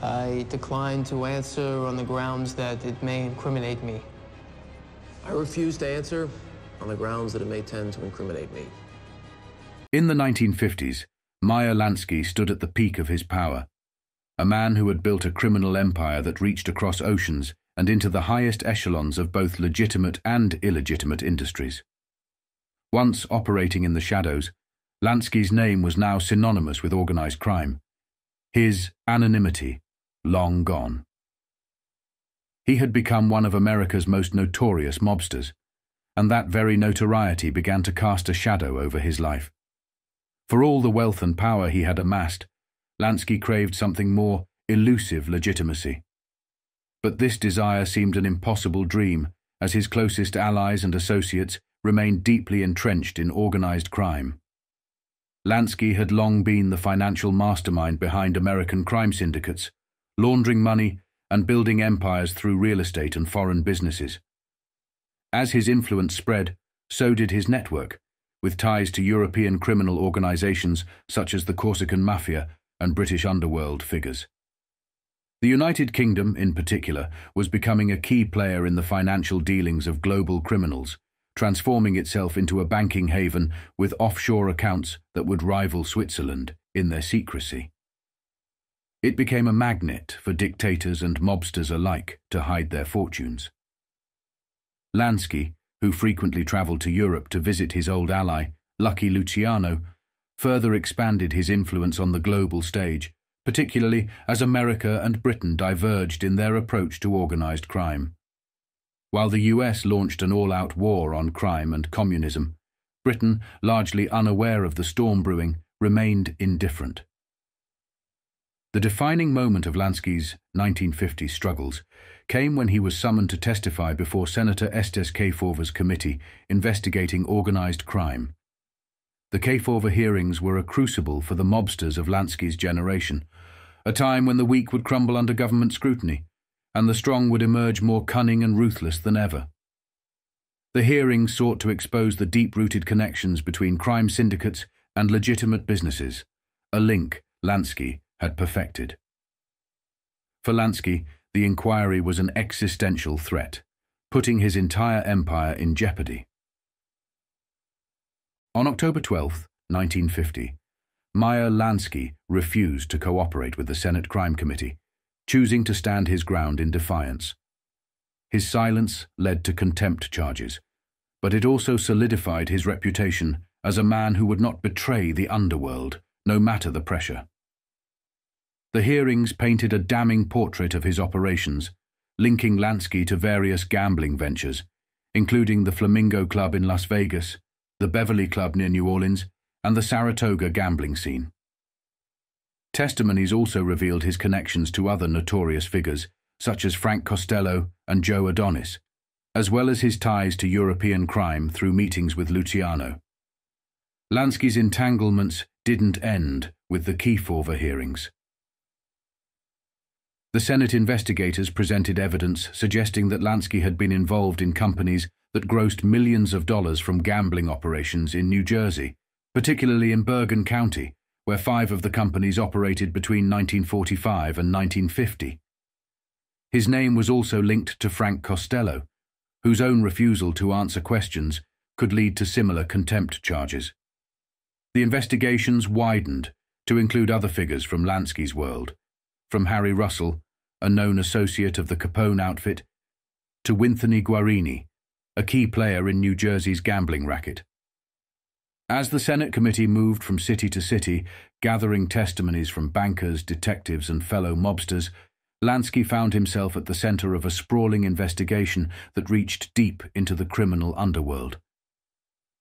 I decline to answer on the grounds that it may incriminate me. I refuse to answer on the grounds that it may tend to incriminate me. In the 1950s, Meyer Lansky stood at the peak of his power, a man who had built a criminal empire that reached across oceans and into the highest echelons of both legitimate and illegitimate industries. Once operating in the shadows, Lansky's name was now synonymous with organized crime. His anonymity long gone. He had become one of America's most notorious mobsters, and that very notoriety began to cast a shadow over his life. For all the wealth and power he had amassed, Lansky craved something more elusive legitimacy. But this desire seemed an impossible dream, as his closest allies and associates remained deeply entrenched in organized crime. Lansky had long been the financial mastermind behind American crime syndicates, laundering money and building empires through real estate and foreign businesses. As his influence spread, so did his network, with ties to European criminal organizations such as the Corsican Mafia and British underworld figures. The United Kingdom, in particular, was becoming a key player in the financial dealings of global criminals, transforming itself into a banking haven with offshore accounts that would rival Switzerland in their secrecy. It became a magnet for dictators and mobsters alike to hide their fortunes. Lansky, who frequently traveled to Europe to visit his old ally, Lucky Luciano, further expanded his influence on the global stage, particularly as America and Britain diverged in their approach to organized crime. While the US launched an all-out war on crime and communism, Britain, largely unaware of the storm brewing, remained indifferent. The defining moment of Lansky's 1950 struggles came when he was summoned to testify before Senator Estes Kefauver's committee investigating organized crime. The Kefauver hearings were a crucible for the mobsters of Lansky's generation, a time when the weak would crumble under government scrutiny, and the strong would emerge more cunning and ruthless than ever. The hearings sought to expose the deep-rooted connections between crime syndicates and legitimate businesses, a link Lansky had perfected. For Lansky, the inquiry was an existential threat, putting his entire empire in jeopardy. On October 12, 1950, Meyer Lansky refused to cooperate with the Senate Crime Committee, choosing to stand his ground in defiance. His silence led to contempt charges, but it also solidified his reputation as a man who would not betray the underworld, no matter the pressure. The hearings painted a damning portrait of his operations, linking Lansky to various gambling ventures, including the Flamingo Club in Las Vegas, the Beverly Club near New Orleans, and the Saratoga gambling scene. Testimonies also revealed his connections to other notorious figures, such as Frank Costello and Joe Adonis, as well as his ties to European crime through meetings with Luciano. Lansky's entanglements didn't end with the Kefauver hearings. The Senate investigators presented evidence suggesting that Lansky had been involved in companies that grossed millions of dollars from gambling operations in New Jersey, particularly in Bergen County, where 5 of the companies operated between 1945 and 1950. His name was also linked to Frank Costello, whose own refusal to answer questions could lead to similar contempt charges. The investigations widened to include other figures from Lansky's world, from Harry Russell, a known associate of the Capone outfit, to Winthony Guarini, a key player in New Jersey's gambling racket. As the Senate committee moved from city to city, gathering testimonies from bankers, detectives, and fellow mobsters, Lansky found himself at the center of a sprawling investigation that reached deep into the criminal underworld.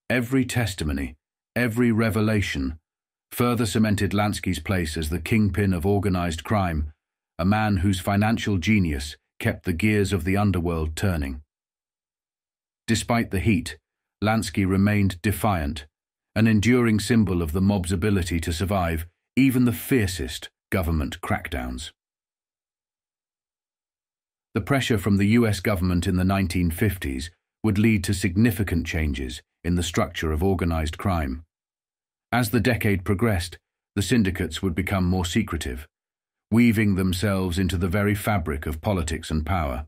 Every testimony, every revelation, further cemented Lansky's place as the kingpin of organized crime, a man whose financial genius kept the gears of the underworld turning. Despite the heat, Lansky remained defiant, an enduring symbol of the mob's ability to survive even the fiercest government crackdowns. The pressure from the US government in the 1950s would lead to significant changes in the structure of organized crime. As the decade progressed, the syndicates would become more secretive, weaving themselves into the very fabric of politics and power.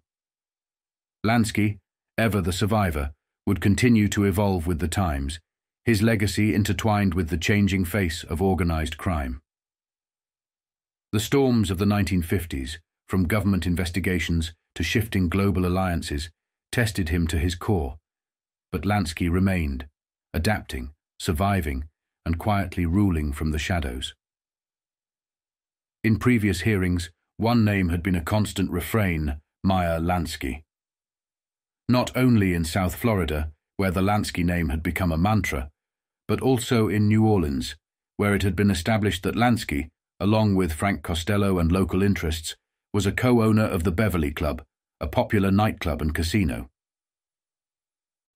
Lansky, ever the survivor, would continue to evolve with the times, his legacy intertwined with the changing face of organized crime. The storms of the 1950s, from government investigations to shifting global alliances, tested him to his core, but Lansky remained, adapting, surviving, and quietly ruling from the shadows. In previous hearings, one name had been a constant refrain: Meyer Lansky. Not only in South Florida, where the Lansky name had become a mantra, but also in New Orleans, where it had been established that Lansky, along with Frank Costello and local interests, was a co-owner of the Beverly Club, a popular nightclub and casino.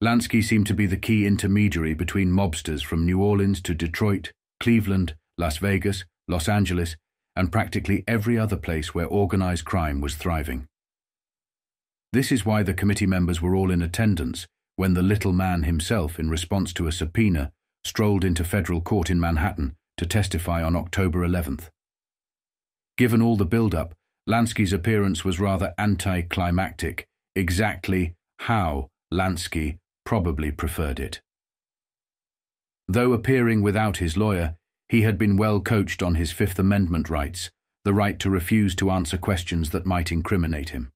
Lansky seemed to be the key intermediary between mobsters from New Orleans to Detroit, Cleveland, Las Vegas, Los Angeles, and practically every other place where organized crime was thriving. This is why the committee members were all in attendance when the little man himself, in response to a subpoena, strolled into federal court in Manhattan to testify on October 11th. Given all the build-up, Lansky's appearance was rather anticlimactic, exactly how Lansky probably preferred it. Though appearing without his lawyer, he had been well coached on his Fifth Amendment rights, the right to refuse to answer questions that might incriminate him.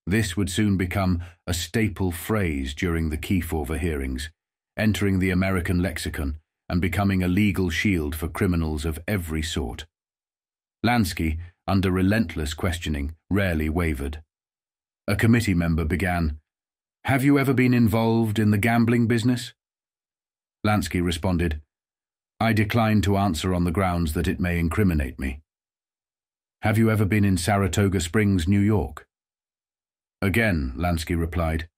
This would soon become a staple phrase during the Kefauver hearings, entering the American lexicon and becoming a legal shield for criminals of every sort. Lansky, under relentless questioning, rarely wavered. A committee member began, "Have you ever been involved in the gambling business?" Lansky responded, "I decline to answer on the grounds that it may incriminate me." "Have you ever been in Saratoga Springs, New York?" Again, Lansky replied,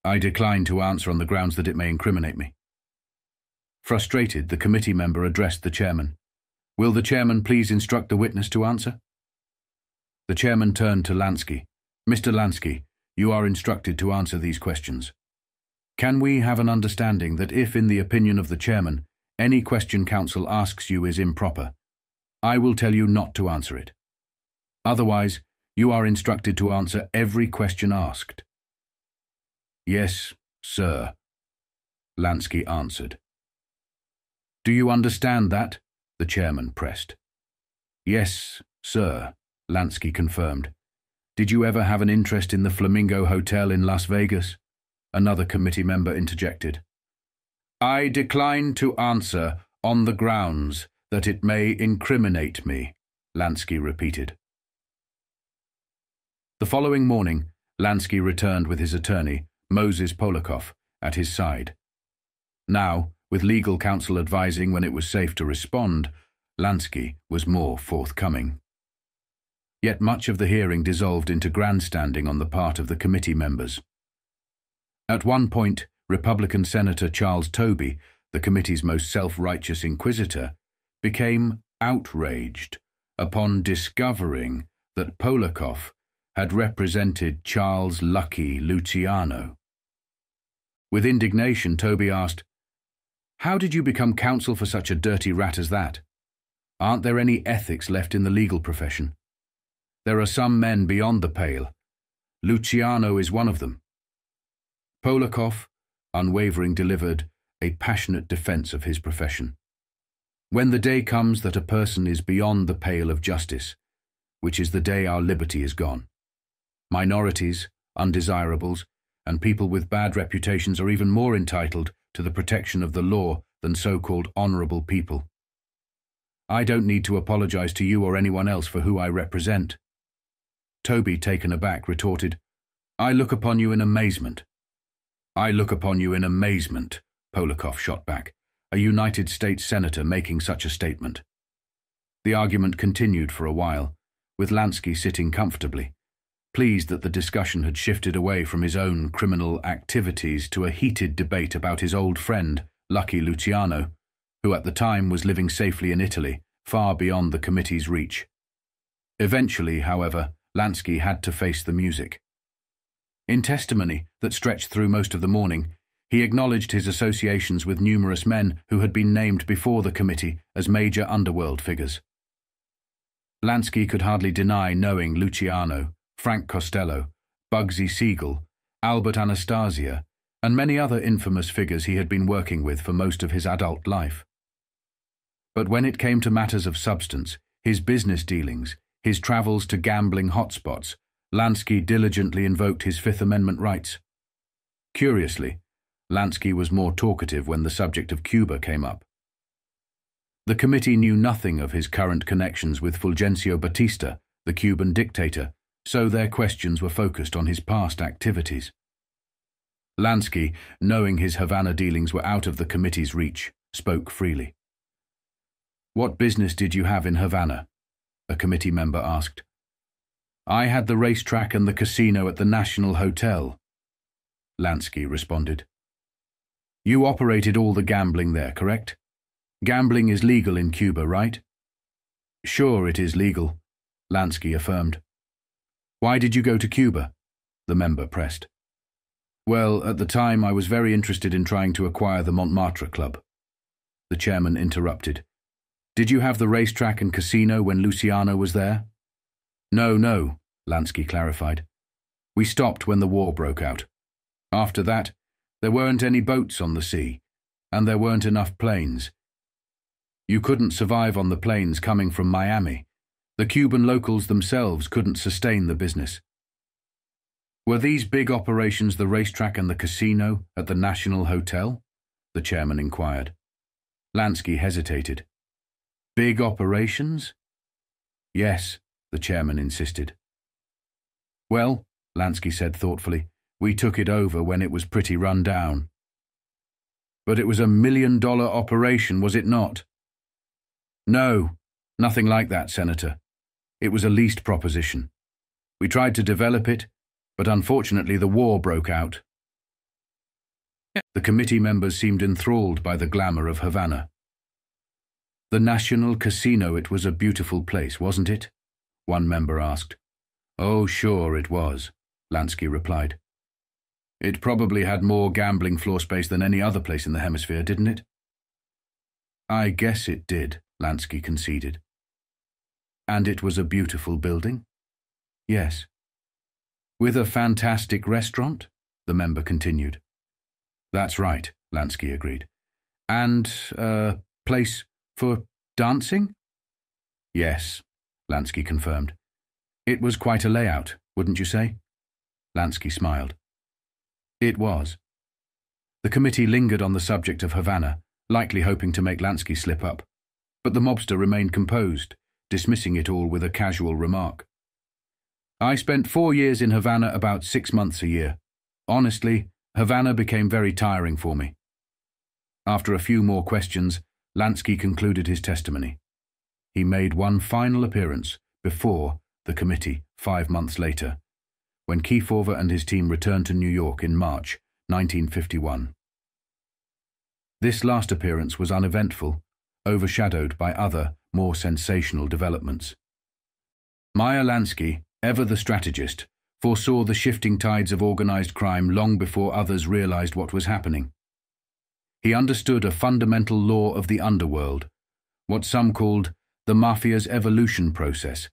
"I decline to answer on the grounds that it may incriminate me." Frustrated, the committee member addressed the chairman. "Will the chairman please instruct the witness to answer?" The chairman turned to Lansky. "Mr. Lansky, you are instructed to answer these questions. Can we have an understanding that if, in the opinion of the chairman, any question counsel asks you is improper, I will tell you not to answer it? Otherwise, you are instructed to answer every question asked." "Yes, sir," Lansky answered. "Do you understand that?" the chairman pressed. "Yes, sir," Lansky confirmed. "Did you ever have an interest in the Flamingo Hotel in Las Vegas?" Another committee member interjected. "I decline to answer on the grounds that it may incriminate me," Lansky repeated. The following morning, Lansky returned with his attorney, Moses Polikoff, at his side. Now, with legal counsel advising when it was safe to respond, Lansky was more forthcoming. Yet much of the hearing dissolved into grandstanding on the part of the committee members. At one point, Republican Senator Charles Tobey, the committee's most self-righteous inquisitor, became outraged upon discovering that Polikoff had represented Charles Lucky Luciano. With indignation, Tobey asked, "How did you become counsel for such a dirty rat as that? Aren't there any ethics left in the legal profession? There are some men beyond the pale. Luciano is one of them." Polikoff, unwavering, delivered a passionate defense of his profession. When the day comes that a person is beyond the pale of justice, which is the day our liberty is gone, minorities, undesirables, and people with bad reputations are even more entitled to the protection of the law than so-called honorable people. I don't need to apologize to you or anyone else for who I represent." Tobey, taken aback, retorted, "I look upon you in amazement." "I look upon you in amazement," Polikoff shot back, a United States senator making such a statement. The argument continued for a while, with Lansky sitting comfortably, pleased that the discussion had shifted away from his own criminal activities to a heated debate about his old friend, Lucky Luciano, who at the time was living safely in Italy, far beyond the committee's reach. Eventually, however, Lansky had to face the music. In testimony that stretched through most of the morning, he acknowledged his associations with numerous men who had been named before the committee as major underworld figures. Lansky could hardly deny knowing Luciano, Frank Costello, Bugsy Siegel, Albert Anastasia, and many other infamous figures he had been working with for most of his adult life. But when it came to matters of substance, his business dealings, his travels to gambling hotspots, Lansky diligently invoked his Fifth Amendment rights. Curiously, Lansky was more talkative when the subject of Cuba came up. The committee knew nothing of his current connections with Fulgencio Batista, the Cuban dictator, so their questions were focused on his past activities. Lansky, knowing his Havana dealings were out of the committee's reach, spoke freely. "What business did you have in Havana?" a committee member asked. "I had the racetrack and the casino at the National Hotel," Lansky responded. "You operated all the gambling there, correct? Gambling is legal in Cuba, right?" "Sure, it is legal," Lansky affirmed. "Why did you go to Cuba?" the member pressed. "Well, at the time I was very interested in trying to acquire the Montmartre Club," the chairman interrupted. "Did you have the racetrack and casino when Luciano was there?" No, Lansky clarified. "We stopped when the war broke out. After that, there weren't any boats on the sea, and there weren't enough planes. You couldn't survive on the planes coming from Miami. The Cuban locals themselves couldn't sustain the business." "Were these big operations the racetrack and the casino at the National Hotel?" the chairman inquired. Lansky hesitated. "Big operations?" "Yes," the chairman insisted. "Well," Lansky said thoughtfully, "we took it over when it was pretty run down." "But it was $1 million operation, was it not?" "No, nothing like that, Senator. It was a leased proposition. We tried to develop it, but unfortunately the war broke out." The committee members seemed enthralled by the glamour of Havana. "The National Casino, it was a beautiful place, wasn't it?" one member asked. "Oh, sure it was," Lansky replied. "It probably had more gambling floor space than any other place in the hemisphere, didn't it?" "I guess it did," Lansky conceded. "And it was a beautiful building?" "Yes." "With a fantastic restaurant?" the member continued. "That's right," Lansky agreed. "And a place for dancing?" "Yes," Lansky confirmed. "It was quite a layout, wouldn't you say?" Lansky smiled. It was. The committee lingered on the subject of Havana, likely hoping to make Lansky slip up, but the mobster remained composed, dismissing it all with a casual remark. "I spent 4 years in Havana, about 6 months a year. Honestly, Havana became very tiring for me." After a few more questions, Lansky concluded his testimony. He made one final appearance before the committee 5 months later, when Kefauver and his team returned to New York in March 1951. This last appearance was uneventful, overshadowed by other, more sensational developments. Meyer Lansky, ever the strategist, foresaw the shifting tides of organized crime long before others realized what was happening. He understood a fundamental law of the underworld, what some called the mafia's evolution process,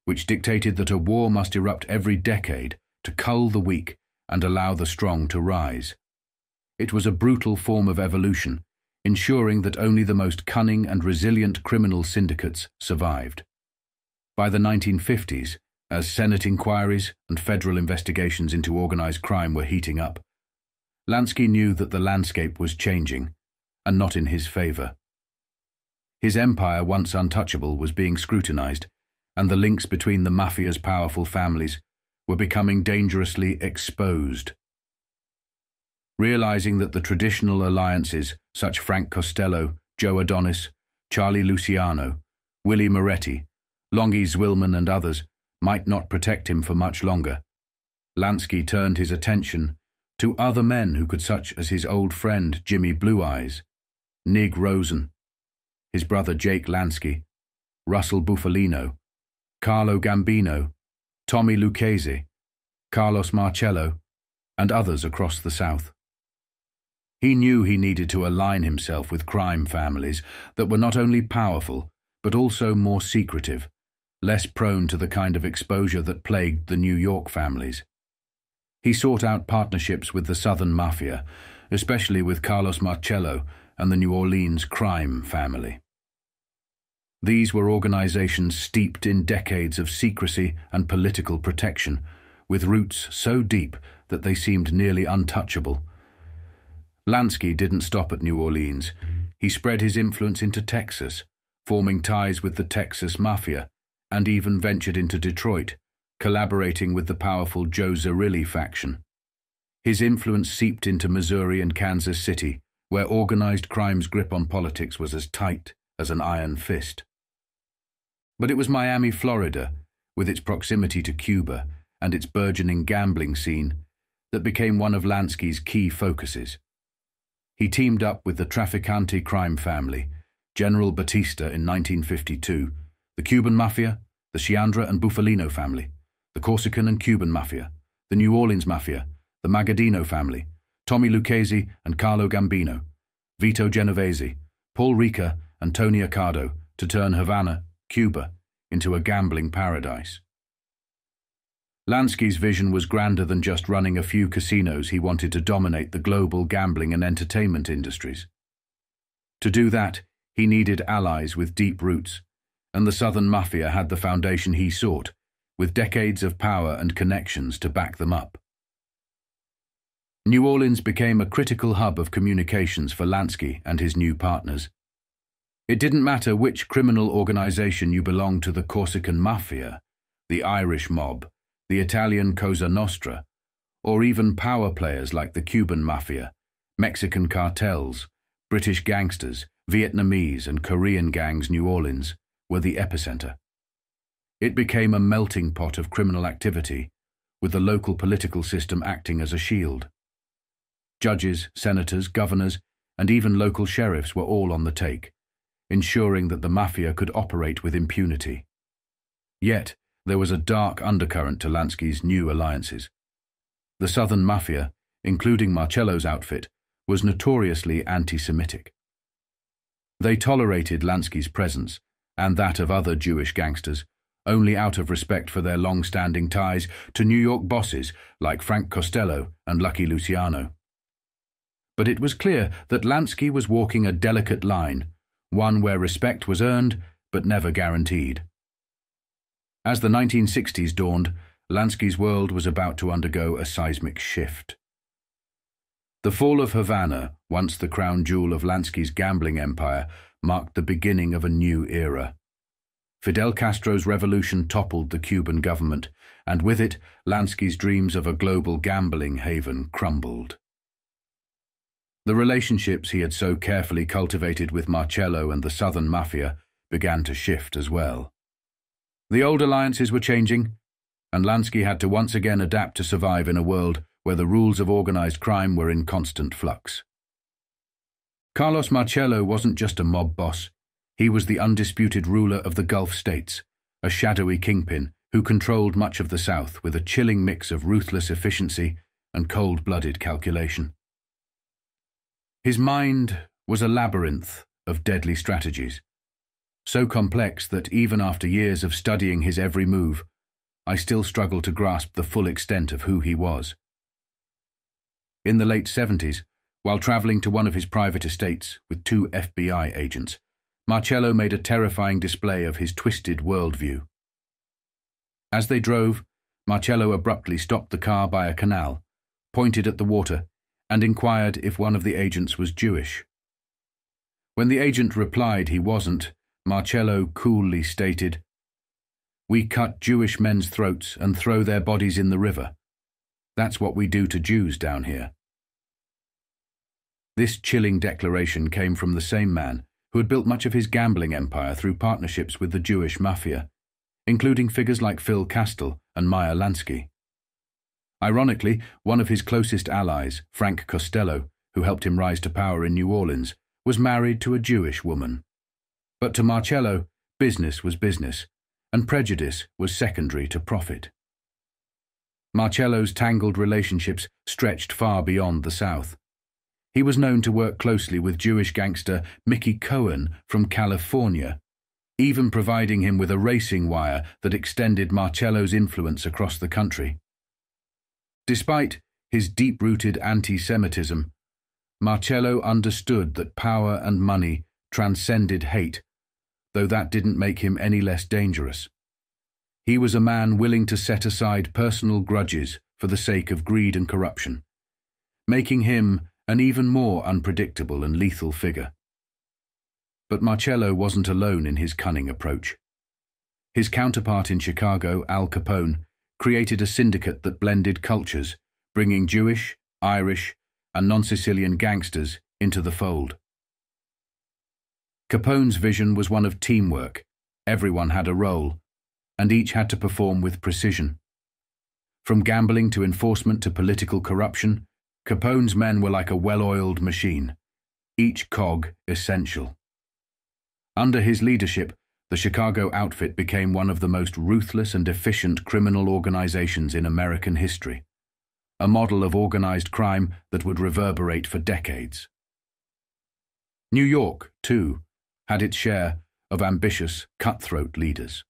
which dictated that a war must erupt every decade to cull the weak and allow the strong to rise. It was a brutal form of evolution, ensuring that only the most cunning and resilient criminal syndicates survived. By the 1950s, as Senate inquiries and federal investigations into organized crime were heating up, Lansky knew that the landscape was changing, and not in his favor. His empire, once untouchable, was being scrutinized, and the links between the mafia's powerful families were becoming dangerously exposed. Realizing that the traditional alliances, such Frank Costello, Joe Adonis, Charlie Luciano, Willie Moretti, Longy Zwillman and others, might not protect him for much longer, Lansky turned his attention to other men who could, such as his old friend Jimmy Blue Eyes, Nig Rosen, his brother Jake Lansky, Russell Bufalino, Carlo Gambino, Tommy Lucchese, Carlos Marcello, and others across the South. He knew he needed to align himself with crime families that were not only powerful, but also more secretive, less prone to the kind of exposure that plagued the New York families. He sought out partnerships with the Southern Mafia, especially with Carlos Marcello and the New Orleans crime family. These were organizations steeped in decades of secrecy and political protection, with roots so deep that they seemed nearly untouchable. Lansky didn't stop at New Orleans. He spread his influence into Texas, forming ties with the Texas Mafia, and even ventured into Detroit, collaborating with the powerful Joe Zerilli faction. His influence seeped into Missouri and Kansas City, where organized crime's grip on politics was as tight as an iron fist. But it was Miami, Florida, with its proximity to Cuba and its burgeoning gambling scene, that became one of Lansky's key focuses. He teamed up with the Trafficante crime family, General Batista in 1952, the Cuban Mafia, the Chiandra and Bufalino family, the Corsican and Cuban Mafia, the New Orleans Mafia, the Magadino family, Tommy Lucchese and Carlo Gambino, Vito Genovese, Paul Rica and Tony Accardo, to turn Havana, Cuba, into a gambling paradise. Lansky's vision was grander than just running a few casinos. He wanted to dominate the global gambling and entertainment industries. To do that, he needed allies with deep roots, and the Southern Mafia had the foundation he sought, with decades of power and connections to back them up. New Orleans became a critical hub of communications for Lansky and his new partners. It didn't matter which criminal organization you belonged to: the Corsican Mafia, the Irish mob, the Italian Cosa Nostra, or even power players like the Cuban Mafia, Mexican cartels, British gangsters, Vietnamese and Korean gangs. New Orleans were the epicenter. It became a melting pot of criminal activity, with the local political system acting as a shield. Judges, senators, governors, and even local sheriffs were all on the take, ensuring that the Mafia could operate with impunity. Yet, there was a dark undercurrent to Lansky's new alliances. The Southern Mafia, including Marcello's outfit, was notoriously anti-Semitic. They tolerated Lansky's presence, and that of other Jewish gangsters, only out of respect for their long-standing ties to New York bosses like Frank Costello and Lucky Luciano. But it was clear that Lansky was walking a delicate line, one where respect was earned but never guaranteed. As the 1960s dawned, Lansky's world was about to undergo a seismic shift. The fall of Havana, once the crown jewel of Lansky's gambling empire, marked the beginning of a new era. Fidel Castro's revolution toppled the Cuban government, and with it, Lansky's dreams of a global gambling haven crumbled. The relationships he had so carefully cultivated with Marcello and the Southern Mafia began to shift as well. The old alliances were changing, and Lansky had to once again adapt to survive in a world where the rules of organized crime were in constant flux. Carlos Marcello wasn't just a mob boss. He was the undisputed ruler of the Gulf states, a shadowy kingpin who controlled much of the South with a chilling mix of ruthless efficiency and cold-blooded calculation. His mind was a labyrinth of deadly strategies, so complex that even after years of studying his every move, I still struggle to grasp the full extent of who he was. In the late 70s, while traveling to one of his private estates with 2 FBI agents, Marcello made a terrifying display of his twisted worldview. As they drove, Marcello abruptly stopped the car by a canal, pointed at the water, and inquired if one of the agents was Jewish. When the agent replied he wasn't, Marcello coolly stated, "We cut Jewish men's throats and throw their bodies in the river. That's what we do to Jews down here." This chilling declaration came from the same man who had built much of his gambling empire through partnerships with the Jewish Mafia, including figures like Phil Castile and Meyer Lansky. Ironically, one of his closest allies, Frank Costello, who helped him rise to power in New Orleans, was married to a Jewish woman. But to Marcello, business was business, and prejudice was secondary to profit. Marcello's tangled relationships stretched far beyond the South. He was known to work closely with Jewish gangster Mickey Cohen from California, even providing him with a racing wire that extended Marcello's influence across the country. Despite his deep-rooted anti-Semitism, Marcello understood that power and money transcended hate, though that didn't make him any less dangerous. He was a man willing to set aside personal grudges for the sake of greed and corruption, making him an even more unpredictable and lethal figure. But Marcello wasn't alone in his cunning approach. His counterpart in Chicago, Al Capone, created a syndicate that blended cultures, bringing Jewish, Irish, and non-Sicilian gangsters into the fold. Capone's vision was one of teamwork. Everyone had a role, and each had to perform with precision. From gambling to enforcement to political corruption, Capone's men were like a well-oiled machine, each cog essential. Under his leadership, the Chicago outfit became one of the most ruthless and efficient criminal organizations in American history, a model of organized crime that would reverberate for decades. New York, too, had its share of ambitious, cutthroat leaders.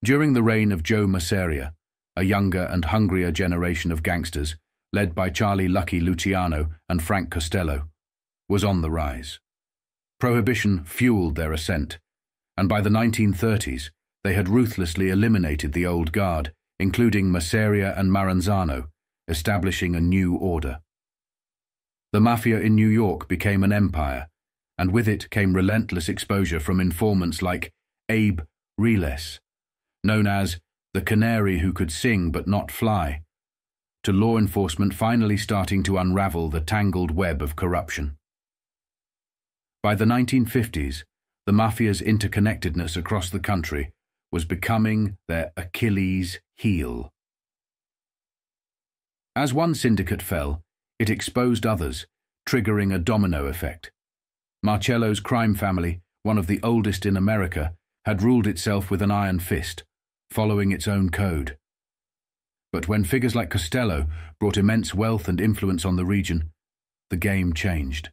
During the reign of Joe Masseria, a younger and hungrier generation of gangsters, led by Charlie Lucky Luciano and Frank Costello, was on the rise. Prohibition fueled their ascent, and by the 1930s, they had ruthlessly eliminated the old guard, including Masseria and Maranzano, establishing a new order. The mafia in New York became an empire, and with it came relentless exposure from informants like Abe Reles, known as the canary who could sing but not fly, to law enforcement finally starting to unravel the tangled web of corruption. By the 1950s, the mafia's interconnectedness across the country was becoming their Achilles' heel. As one syndicate fell, it exposed others, triggering a domino effect. Marcello's crime family, one of the oldest in America, had ruled itself with an iron fist, following its own code. But when figures like Costello brought immense wealth and influence on the region, the game changed.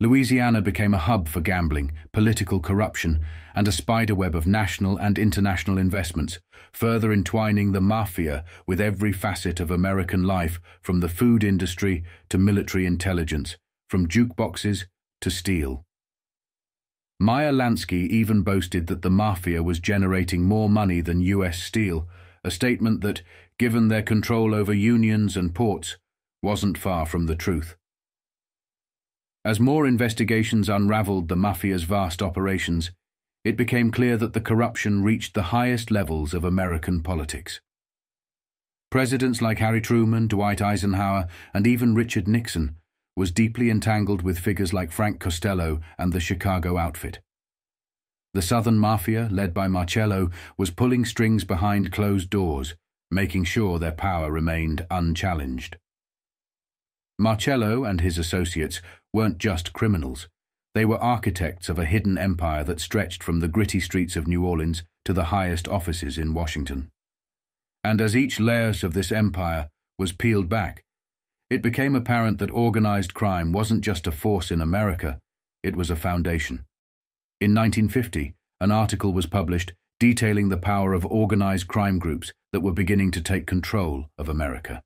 Louisiana became a hub for gambling, political corruption, and a spiderweb of national and international investments, further entwining the mafia with every facet of American life, from the food industry to military intelligence, from jukeboxes to steel. Meyer Lansky even boasted that the mafia was generating more money than US Steel, a statement that, given their control over unions and ports, wasn't far from the truth. As more investigations unraveled the mafia's vast operations, it became clear that the corruption reached the highest levels of American politics. Presidents like Harry Truman, Dwight Eisenhower, and even Richard Nixon was deeply entangled with figures like Frank Costello and the Chicago outfit. The Southern Mafia, led by Marcello, was pulling strings behind closed doors, making sure their power remained unchallenged. Marcello and his associates weren't just criminals. They were architects of a hidden empire that stretched from the gritty streets of New Orleans to the highest offices in Washington. And as each layer of this empire was peeled back, it became apparent that organized crime wasn't just a force in America, it was a foundation. In 1950, an article was published detailing the power of organized crime groups that were beginning to take control of America.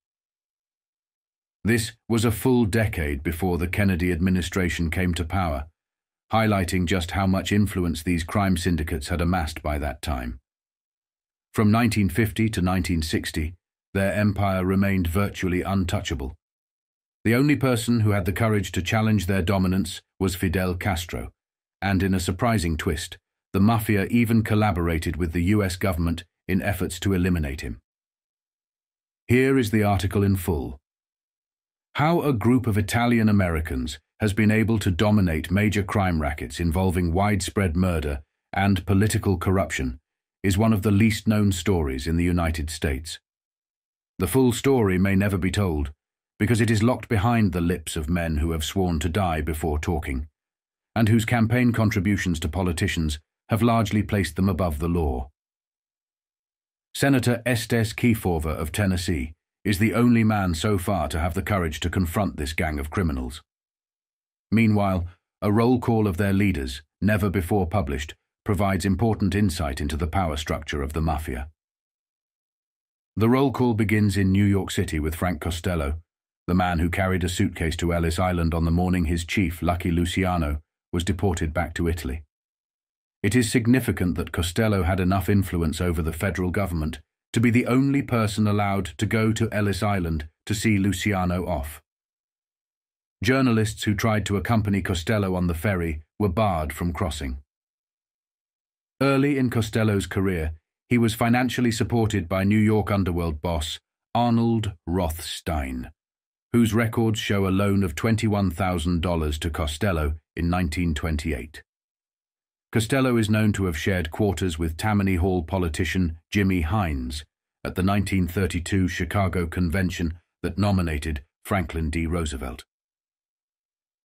This was a full decade before the Kennedy administration came to power, highlighting just how much influence these crime syndicates had amassed by that time. From 1950 to 1960, their empire remained virtually untouchable. The only person who had the courage to challenge their dominance was Fidel Castro, and in a surprising twist, the mafia even collaborated with the US government in efforts to eliminate him. Here is the article in full. How a group of Italian Americans has been able to dominate major crime rackets involving widespread murder and political corruption is one of the least known stories in the United States. The full story may never be told, because it is locked behind the lips of men who have sworn to die before talking, and whose campaign contributions to politicians have largely placed them above the law. Senator Estes Kefauver of Tennessee is the only man so far to have the courage to confront this gang of criminals. Meanwhile, a roll call of their leaders, never before published, provides important insight into the power structure of the mafia. The roll call begins in New York City with Frank Costello, the man who carried a suitcase to Ellis Island on the morning his chief, Lucky Luciano, was deported back to Italy. It is significant that Costello had enough influence over the federal government to be the only person allowed to go to Ellis Island to see Luciano off. Journalists who tried to accompany Costello on the ferry were barred from crossing. Early in Costello's career, he was financially supported by New York underworld boss Arnold Rothstein, whose records show a loan of $21,000 to Costello in 1928. Costello is known to have shared quarters with Tammany Hall politician Jimmy Hines at the 1932 Chicago convention that nominated Franklin D. Roosevelt.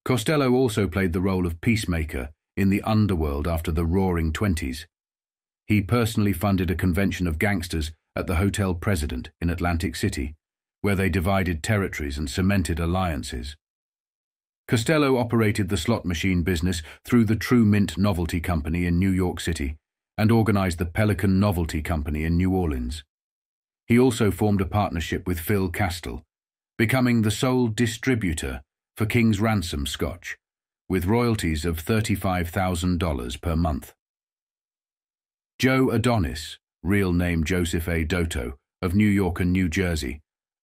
Costello also played the role of peacemaker in the underworld after the Roaring Twenties. He personally funded a convention of gangsters at the Hotel President in Atlantic City, where they divided territories and cemented alliances. Costello operated the slot machine business through the True Mint Novelty Company in New York City and organized the Pelican Novelty Company in New Orleans. He also formed a partnership with Phil Castell, becoming the sole distributor for King's Ransom Scotch, with royalties of $35,000 per month. Joe Adonis, real name Joseph A. Dotto, of New York and New Jersey,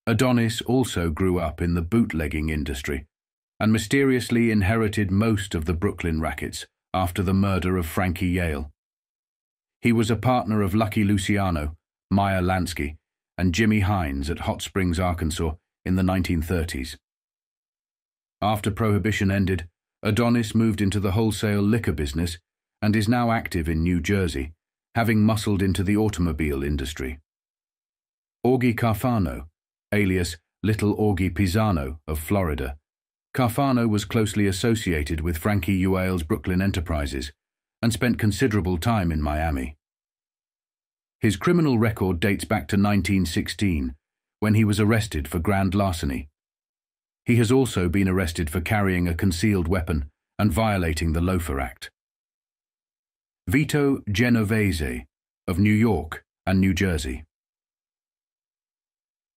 Adonis also grew up in the bootlegging industry and mysteriously inherited most of the Brooklyn rackets after the murder of Frankie Yale. He was a partner of Lucky Luciano, Meyer Lansky, and Jimmy Hines at Hot Springs, Arkansas in the 1930s. After Prohibition ended, Adonis moved into the wholesale liquor business and is now active in New Jersey, having muscled into the automobile industry. Augie Carfano, alias Little Augie Pisano of Florida. Carfano was closely associated with Frankie Yuale's Brooklyn enterprises and spent considerable time in Miami. His criminal record dates back to 1916, when he was arrested for grand larceny. He has also been arrested for carrying a concealed weapon and violating the Loafer Act. Vito Genovese of New York and New Jersey.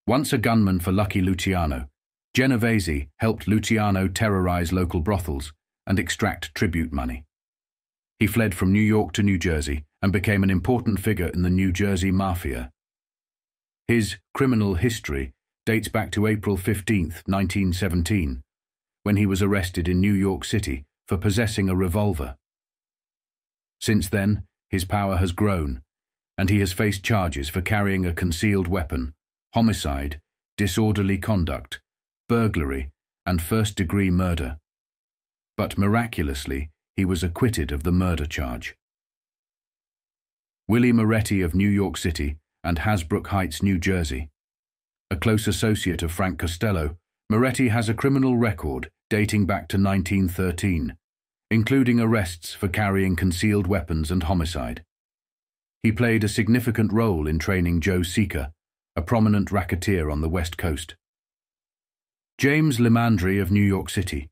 Once a gunman for Lucky Luciano, Genovese helped Luciano terrorize local brothels and extract tribute money. He fled from New York to New Jersey and became an important figure in the New Jersey Mafia. His criminal history dates back to April 15, 1917, when he was arrested in New York City for possessing a revolver. Since then, his power has grown, and he has faced charges for carrying a concealed weapon, homicide, disorderly conduct, burglary, and first-degree murder. But miraculously, he was acquitted of the murder charge. Willie Moretti of New York City and Hasbrook Heights, New Jersey. A close associate of Frank Costello, Moretti has a criminal record dating back to 1913, including arrests for carrying concealed weapons and homicide. He played a significant role in training Joe Seeker, a prominent racketeer on the West Coast. James Limandry of New York City.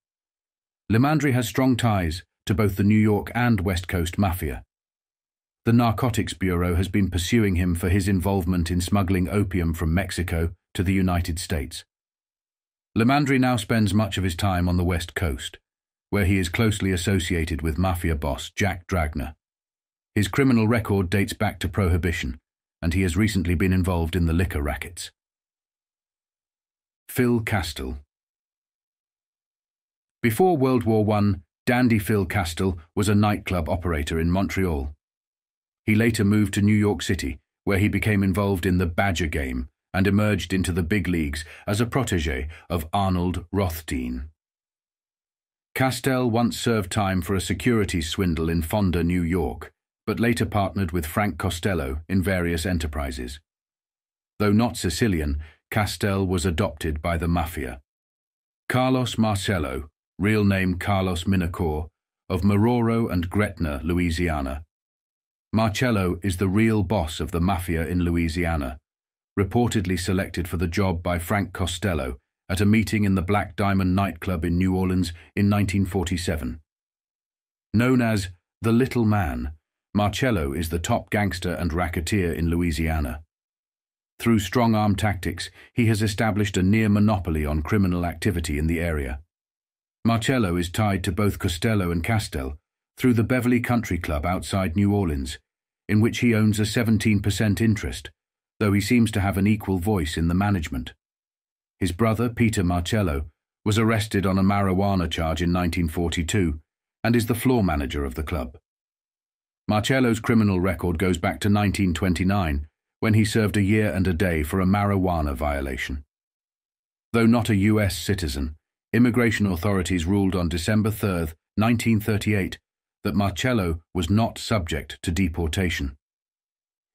Limandry has strong ties to both the New York and West Coast Mafia. The Narcotics Bureau has been pursuing him for his involvement in smuggling opium from Mexico to the United States. Limandry now spends much of his time on the West Coast, where he is closely associated with Mafia boss Jack Dragner. His criminal record dates back to Prohibition, and he has recently been involved in the liquor rackets. Phil Castell. Before World War I, Dandy Phil Castell was a nightclub operator in Montreal. He later moved to New York City, where he became involved in the Badger game and emerged into the big leagues as a protege of Arnold Rothstein. Castell once served time for a securities swindle in Fonda, New York, but later partnered with Frank Costello in various enterprises. Though not Sicilian, Castell was adopted by the Mafia. Carlos Marcello, real name Carlos Minacor, of Maroro and Gretna, Louisiana. Marcello is the real boss of the Mafia in Louisiana, reportedly selected for the job by Frank Costello at a meeting in the Black Diamond nightclub in New Orleans in 1947. Known as The Little Man, Marcello is the top gangster and racketeer in Louisiana. Through strong-arm tactics, he has established a near monopoly on criminal activity in the area. Marcello is tied to both Costello and Castell through the Beverly Country Club outside New Orleans, in which he owns a 17% interest, though he seems to have an equal voice in the management. His brother, Peter Marcello, was arrested on a marijuana charge in 1942 and is the floor manager of the club. Marcello's criminal record goes back to 1929, when he served a year and a day for a marijuana violation. Though not a U.S. citizen, immigration authorities ruled on December 3, 1938, that Marcello was not subject to deportation.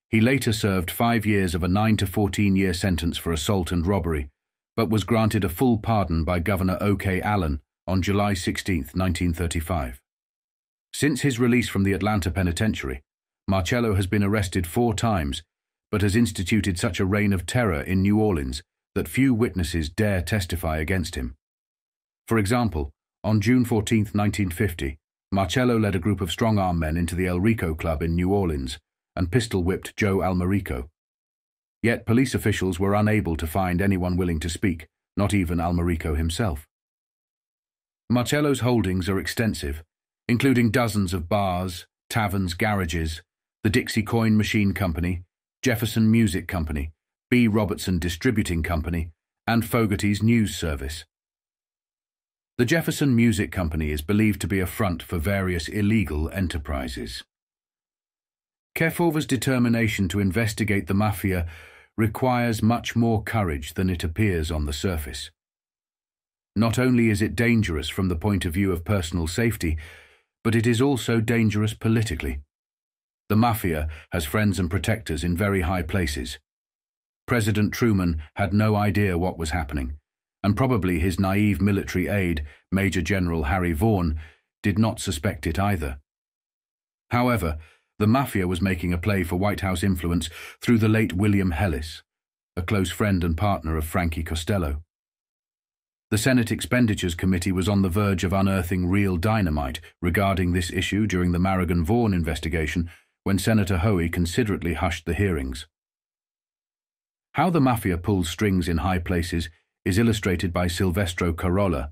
He later served 5 years of a 9 to 14-year sentence for assault and robbery, but was granted a full pardon by Governor O.K. Allen on July 16, 1935. Since his release from the Atlanta penitentiary, Marcello has been arrested 4 times, but has instituted such a reign of terror in New Orleans that few witnesses dare testify against him. For example, on June 14, 1950, Marcello led a group of strong-arm men into the El Rico Club in New Orleans and pistol-whipped Joe Almarico. Yet police officials were unable to find anyone willing to speak, not even Almarico himself. Marcello's holdings are extensive, including dozens of bars, taverns, garages, the Dixie Coin Machine Company, Jefferson Music Company, B. Robertson Distributing Company, and Fogarty's News Service. The Jefferson Music Company is believed to be a front for various illegal enterprises. Kefauver's determination to investigate the mafia requires much more courage than it appears on the surface. Not only is it dangerous from the point of view of personal safety, but it is also dangerous politically. The mafia has friends and protectors in very high places. President Truman had no idea what was happening, and probably his naive military aide, Major General Harry Vaughan, did not suspect it either. However, the mafia was making a play for White House influence through the late William Hellis, a close friend and partner of Frankie Costello. The Senate Expenditures Committee was on the verge of unearthing real dynamite regarding this issue during the Marigan-Vaughan investigation when Senator Hoey considerately hushed the hearings. How the mafia pulls strings in high places is illustrated by Silvestro Carolla,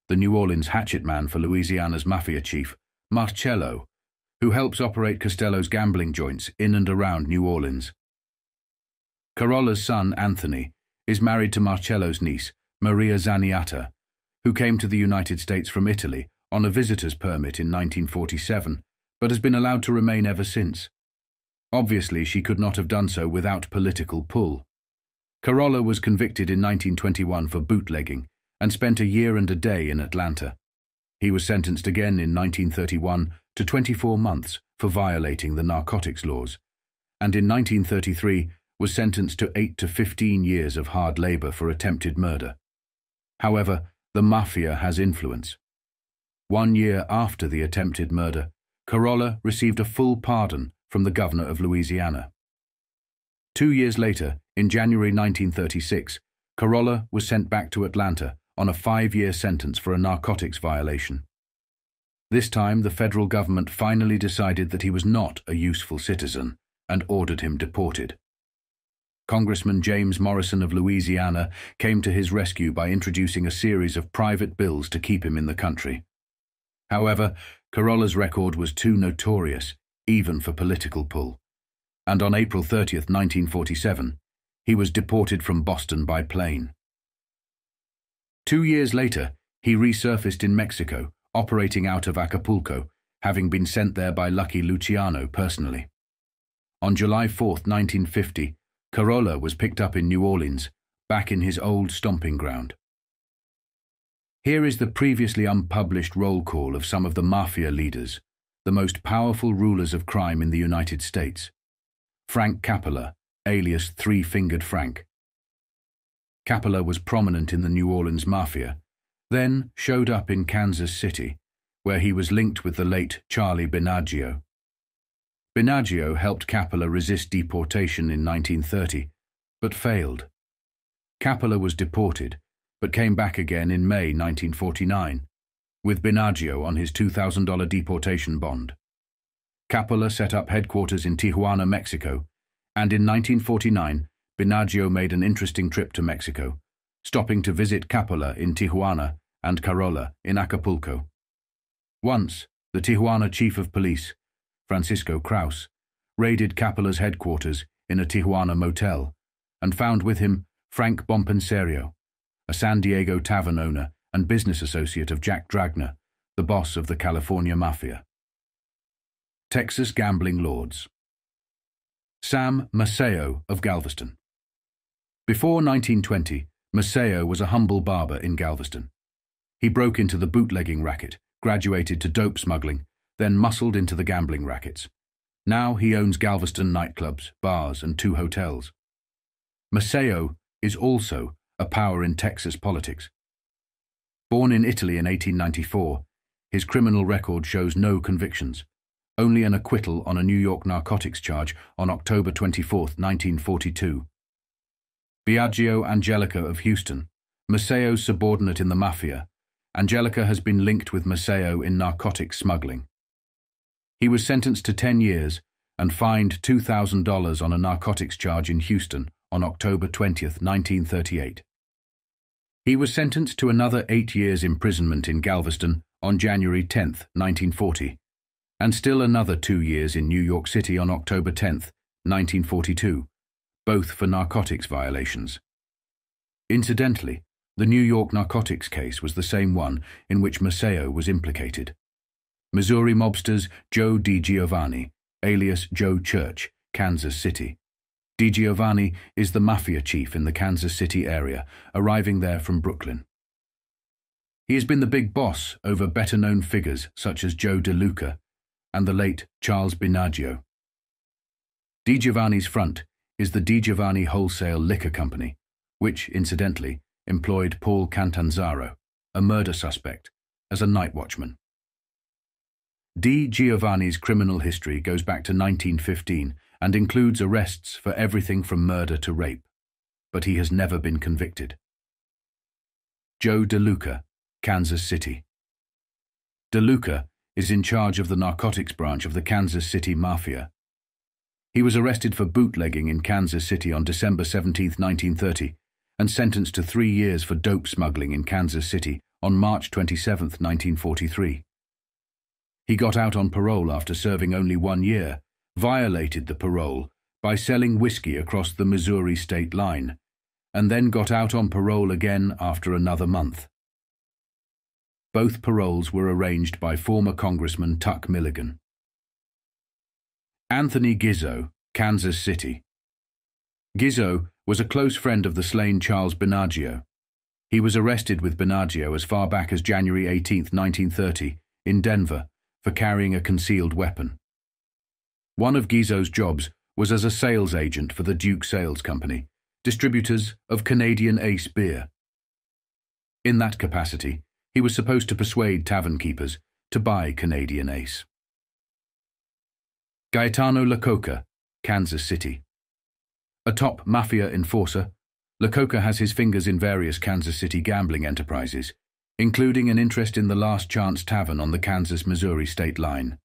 the New Orleans hatchet man for Louisiana's mafia chief, Marcello, who helps operate Costello's gambling joints in and around New Orleans. Carolla's son, Anthony, is married to Marcello's niece, Maria Zaniata, who came to the United States from Italy on a visitor's permit in 1947, but has been allowed to remain ever since. Obviously, she could not have done so without political pull. Carolla was convicted in 1921 for bootlegging and spent a year and a day in Atlanta. He was sentenced again in 1931 to 24 months for violating the narcotics laws, and in 1933 was sentenced to 8 to 15 years of hard labor for attempted murder. However, the mafia has influence. 1 year after the attempted murder, Carolla received a full pardon from the governor of Louisiana. 2 years later, in January 1936, Carolla was sent back to Atlanta on a 5-year sentence for a narcotics violation. This time, the federal government finally decided that he was not a useful citizen and ordered him deported. Congressman James Morrison of Louisiana came to his rescue by introducing a series of private bills to keep him in the country. However, Carolla's record was too notorious, even for political pull, and on April 30, 1947, he was deported from Boston by plane. 2 years later, he resurfaced in Mexico, operating out of Acapulco, having been sent there by Lucky Luciano personally. On July 4, 1950, Carolla was picked up in New Orleans, back in his old stomping ground. Here is the previously unpublished roll call of some of the mafia leaders, the most powerful rulers of crime in the United States. Frank Capella, alias Three-Fingered Frank. Capella was prominent in the New Orleans Mafia, then showed up in Kansas City, where he was linked with the late Charlie Binaggio. Binaggio helped Capella resist deportation in 1930, but failed. Capella was deported, but came back again in May 1949, with Binaggio on his $2,000 deportation bond. Coppola set up headquarters in Tijuana, Mexico, and in 1949, Binaggio made an interesting trip to Mexico, stopping to visit Coppola in Tijuana and Carolla in Acapulco. Once, the Tijuana chief of police, Francisco Kraus, raided Coppola's headquarters in a Tijuana motel and found with him Frank Bompensario, a San Diego tavern owner and business associate of Jack Dragna, the boss of the California Mafia. Texas gambling lords. Sam Maceo of Galveston. Before 1920, Maceo was a humble barber in Galveston. He broke into the bootlegging racket, graduated to dope smuggling, then muscled into the gambling rackets. Now he owns Galveston nightclubs, bars, and 2 hotels. Maceo is also a power in Texas politics. Born in Italy in 1894, his criminal record shows no convictions, only an acquittal on a New York narcotics charge on October 24, 1942. Biagio Angelica of Houston, Maceo's subordinate in the Mafia, Angelica has been linked with Maceo in narcotics smuggling. He was sentenced to 10 years and fined $2,000 on a narcotics charge in Houston on October 20, 1938. He was sentenced to another 8 years imprisonment in Galveston on January 10, 1940, and still another 2 years in New York City on October 10, 1942, both for narcotics violations. Incidentally, the New York narcotics case was the same one in which Maceo was implicated. Missouri mobsters Joe DiGiovanni, alias Joe Church, Kansas City. DiGiovanni is the mafia chief in the Kansas City area, arriving there from Brooklyn. He has been the big boss over better-known figures such as Joe DeLuca and the late Charles Binaggio. DiGiovanni's front is the DiGiovanni Wholesale Liquor Company, which, incidentally, employed Paul Catanzaro, a murder suspect, as a night watchman. DiGiovanni's criminal history goes back to 1915 and includes arrests for everything from murder to rape, but he has never been convicted. Joe DeLuca, Kansas City. DeLuca is in charge of the narcotics branch of the Kansas City Mafia. He was arrested for bootlegging in Kansas City on December 17, 1930, and sentenced to 3 years for dope smuggling in Kansas City on March 27, 1943. He got out on parole after serving only 1 year, violated the parole by selling whiskey across the Missouri state line, and then got out on parole again after another month. Both paroles were arranged by former Congressman Tuck Milligan. Anthony Gizzo, Kansas City. Gizzo was a close friend of the slain Charles Binaggio. He was arrested with Binaggio as far back as January 18, 1930, in Denver, for carrying a concealed weapon. One of Gizzo's jobs was as a sales agent for the Duke Sales Company, distributors of Canadian Ace beer. In that capacity, he was supposed to persuade tavern keepers to buy Canadian Ace. Gaetano La Coca, Kansas City. A top mafia enforcer, La Coca has his fingers in various Kansas City gambling enterprises, including an interest in the Last Chance Tavern on the Kansas-Missouri state line.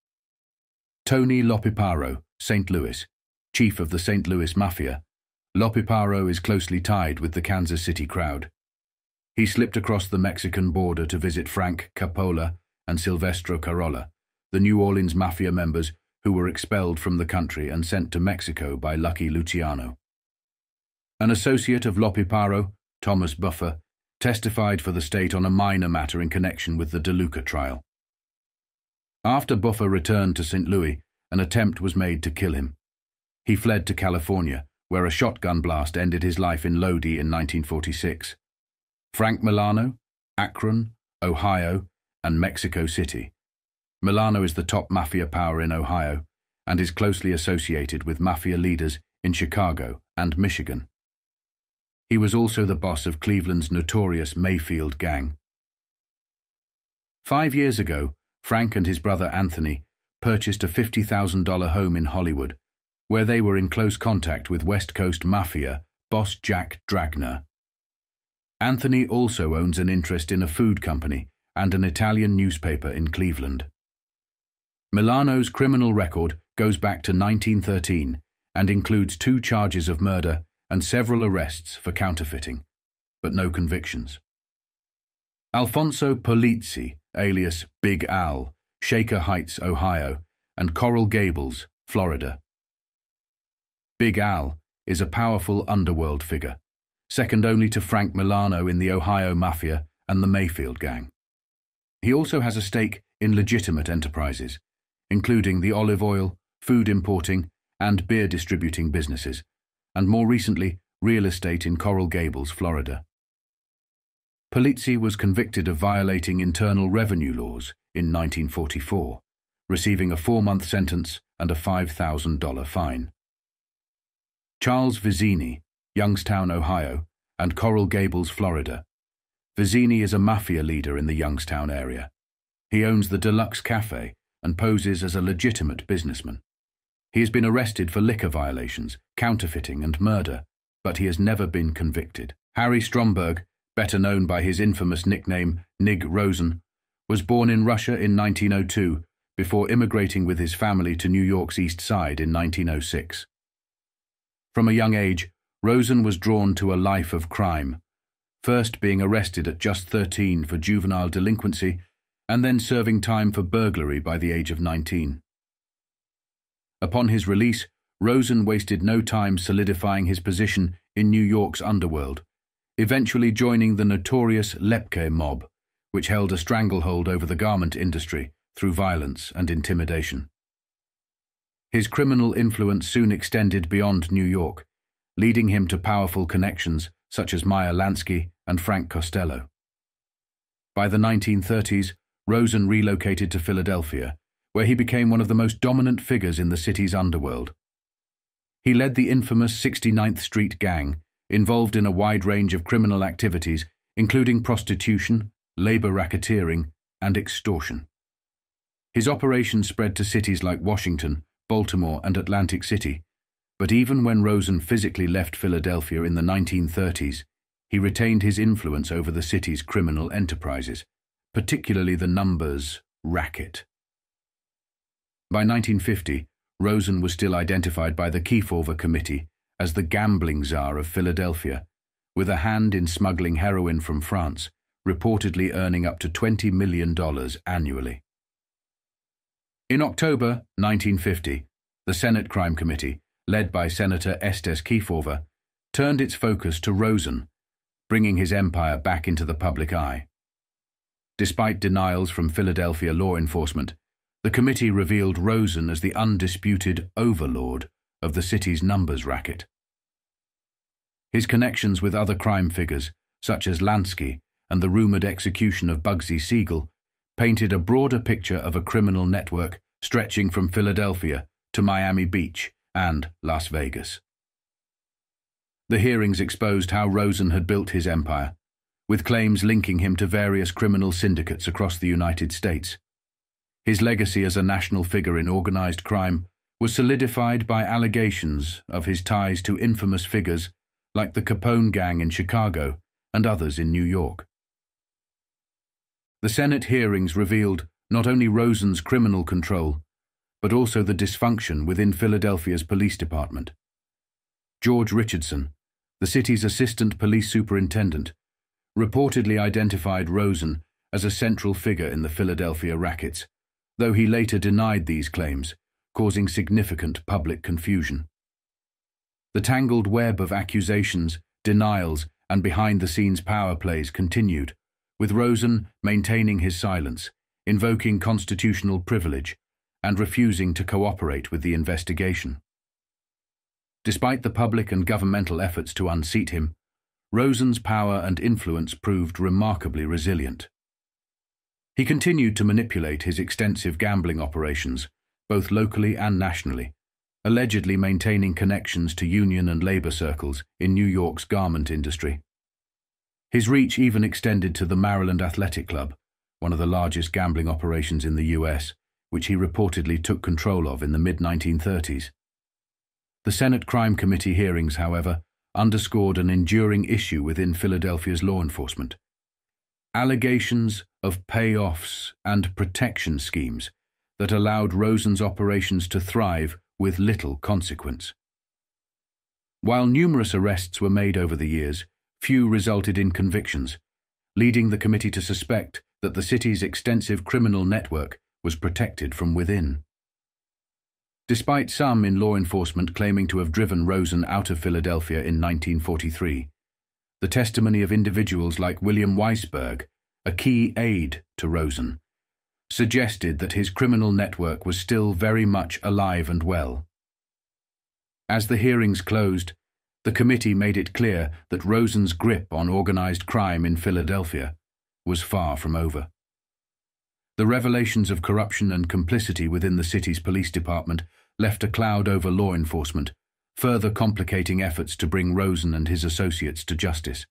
Tony Lopiparo, St. Louis, chief of the St. Louis Mafia. Lopiparo is closely tied with the Kansas City crowd. He slipped across the Mexican border to visit Frank Coppola and Silvestro Carolla, the New Orleans Mafia members who were expelled from the country and sent to Mexico by Lucky Luciano. An associate of Lopiparo, Thomas Buffer, testified for the state on a minor matter in connection with the DeLuca trial. After Buffer returned to St. Louis, an attempt was made to kill him. He fled to California, where a shotgun blast ended his life in Lodi in 1946. Frank Milano, Akron, Ohio, and Mexico City. Milano is the top mafia power in Ohio and is closely associated with mafia leaders in Chicago and Michigan. He was also the boss of Cleveland's notorious Mayfield gang. 5 years ago, Frank and his brother Anthony purchased a $50,000 home in Hollywood, where they were in close contact with West Coast Mafia boss Jack Dragna. Anthony also owns an interest in a food company and an Italian newspaper in Cleveland. Milano's criminal record goes back to 1913 and includes 2 charges of murder and several arrests for counterfeiting, but no convictions. Alfonso Polizzi, alias Big Al, Shaker Heights, Ohio, and Coral Gables, Florida. Big Al is a powerful underworld figure, second only to Frank Milano in the Ohio Mafia and the Mayfield Gang. He also has a stake in legitimate enterprises, including the olive oil, food importing, and beer distributing businesses, and more recently, real estate in Coral Gables, Florida. Polizzi was convicted of violating internal revenue laws in 1944, receiving a 4-month sentence and a $5,000 fine. Charles Vizzini, Youngstown, Ohio, and Coral Gables, Florida. Vizzini is a mafia leader in the Youngstown area. He owns the Deluxe Cafe and poses as a legitimate businessman. He has been arrested for liquor violations, counterfeiting, and murder, but he has never been convicted. Harry Stromberg, better known by his infamous nickname Nig Rosen, was born in Russia in 1902 before immigrating with his family to New York's East Side in 1906. From a young age, Rosen was drawn to a life of crime, first being arrested at just 13 for juvenile delinquency and then serving time for burglary by the age of 19. Upon his release, Rosen wasted no time solidifying his position in New York's underworld, eventually joining the notorious Lepke mob, which held a stranglehold over the garment industry through violence and intimidation. His criminal influence soon extended beyond New York, leading him to powerful connections such as Meyer Lansky and Frank Costello. By the 1930s, Rosen relocated to Philadelphia, where he became one of the most dominant figures in the city's underworld. He led the infamous 69th Street Gang, involved in a wide range of criminal activities, including prostitution, labor racketeering, and extortion. His operations spread to cities like Washington, Baltimore, and Atlantic City, but even when Rosen physically left Philadelphia in the 1930s, he retained his influence over the city's criminal enterprises, particularly the numbers racket. By 1950, Rosen was still identified by the Kefauver Committee as the gambling czar of Philadelphia, with a hand in smuggling heroin from France, reportedly earning up to $20 million annually. In October 1950, the Senate Crime Committee, led by Senator Estes Kefauver, turned its focus to Rosen, bringing his empire back into the public eye. Despite denials from Philadelphia law enforcement, the committee revealed Rosen as the undisputed overlord of the city's numbers racket. His connections with other crime figures, such as Lansky and the rumored execution of Bugsy Siegel, painted a broader picture of a criminal network stretching from Philadelphia to Miami Beach and Las Vegas. The hearings exposed how Rosen had built his empire, with claims linking him to various criminal syndicates across the United States. His legacy as a national figure in organized crime was solidified by allegations of his ties to infamous figures like the Capone Gang in Chicago and others in New York. The Senate hearings revealed not only Rosen's criminal control, but also the dysfunction within Philadelphia's police department. George Richardson, the city's assistant police superintendent, reportedly identified Rosen as a central figure in the Philadelphia rackets, though he later denied these claims, causing significant public confusion. The tangled web of accusations, denials, and behind-the-scenes power plays continued, with Rosen maintaining his silence, invoking constitutional privilege, and refusing to cooperate with the investigation. Despite the public and governmental efforts to unseat him, Rosen's power and influence proved remarkably resilient. He continued to manipulate his extensive gambling operations, both locally and nationally, allegedly maintaining connections to union and labor circles in New York's garment industry. His reach even extended to the Maryland Athletic Club, one of the largest gambling operations in the U.S., which he reportedly took control of in the mid-1930s. The Senate Crime Committee hearings, however, underscored an enduring issue within Philadelphia's law enforcement. Allegations of payoffs and protection schemes that allowed Rosen's operations to thrive with little consequence. While numerous arrests were made over the years, few resulted in convictions, leading the committee to suspect that the city's extensive criminal network was protected from within. Despite some in law enforcement claiming to have driven Rosen out of Philadelphia in 1943, the testimony of individuals like William Weisberg, a key aide to Rosen, suggested that his criminal network was still very much alive and well. As the hearings closed, the committee made it clear that Rosen's grip on organized crime in Philadelphia was far from over. The revelations of corruption and complicity within the city's police department left a cloud over law enforcement, further complicating efforts to bring Rosen and his associates to justice.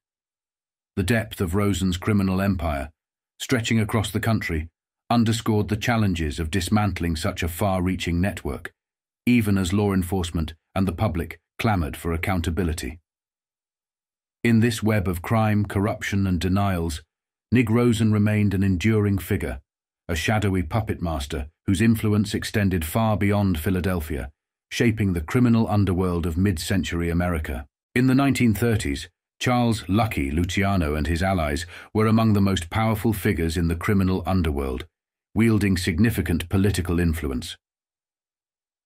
The depth of Rosen's criminal empire, stretching across the country, underscored the challenges of dismantling such a far-reaching network, even as law enforcement and the public clamored for accountability. In this web of crime, corruption, and denials, Nig Rosen remained an enduring figure, a shadowy puppet master whose influence extended far beyond Philadelphia, shaping the criminal underworld of mid-century America. In the 1930s, Charles "Lucky" Luciano and his allies were among the most powerful figures in the criminal underworld, wielding significant political influence.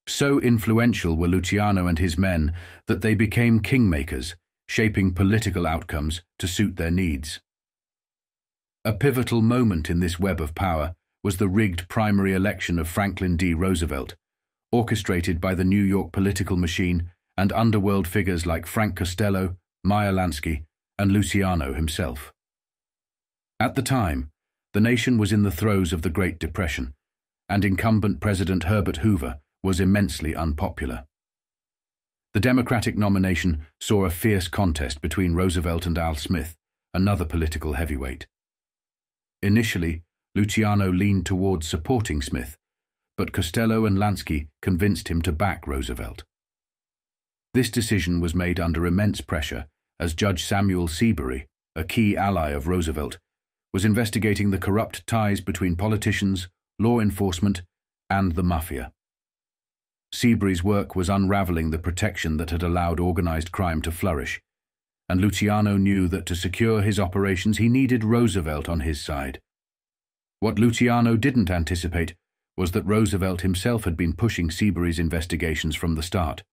So influential were Luciano and his men that they became kingmakers, shaping political outcomes to suit their needs. A pivotal moment in this web of power was the rigged primary election of Franklin D. Roosevelt, orchestrated by the New York political machine and underworld figures like Frank Costello, Meyer Lansky, and Luciano himself. At the time, the nation was in the throes of the Great Depression, and incumbent President Herbert Hoover was immensely unpopular. The Democratic nomination saw a fierce contest between Roosevelt and Al Smith, another political heavyweight. Initially, Luciano leaned towards supporting Smith, but Costello and Lansky convinced him to back Roosevelt. This decision was made under immense pressure as Judge Samuel Seabury, a key ally of Roosevelt, was investigating the corrupt ties between politicians, law enforcement, and the mafia. Seabury's work was unraveling the protection that had allowed organized crime to flourish, and Luciano knew that to secure his operations he needed Roosevelt on his side. What Luciano didn't anticipate was that Roosevelt himself had been pushing Seabury's investigations from the start.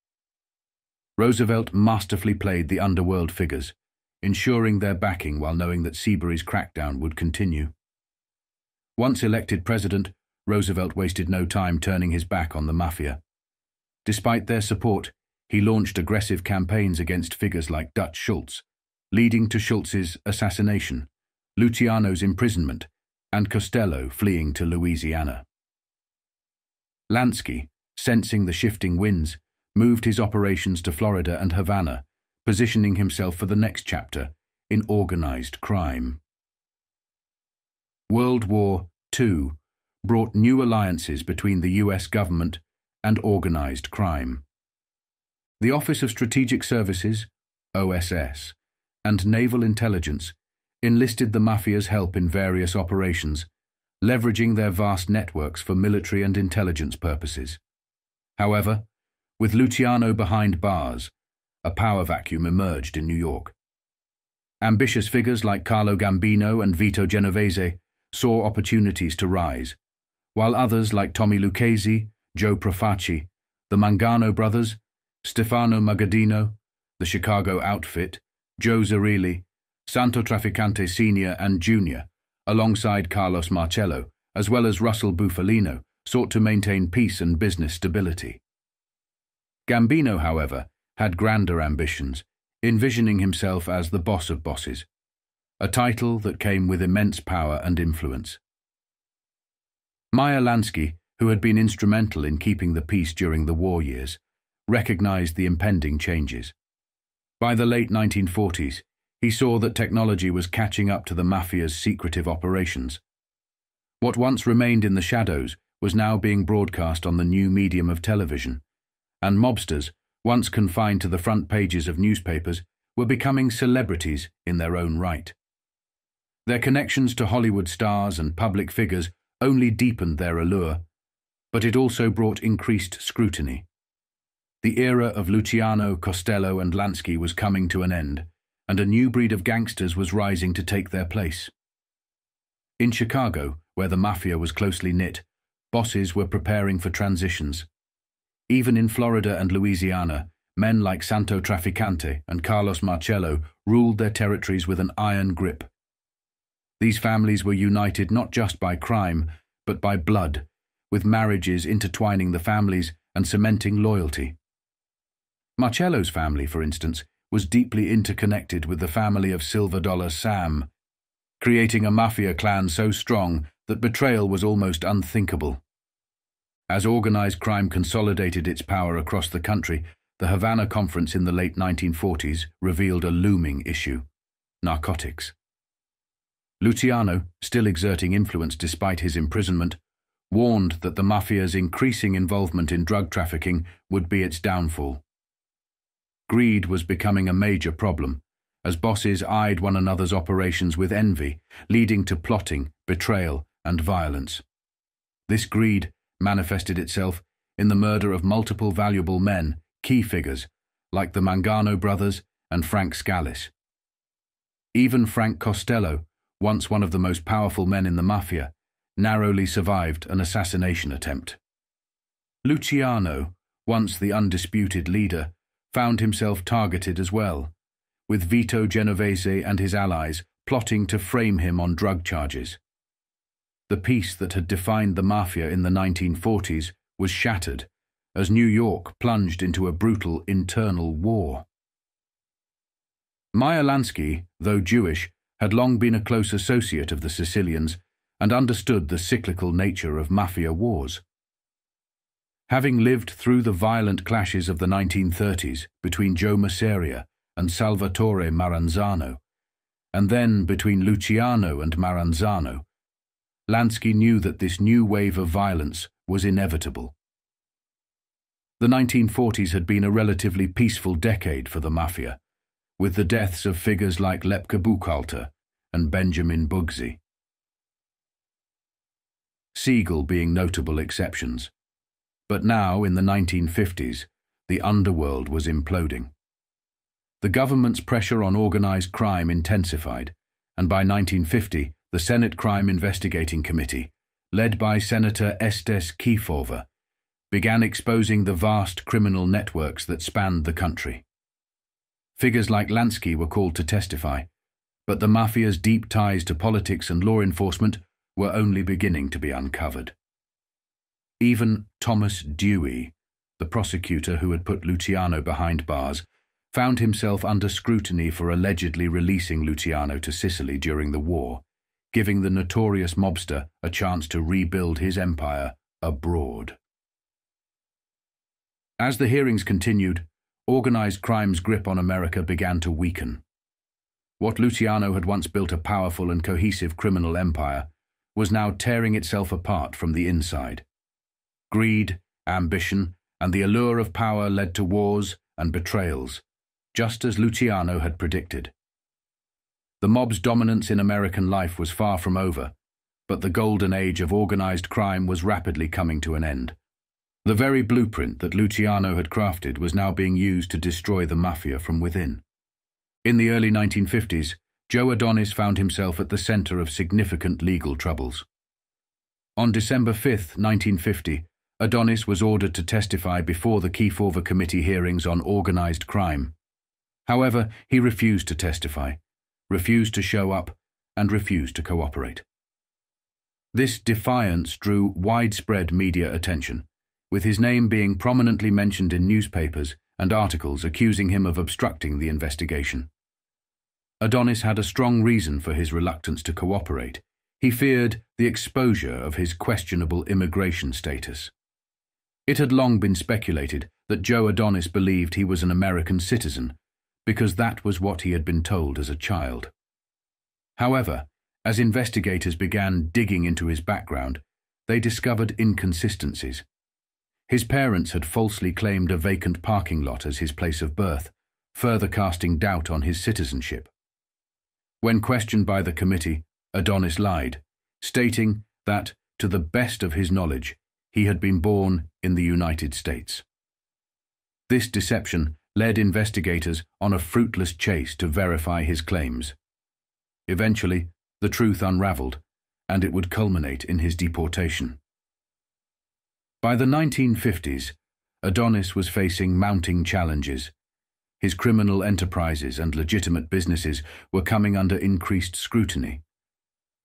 Roosevelt masterfully played the underworld figures, ensuring their backing while knowing that Seabury's crackdown would continue. Once elected president, Roosevelt wasted no time turning his back on the mafia. Despite their support, he launched aggressive campaigns against figures like Dutch Schultz, leading to Schultz's assassination, Luciano's imprisonment, and Costello fleeing to Louisiana. Lansky, sensing the shifting winds, moved his operations to Florida and Havana, positioning himself for the next chapter in organized crime. World War II brought new alliances between the U.S. government and organized crime. The Office of Strategic Services, OSS, and Naval Intelligence enlisted the mafia's help in various operations, leveraging their vast networks for military and intelligence purposes. However, with Luciano behind bars, a power vacuum emerged in New York. Ambitious figures like Carlo Gambino and Vito Genovese saw opportunities to rise, while others like Tommy Lucchese, Joe Profaci, the Mangano brothers, Stefano Magaddino, the Chicago Outfit, Joe Zerilli, Santo Trafficante Sr. and Jr., alongside Carlos Marcello, as well as Russell Bufalino, sought to maintain peace and business stability. Gambino, however, had grander ambitions, envisioning himself as the boss of bosses, a title that came with immense power and influence. Meyer Lansky, who had been instrumental in keeping the peace during the war years, recognized the impending changes. By the late 1940s, he saw that technology was catching up to the mafia's secretive operations. What once remained in the shadows was now being broadcast on the new medium of television, and mobsters, once confined to the front pages of newspapers, were becoming celebrities in their own right. Their connections to Hollywood stars and public figures only deepened their allure, But it also brought increased scrutiny. The era of Luciano, Costello, and Lansky was coming to an end, and a new breed of gangsters was rising to take their place. In Chicago, where the mafia was closely knit, bosses were preparing for transitions. Even in Florida and Louisiana, men like Santo Trafficante and Carlos Marcello ruled their territories with an iron grip. These families were united not just by crime, but by blood, with marriages intertwining the families and cementing loyalty. Marcello's family, for instance, was deeply interconnected with the family of Silver Dollar Sam, creating a mafia clan so strong that betrayal was almost unthinkable. As organized crime consolidated its power across the country, the Havana Conference in the late 1940s revealed a looming issue: narcotics. Luciano, still exerting influence despite his imprisonment, warned that the mafia's increasing involvement in drug trafficking would be its downfall. Greed was becoming a major problem, as bosses eyed one another's operations with envy, leading to plotting, betrayal, and violence. This greed manifested itself in the murder of multiple valuable men, key figures, like the Mangano brothers and Frank Scalise. Even Frank Costello, once one of the most powerful men in the mafia, narrowly survived an assassination attempt. Luciano, once the undisputed leader, found himself targeted as well, with Vito Genovese and his allies plotting to frame him on drug charges. The peace that had defined the mafia in the 1940s was shattered as New York plunged into a brutal internal war. Meyer Lansky, though Jewish, had long been a close associate of the Sicilians and understood the cyclical nature of mafia wars. Having lived through the violent clashes of the 1930s between Joe Masseria and Salvatore Maranzano, and then between Luciano and Maranzano, Lansky knew that this new wave of violence was inevitable. The 1940s had been a relatively peaceful decade for the mafia, with the deaths of figures like Lepke Buchalter and Benjamin Bugsy. Siegel being notable exceptions. But now, in the 1950s, the underworld was imploding. The government's pressure on organized crime intensified, and by 1950, the Senate Crime Investigating Committee, led by Senator Estes Kefauver, began exposing the vast criminal networks that spanned the country. Figures like Lansky were called to testify, but the mafia's deep ties to politics and law enforcement were only beginning to be uncovered. Even Thomas Dewey, the prosecutor who had put Luciano behind bars, found himself under scrutiny for allegedly releasing Luciano to Sicily during the war, giving the notorious mobster a chance to rebuild his empire abroad. As the hearings continued, organized crime's grip on America began to weaken. What Luciano had once built a powerful and cohesive criminal empire was now tearing itself apart from the inside. Greed, ambition, and the allure of power led to wars and betrayals, just as Luciano had predicted. The mob's dominance in American life was far from over, but the golden age of organized crime was rapidly coming to an end. The very blueprint that Luciano had crafted was now being used to destroy the mafia from within. In the early 1950s, Joe Adonis found himself at the center of significant legal troubles. On December 5, 1950, Adonis was ordered to testify before the Kefauver Committee hearings on organized crime. However, he refused to testify, refused to show up, and refused to cooperate. This defiance drew widespread media attention, with his name being prominently mentioned in newspapers and articles accusing him of obstructing the investigation. Adonis had a strong reason for his reluctance to cooperate. He feared the exposure of his questionable immigration status. It had long been speculated that Joe Adonis believed he was an American citizen, because that was what he had been told as a child. However, as investigators began digging into his background, they discovered inconsistencies. His parents had falsely claimed a vacant parking lot as his place of birth, further casting doubt on his citizenship. When questioned by the committee, Adonis lied, stating that, to the best of his knowledge, he had been born in the United States. This deception led investigators on a fruitless chase to verify his claims. Eventually, the truth unraveled, and it would culminate in his deportation. By the 1950s, Adonis was facing mounting challenges. His criminal enterprises and legitimate businesses were coming under increased scrutiny.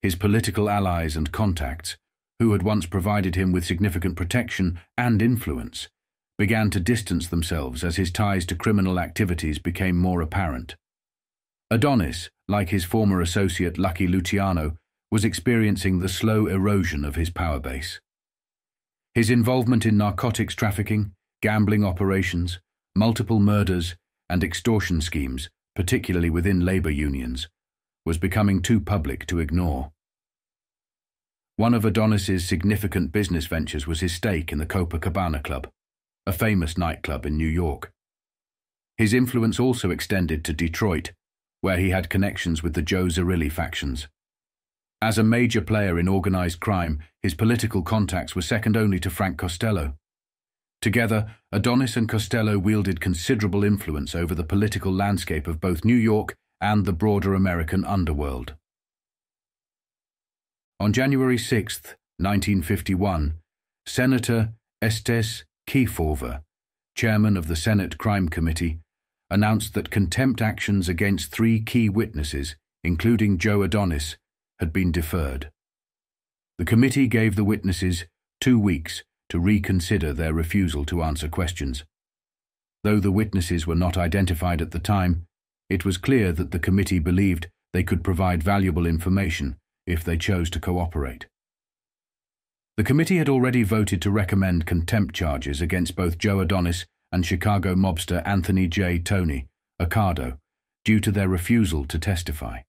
His political allies and contacts, who had once provided him with significant protection and influence, began to distance themselves as his ties to criminal activities became more apparent. Adonis, like his former associate Lucky Luciano, was experiencing the slow erosion of his power base. His involvement in narcotics trafficking, gambling operations, multiple murders, and extortion schemes, particularly within labor unions, was becoming too public to ignore. One of Adonis's significant business ventures was his stake in the Copacabana Club, a famous nightclub in New York. His influence also extended to Detroit, where he had connections with the Joe Zerilli factions. As a major player in organized crime, his political contacts were second only to Frank Costello. Together, Adonis and Costello wielded considerable influence over the political landscape of both New York and the broader American underworld. On January 6, 1951, Senator Estes Kefauver, chairman of the Senate Crime Committee, announced that contempt actions against 3 key witnesses, including Joe Adonis, had been deferred. The committee gave the witnesses 2 weeks to reconsider their refusal to answer questions. Though the witnesses were not identified at the time, it was clear that the committee believed they could provide valuable information if they chose to cooperate. The committee had already voted to recommend contempt charges against both Joe Adonis and Chicago mobster Anthony J. Tony Accardo due to their refusal to testify.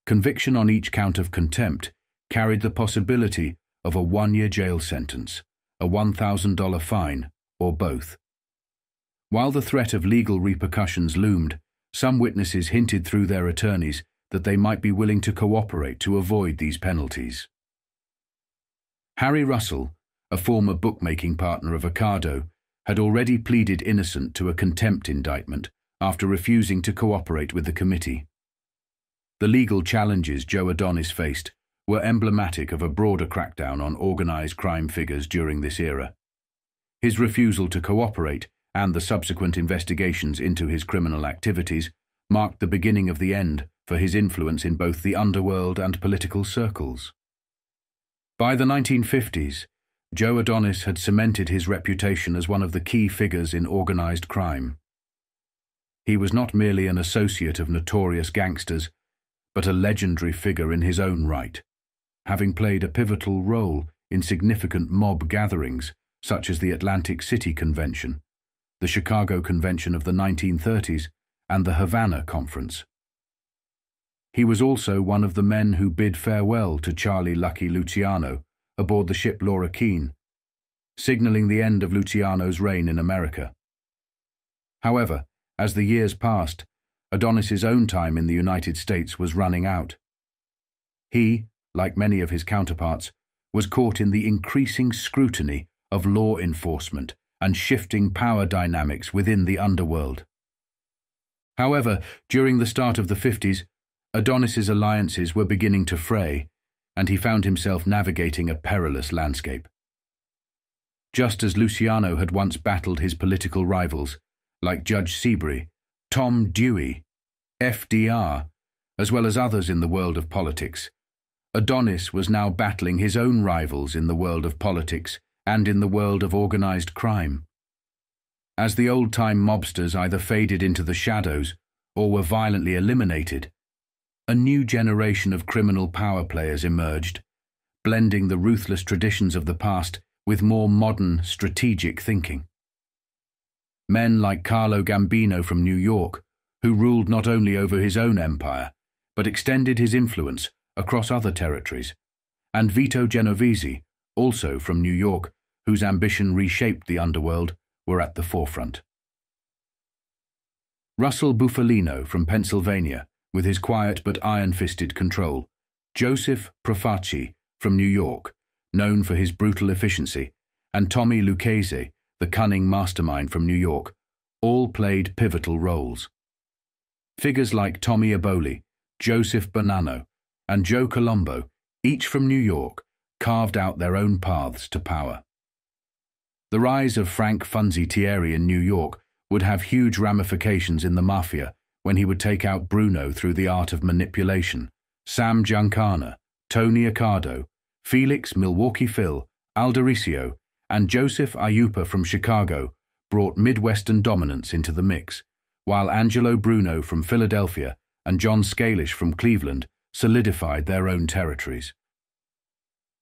Conviction on each count of contempt carried the possibility of a 1-year jail sentence, a $1,000 fine, or both. While the threat of legal repercussions loomed, some witnesses hinted through their attorneys that they might be willing to cooperate to avoid these penalties. Harry Russell, a former bookmaking partner of Accardo, had already pleaded innocent to a contempt indictment after refusing to cooperate with the committee. The legal challenges Joe Adonis faced were emblematic of a broader crackdown on organized crime figures during this era. His refusal to cooperate and the subsequent investigations into his criminal activities marked the beginning of the end for his influence in both the underworld and political circles. By the 1950s, Joe Adonis had cemented his reputation as one of the key figures in organized crime. He was not merely an associate of notorious gangsters, but a legendary figure in his own right, having played a pivotal role in significant mob gatherings such as the Atlantic City Convention, the Chicago Convention of the 1930s, and the Havana Conference. He was also one of the men who bid farewell to Charlie Lucky Luciano aboard the ship Laura Keene, signaling the end of Luciano's reign in America. However, as the years passed, Adonis's own time in the United States was running out. He, like many of his counterparts, was caught in the increasing scrutiny of law enforcement and shifting power dynamics within the underworld. However, during the start of the 50s, Adonis's alliances were beginning to fray, and he found himself navigating a perilous landscape. Just as Luciano had once battled his political rivals, like Judge Seabury, Tom Dewey, FDR, as well as others in the world of politics, Adonis was now battling his own rivals in the world of politics and in the world of organized crime. As the old-time mobsters either faded into the shadows or were violently eliminated, a new generation of criminal power players emerged, blending the ruthless traditions of the past with more modern, strategic thinking. Men like Carlo Gambino from New York, who ruled not only over his own empire, but extended his influence across other territories, and Vito Genovese, also from New York, whose ambition reshaped the underworld, were at the forefront. Russell Bufalino from Pennsylvania, with his quiet but iron-fisted control, Joseph Profaci from New York, known for his brutal efficiency, and Tommy Lucchese, the cunning mastermind from New York, all played pivotal roles. Figures like Tommy Eboli, Joseph Bonanno, and Joe Colombo, each from New York, carved out their own paths to power. The rise of Frank Funzi Thierry in New York would have huge ramifications in the mafia when he would take out Bruno through the art of manipulation. Sam Giancana, Tony Accardo, Felix Milwaukee Phil, Aldericio, and Joseph Ayupa from Chicago brought Midwestern dominance into the mix, while Angelo Bruno from Philadelphia and John Scalish from Cleveland solidified their own territories.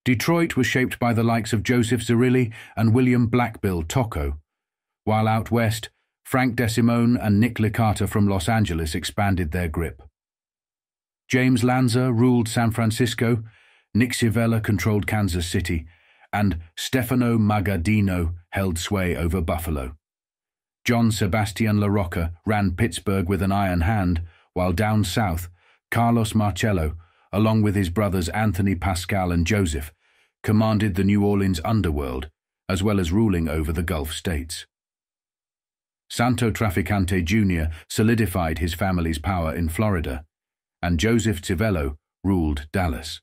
Detroit was shaped by the likes of Joseph Zerilli and William Blackbill Tocco, while out west, Frank DeSimone and Nick Licata from Los Angeles expanded their grip. James Lanza ruled San Francisco, Nick Civella controlled Kansas City, and Stefano Magaddino held sway over Buffalo. John Sebastian LaRocca ran Pittsburgh with an iron hand, while down south, Carlos Marcello, along with his brothers Anthony Pascal and Joseph, commanded the New Orleans underworld, as well as ruling over the Gulf states. Santo Traficante Jr. solidified his family's power in Florida, and Joseph Civello ruled Dallas.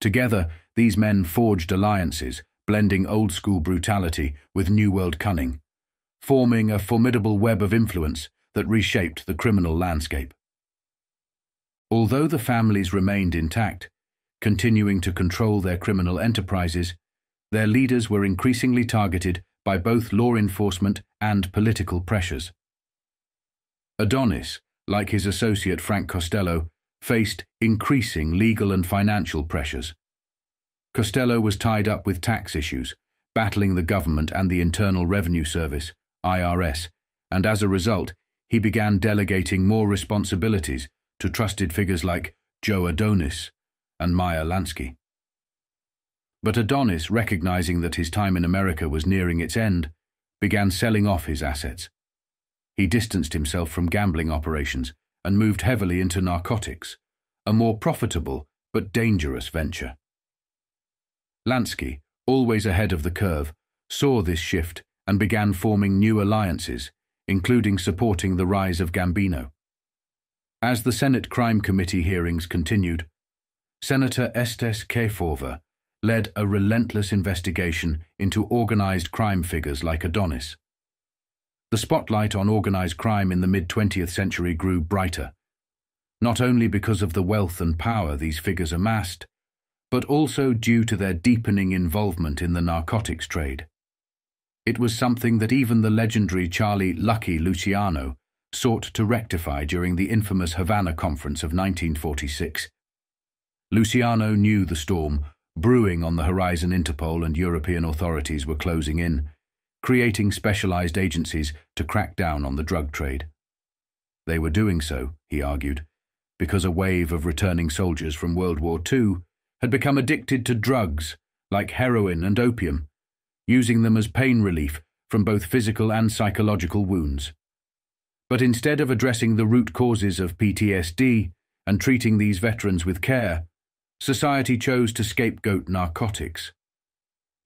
Together, these men forged alliances, blending old-school brutality with New World cunning, forming a formidable web of influence that reshaped the criminal landscape. Although the families remained intact, continuing to control their criminal enterprises, their leaders were increasingly targeted by both law enforcement and political pressures. Adonis, like his associate Frank Costello, faced increasing legal and financial pressures. Costello was tied up with tax issues, battling the government and the Internal Revenue Service, IRS, and as a result, he began delegating more responsibilities to trusted figures like Joe Adonis and Meyer Lansky. But Adonis, recognizing that his time in America was nearing its end, began selling off his assets. He distanced himself from gambling operations and moved heavily into narcotics, a more profitable but dangerous venture. Lansky, always ahead of the curve, saw this shift and began forming new alliances, including supporting the rise of Gambino. As the Senate Crime Committee hearings continued, Senator Estes Kefauver led a relentless investigation into organized crime figures like Adonis. The spotlight on organized crime in the mid-20th century grew brighter, not only because of the wealth and power these figures amassed, but also due to their deepening involvement in the narcotics trade. It was something that even the legendary Charlie "Lucky" Luciano sought to rectify during the infamous Havana Conference of 1946. Luciano knew the storm brewing on the horizon. Interpol and European authorities were closing in, creating specialized agencies to crack down on the drug trade. They were doing so, he argued, because a wave of returning soldiers from World War II had become addicted to drugs like heroin and opium, using them as pain relief from both physical and psychological wounds. But instead of addressing the root causes of PTSD and treating these veterans with care, society chose to scapegoat narcotics.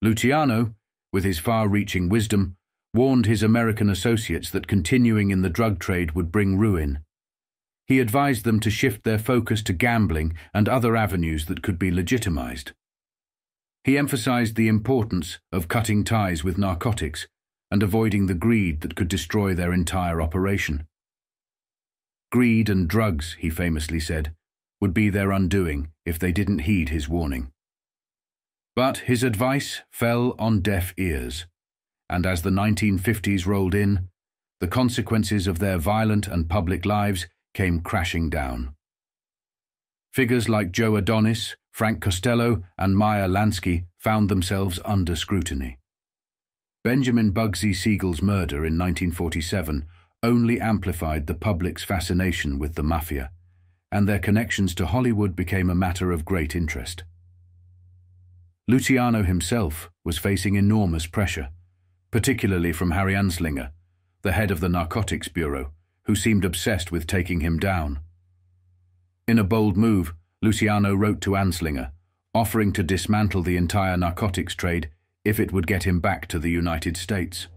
Luciano, with his far-reaching wisdom, warned his American associates that continuing in the drug trade would bring ruin. He advised them to shift their focus to gambling and other avenues that could be legitimized. He emphasized the importance of cutting ties with narcotics and avoiding the greed that could destroy their entire operation. Greed and drugs, he famously said, would be their undoing if they didn't heed his warning. But his advice fell on deaf ears, and as the 1950s rolled in, the consequences of their violent and public lives came crashing down. Figures like Joe Adonis, Frank Costello, and Meyer Lansky found themselves under scrutiny. Benjamin Bugsy Siegel's murder in 1947 only amplified the public's fascination with the mafia, and their connections to Hollywood became a matter of great interest. Luciano himself was facing enormous pressure, particularly from Harry Anslinger, the head of the Narcotics Bureau, who seemed obsessed with taking him down. In a bold move, Luciano wrote to Anslinger, offering to dismantle the entire narcotics trade if it would get him back to the United States.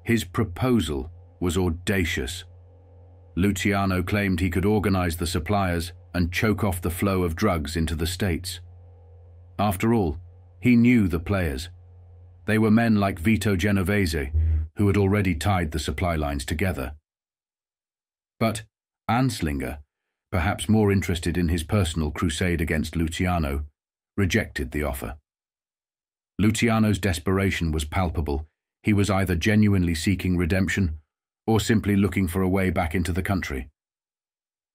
His proposal was audacious. Luciano claimed he could organize the suppliers and choke off the flow of drugs into the States. After all, he knew the players. They were men like Vito Genovese, who had already tied the supply lines together. But Anslinger, perhaps more interested in his personal crusade against Luciano, rejected the offer. Luciano's desperation was palpable. He was either genuinely seeking redemption or simply looking for a way back into the country.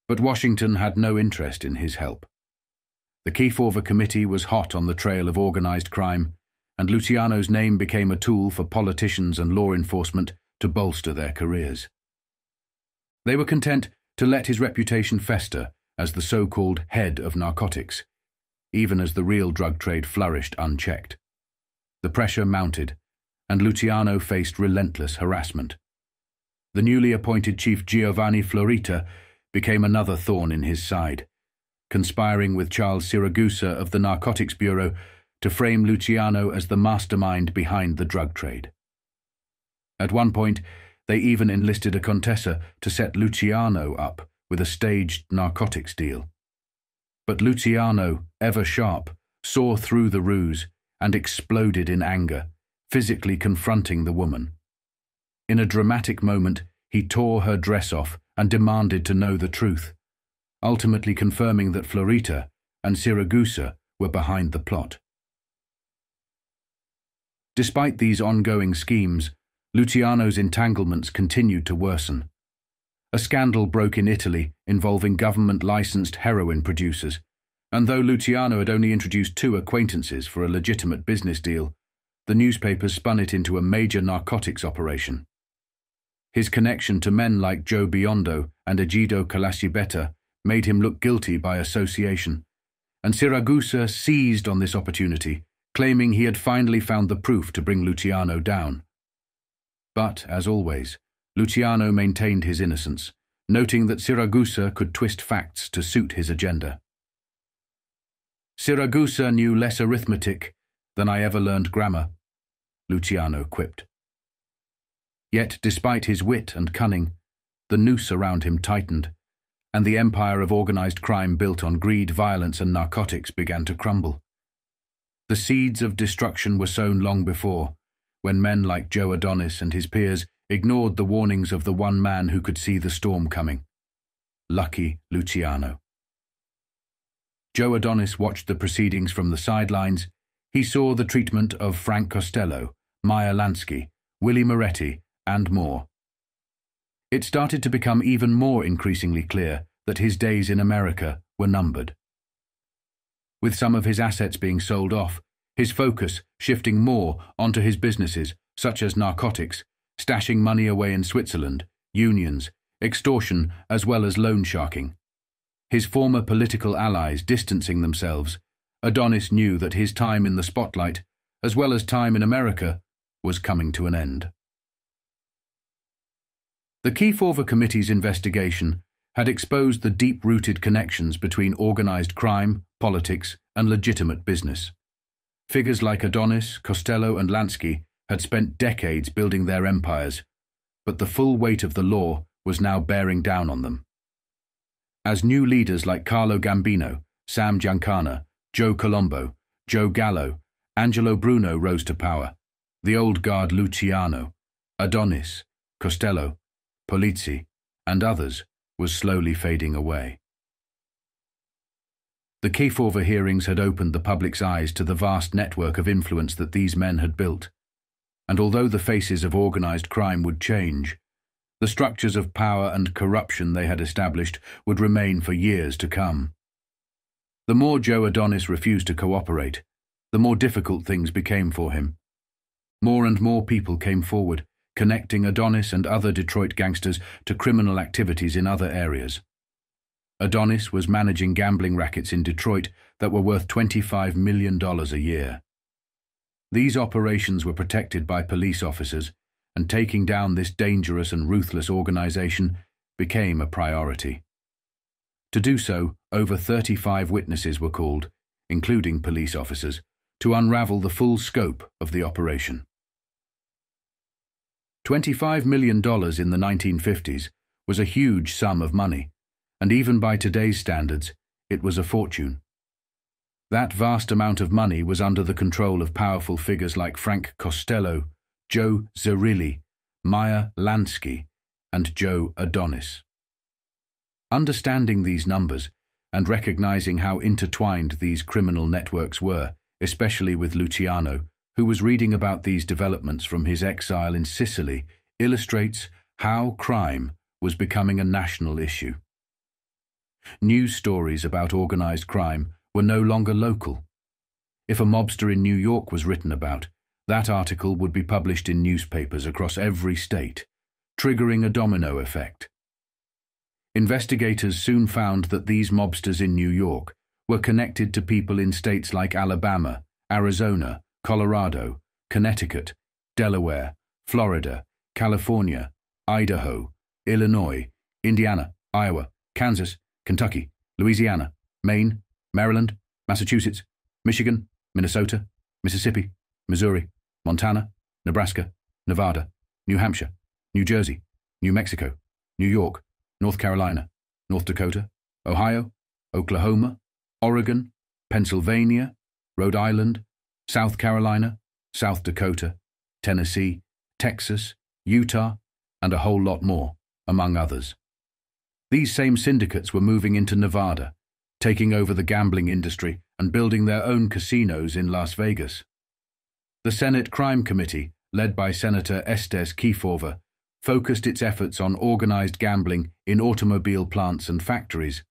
But Washington had no interest in his help. The Kefauver Committee was hot on the trail of organized crime, and Luciano's name became a tool for politicians and law enforcement to bolster their careers. They were content to let his reputation fester as the so-called head of narcotics, even as the real drug trade flourished unchecked. The pressure mounted, and Luciano faced relentless harassment. The newly appointed chief Giovanni Florita became another thorn in his side, conspiring with Charles Siragusa of the Narcotics Bureau to frame Luciano as the mastermind behind the drug trade. At one point, they even enlisted a Contessa to set Luciano up with a staged narcotics deal. But Luciano, ever sharp, saw through the ruse and exploded in anger, physically confronting the woman. In a dramatic moment, he tore her dress off and demanded to know the truth, ultimately confirming that Florita and Siragusa were behind the plot. Despite these ongoing schemes, Luciano's entanglements continued to worsen. A scandal broke in Italy involving government-licensed heroin producers, and though Luciano had only introduced 2 acquaintances for a legitimate business deal, the newspapers spun it into a major narcotics operation. His connection to men like Joe Biondo and Egidio Calasibetta made him look guilty by association, and Siragusa seized on this opportunity, claiming he had finally found the proof to bring Luciano down. But, as always, Luciano maintained his innocence, noting that Siragusa could twist facts to suit his agenda. "Siragusa knew less arithmetic than I ever learned grammar," Luciano quipped. Yet, despite his wit and cunning, the noose around him tightened, and the empire of organized crime built on greed, violence, and narcotics began to crumble. The seeds of destruction were sown long before, when men like Joe Adonis and his peers ignored the warnings of the one man who could see the storm coming. Lucky Luciano. Joe Adonis watched the proceedings from the sidelines. He saw the treatment of Frank Costello, Meyer Lansky, Willie Moretti, and more. It started to become even more increasingly clear that his days in America were numbered. With some of his assets being sold off, his focus shifting more onto his businesses, such as narcotics, stashing money away in Switzerland, unions, extortion, as well as loan sharking. His former political allies distancing themselves, Adonis knew that his time in the spotlight, as well as time in America, was coming to an end. The Kefauver Committee's investigation had exposed the deep-rooted connections between organized crime, politics, and legitimate business. Figures like Adonis, Costello, and Lansky had spent decades building their empires, but the full weight of the law was now bearing down on them. As new leaders like Carlo Gambino, Sam Giancana, Joe Colombo, Joe Gallo, Angelo Bruno rose to power, the old guard Luciano, Adonis, Costello, Polizzi, and others was slowly fading away. The Kefauver hearings had opened the public's eyes to the vast network of influence that these men had built, and although the faces of organized crime would change, the structures of power and corruption they had established would remain for years to come. The more Joe Adonis refused to cooperate, the more difficult things became for him. More and more people came forward, connecting Adonis and other Detroit gangsters to criminal activities in other areas. Adonis was managing gambling rackets in Detroit that were worth $25 million a year. These operations were protected by police officers, and taking down this dangerous and ruthless organization became a priority. To do so, over 35 witnesses were called, including police officers, to unravel the full scope of the operation. $25 million in the 1950s was a huge sum of money, and even by today's standards, it was a fortune. That vast amount of money was under the control of powerful figures like Frank Costello, Joe Zerilli, Meyer Lansky, and Joe Adonis. Understanding these numbers and recognizing how intertwined these criminal networks were, especially with Luciano, who was reading about these developments from his exile in Sicily, illustrates how crime was becoming a national issue. News stories about organized crime were no longer local. If a mobster in New York was written about, that article would be published in newspapers across every state, triggering a domino effect. Investigators soon found that these mobsters in New York were connected to people in states like Alabama, Arizona, Colorado, Connecticut, Delaware, Florida, California, Idaho, Illinois, Indiana, Iowa, Kansas, Kentucky, Louisiana, Maine, Maryland, Massachusetts, Michigan, Minnesota, Mississippi, Missouri, Montana, Nebraska, Nevada, New Hampshire, New Jersey, New Mexico, New York, North Carolina, North Dakota, Ohio, Oklahoma, Oregon, Pennsylvania, Rhode Island, South Carolina, South Dakota, Tennessee, Texas, Utah, and a whole lot more, among others. These same syndicates were moving into Nevada, taking over the gambling industry and building their own casinos in Las Vegas. The Senate Crime Committee, led by Senator Estes Kefauver, focused its efforts on organized gambling in automobile plants and factories,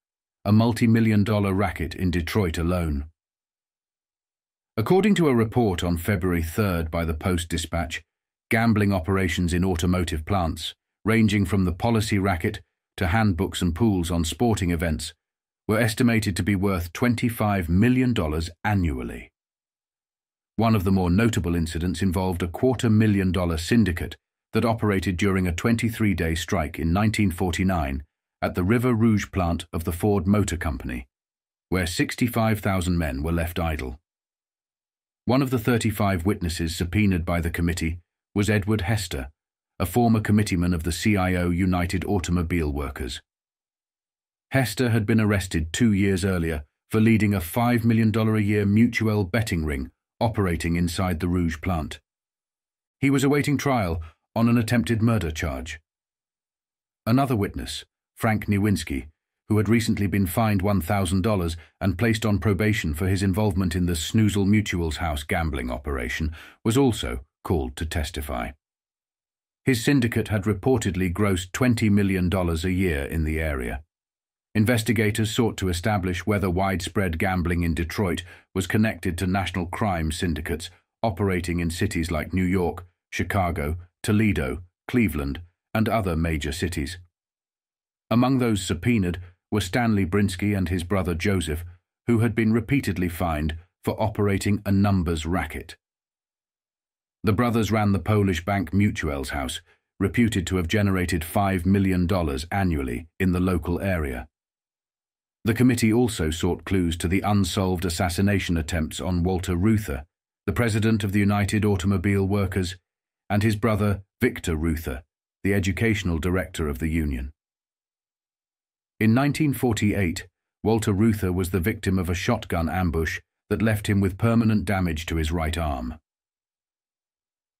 a multi-million-dollar racket in Detroit alone. According to a report on February 3rd by the Post-Dispatch, gambling operations in automotive plants, ranging from the policy racket to handbooks and pools on sporting events, were estimated to be worth $25 million annually. One of the more notable incidents involved a $250,000 syndicate that operated during a 23-day strike in 1949 at the River Rouge plant of the Ford Motor Company, where 65,000 men were left idle. One of the 35 witnesses subpoenaed by the committee was Edward Hester, a former committeeman of the CIO United Automobile Workers. Hester had been arrested 2 years earlier for leading a $5 million a year mutuel betting ring operating inside the Rouge plant. He was awaiting trial on an attempted murder charge. Another witness, Frank Nowinski, who had recently been fined $1,000 and placed on probation for his involvement in the Snoozle Mutual's house gambling operation, was also called to testify. His syndicate had reportedly grossed $20 million a year in the area. Investigators sought to establish whether widespread gambling in Detroit was connected to national crime syndicates operating in cities like New York, Chicago, Toledo, Cleveland, and other major cities. Among those subpoenaed were Stanley Brinsky and his brother Joseph, who had been repeatedly fined for operating a numbers racket. The brothers ran the Polish bank Mutuel's house, reputed to have generated $5 million annually in the local area. The committee also sought clues to the unsolved assassination attempts on Walter Reuther, the president of the United Automobile Workers, and his brother Victor Reuther, the educational director of the union. In 1948, Walter Reuther was the victim of a shotgun ambush that left him with permanent damage to his right arm.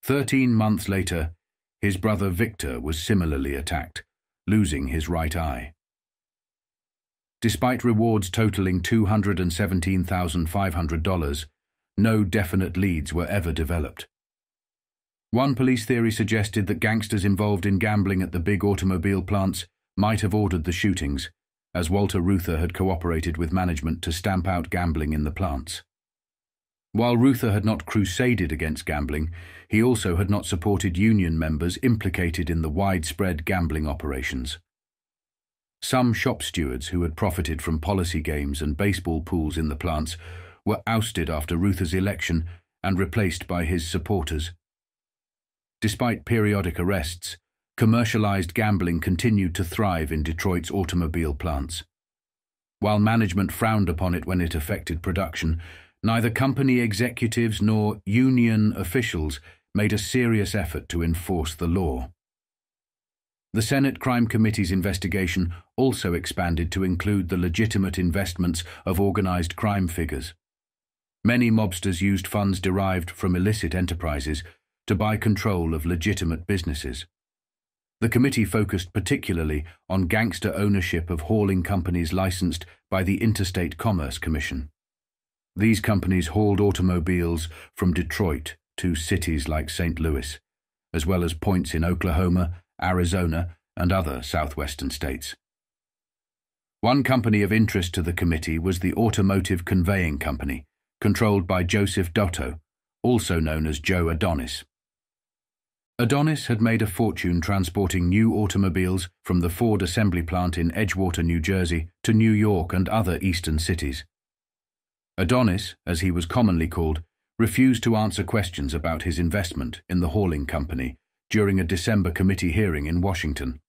13 months later, his brother Victor was similarly attacked, losing his right eye. Despite rewards totaling $217,500, no definite leads were ever developed. One police theory suggested that gangsters involved in gambling at the big automobile plants might have ordered the shootings, as Walter Reuther had cooperated with management to stamp out gambling in the plants. While Reuther had not crusaded against gambling, he also had not supported union members implicated in the widespread gambling operations. Some shop stewards who had profited from policy games and baseball pools in the plants were ousted after Reuther's election and replaced by his supporters. Despite periodic arrests, commercialized gambling continued to thrive in Detroit's automobile plants. While management frowned upon it when it affected production, neither company executives nor union officials made a serious effort to enforce the law. The Senate Crime Committee's investigation also expanded to include the legitimate investments of organized crime figures. Many mobsters used funds derived from illicit enterprises to buy control of legitimate businesses. The committee focused particularly on gangster ownership of hauling companies licensed by the Interstate Commerce Commission. These companies hauled automobiles from Detroit to cities like St. Louis, as well as points in Oklahoma, Arizona, and other southwestern states. One company of interest to the committee was the Automotive Conveying Company, controlled by Joseph Dotto, also known as Joe Adonis. Adonis had made a fortune transporting new automobiles from the Ford assembly plant in Edgewater, New Jersey, to New York and other eastern cities. Adonis, as he was commonly called, refused to answer questions about his investment in the hauling company during a December committee hearing in Washington.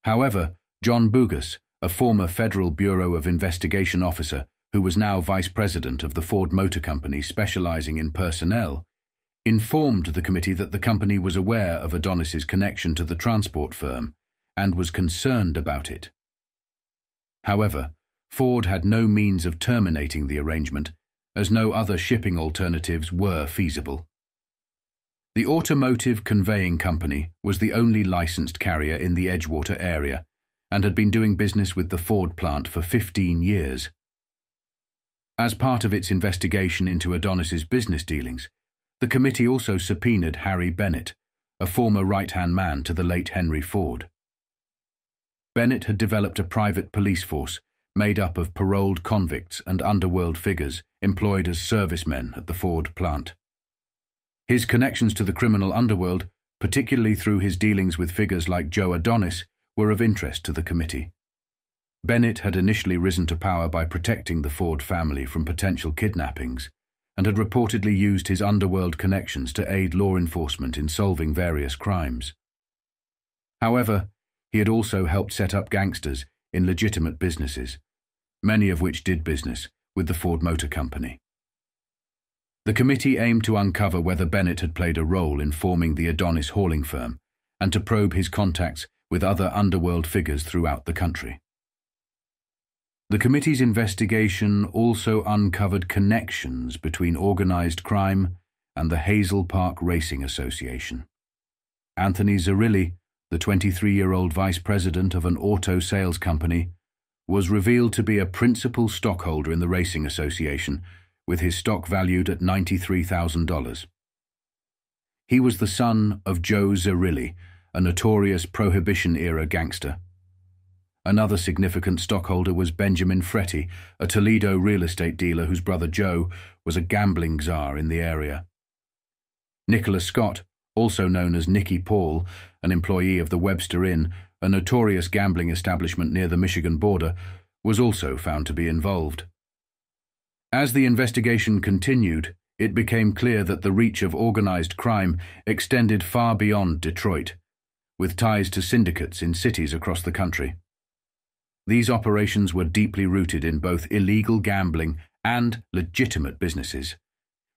However, John Bugas, a former Federal Bureau of Investigation officer who was now vice president of the Ford Motor Company specializing in personnel, informed the committee that the company was aware of Adonis's connection to the transport firm and was concerned about it. However, Ford had no means of terminating the arrangement, as no other shipping alternatives were feasible. The Automotive Conveying Company was the only licensed carrier in the Edgewater area and had been doing business with the Ford plant for 15 years. As part of its investigation into Adonis's business dealings, the committee also subpoenaed Harry Bennett, a former right-hand man to the late Henry Ford. Bennett had developed a private police force made up of paroled convicts and underworld figures employed as servicemen at the Ford plant. His connections to the criminal underworld, particularly through his dealings with figures like Joe Adonis, were of interest to the committee. Bennett had initially risen to power by protecting the Ford family from potential kidnappings, and had reportedly used his underworld connections to aid law enforcement in solving various crimes. However, he had also helped set up gangsters in legitimate businesses, many of which did business with the Ford Motor Company. The committee aimed to uncover whether Bennett had played a role in forming the Adonis hauling firm and to probe his contacts with other underworld figures throughout the country. The committee's investigation also uncovered connections between organized crime and the Hazel Park Racing Association. Anthony Zerilli, the 23-year-old vice president of an auto sales company, was revealed to be a principal stockholder in the racing association, with his stock valued at $93,000. He was the son of Joe Zerilli, a notorious Prohibition-era gangster. Another significant stockholder was Benjamin Fretty, a Toledo real estate dealer whose brother Joe was a gambling czar in the area. Nicholas Scott, also known as Nicky Paul, an employee of the Webster Inn, a notorious gambling establishment near the Michigan border, was also found to be involved. As the investigation continued, it became clear that the reach of organized crime extended far beyond Detroit, with ties to syndicates in cities across the country. These operations were deeply rooted in both illegal gambling and legitimate businesses,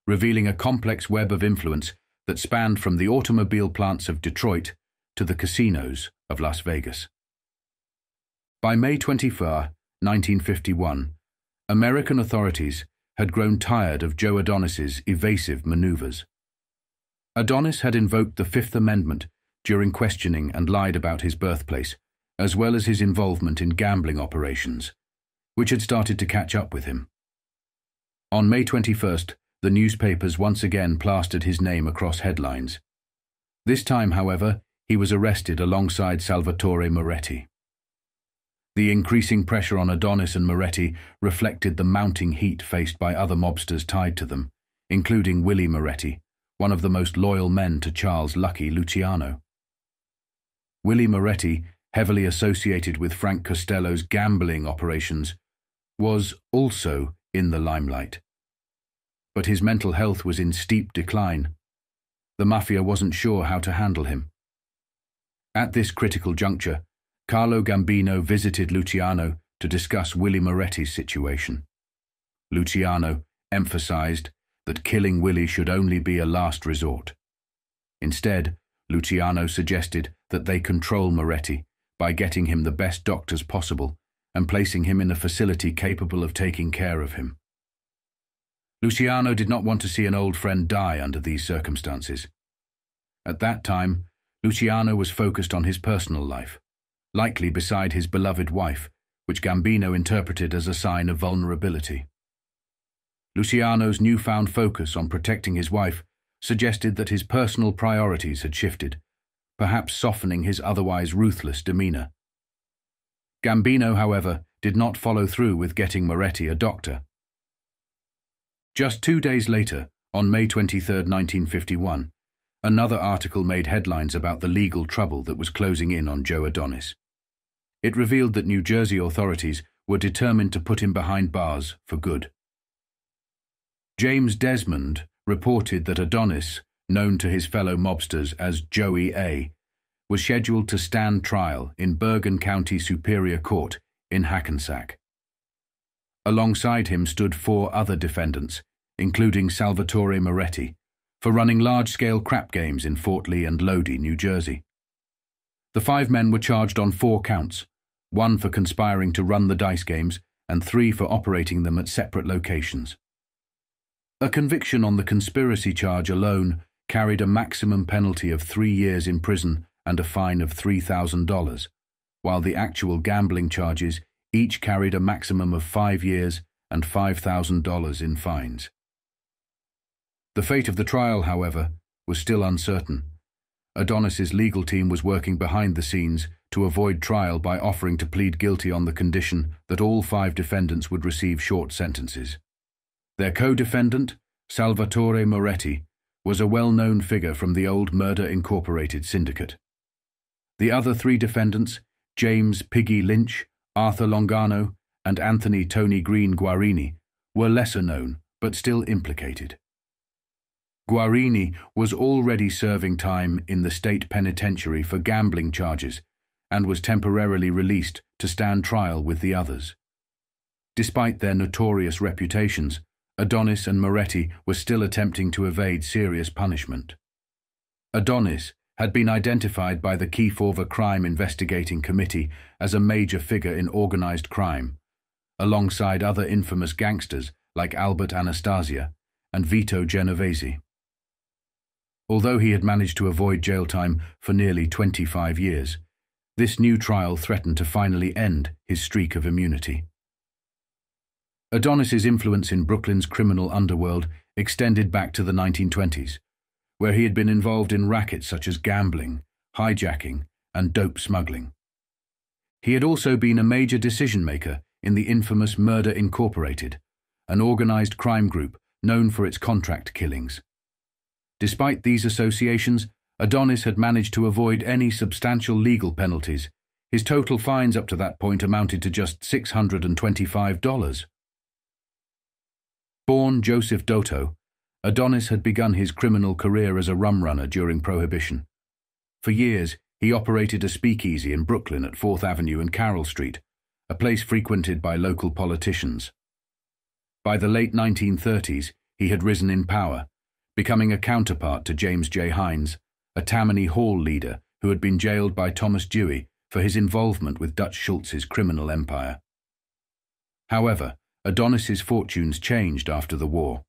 revealing a complex web of influence that spanned from the automobile plants of Detroit to the casinos of Las Vegas. By May 24, 1951, American authorities had grown tired of Joe Adonis's evasive maneuvers. Adonis had invoked the Fifth Amendment during questioning and lied about his birthplace, as well as his involvement in gambling operations, which had started to catch up with him. On May 21st, the newspapers once again plastered his name across headlines. This time, however, he was arrested alongside Salvatore Moretti. The increasing pressure on Adonis and Moretti reflected the mounting heat faced by other mobsters tied to them, including Willie Moretti, one of the most loyal men to Charles Lucky Luciano. Willie Moretti, heavily associated with Frank Costello's gambling operations, was also in the limelight. But his mental health was in steep decline. The mafia wasn't sure how to handle him. At this critical juncture, Carlo Gambino visited Luciano to discuss Willie Moretti's situation. Luciano emphasized that killing Willie should only be a last resort. Instead, Luciano suggested that they control Moretti by getting him the best doctors possible and placing him in a facility capable of taking care of him. Luciano did not want to see an old friend die under these circumstances. At that time, Luciano was focused on his personal life, likely beside his beloved wife, which Gambino interpreted as a sign of vulnerability. Luciano's newfound focus on protecting his wife suggested that his personal priorities had shifted, perhaps softening his otherwise ruthless demeanor. Gambino, however, did not follow through with getting Moretti a doctor. Just 2 days later, on May 23, 1951, another article made headlines about the legal trouble that was closing in on Joe Adonis. It revealed that New Jersey authorities were determined to put him behind bars for good. James Desmond reported that Adonis, known to his fellow mobsters as Joey A., was scheduled to stand trial in Bergen County Superior Court in Hackensack. Alongside him stood 4 other defendants, including Salvatore Moretti, for running large-scale crap games in Fort Lee and Lodi, New Jersey. The 5 men were charged on 4 counts, 1 for conspiring to run the dice games and 3 for operating them at separate locations. A conviction on the conspiracy charge alone carried a maximum penalty of 3 years in prison and a fine of $3,000, while the actual gambling charges each carried a maximum of 5 years and $5,000 in fines. The fate of the trial, however, was still uncertain. Adonis's legal team was working behind the scenes to avoid trial by offering to plead guilty on the condition that all 5 defendants would receive short sentences. Their co-defendant, Salvatore Moretti, was a well-known figure from the old Murder Incorporated syndicate. The other 3 defendants, James Piggy Lynch, Arthur Longano, and Anthony Tony Green Guarini, were lesser known but still implicated. Guarini was already serving time in the state penitentiary for gambling charges and was temporarily released to stand trial with the others. Despite their notorious reputations, Adonis and Moretti were still attempting to evade serious punishment. Adonis had been identified by the Kefauver Crime Investigating Committee as a major figure in organized crime, alongside other infamous gangsters like Albert Anastasia and Vito Genovese. Although he had managed to avoid jail time for nearly 25 years, this new trial threatened to finally end his streak of immunity. Adonis's influence in Brooklyn's criminal underworld extended back to the 1920s, where he had been involved in rackets such as gambling, hijacking, and dope smuggling. He had also been a major decision-maker in the infamous Murder Incorporated, an organized crime group known for its contract killings. Despite these associations, Adonis had managed to avoid any substantial legal penalties. His total fines up to that point amounted to just $625. Born Joseph Dotto, Adonis had begun his criminal career as a rum runner during Prohibition. For years, he operated a speakeasy in Brooklyn at 4th Avenue and Carroll Street, a place frequented by local politicians. By the late 1930s, he had risen in power, becoming a counterpart to James J. Hines, a Tammany Hall leader who had been jailed by Thomas Dewey for his involvement with Dutch Schultz's criminal empire. However, Adonis's fortunes changed after the war.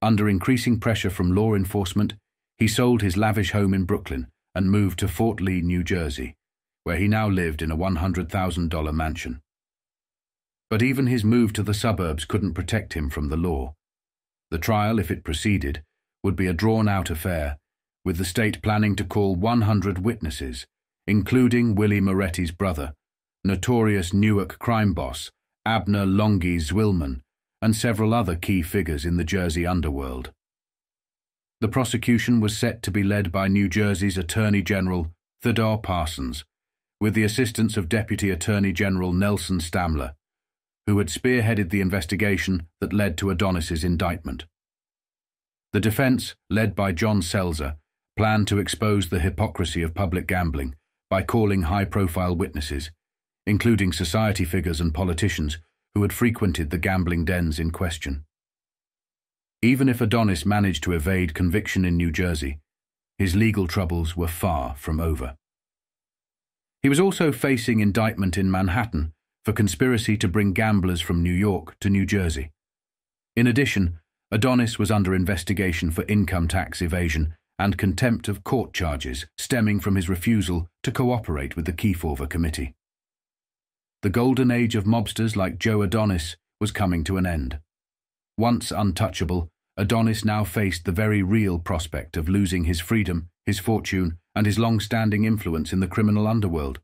Under increasing pressure from law enforcement, he sold his lavish home in Brooklyn and moved to Fort Lee, New Jersey, where he now lived in a $100,000 mansion. But even his move to the suburbs couldn't protect him from the law. The trial, if it proceeded, would be a drawn-out affair, with the state planning to call 100 witnesses, including Willie Moretti's brother, notorious Newark crime boss Abner Longy Zwillman, and several other key figures in the Jersey underworld. The prosecution was set to be led by New Jersey's Attorney General Theodore Parsons, with the assistance of Deputy Attorney General Nelson Stamler, who had spearheaded the investigation that led to Adonis's indictment. The defense, led by John Selzer, planned to expose the hypocrisy of public gambling by calling high-profile witnesses, including society figures and politicians who had frequented the gambling dens in question. Even if Adonis managed to evade conviction in New Jersey, his legal troubles were far from over. He was also facing indictment in Manhattan for conspiracy to bring gamblers from New York to New Jersey. In addition, Adonis was under investigation for income tax evasion and contempt of court charges stemming from his refusal to cooperate with the Kefauver committee. The golden age of mobsters like Joe Adonis was coming to an end. Once untouchable, Adonis now faced the very real prospect of losing his freedom, his fortune, and his long-standing influence in the criminal underworld.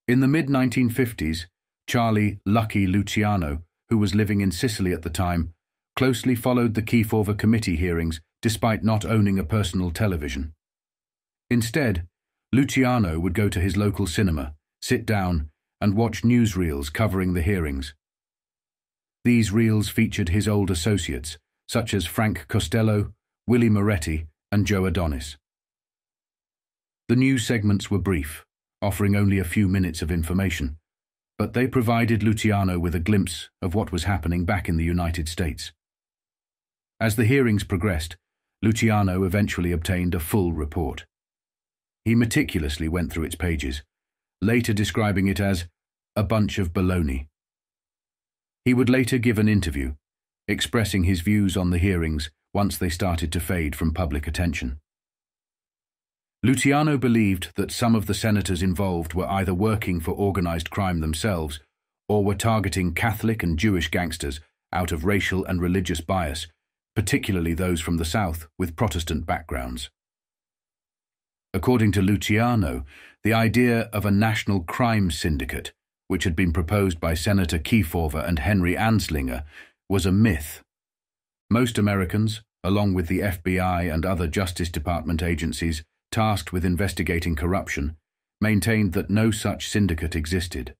In the mid-1950s, Charlie "Lucky" Luciano, who was living in Sicily at the time, closely followed the Kefauver committee hearings despite not owning a personal television. Instead, Luciano would go to his local cinema, sit down, and watch newsreels covering the hearings. These reels featured his old associates, such as Frank Costello, Willie Moretti, and Joe Adonis. The news segments were brief, offering only a few minutes of information, but they provided Luciano with a glimpse of what was happening back in the United States. As the hearings progressed, Luciano eventually obtained a full report. He meticulously went through its pages, later describing it as a bunch of baloney. He would later give an interview, expressing his views on the hearings once they started to fade from public attention. Luciano believed that some of the senators involved were either working for organized crime themselves or were targeting Catholic and Jewish gangsters out of racial and religious bias, particularly those from the South with Protestant backgrounds. According to Luciano, the idea of a national crime syndicate, which had been proposed by Senator Kefauver and Henry Anslinger, was a myth. Most Americans, along with the FBI and other Justice Department agencies tasked with investigating corruption, maintained that no such syndicate existed.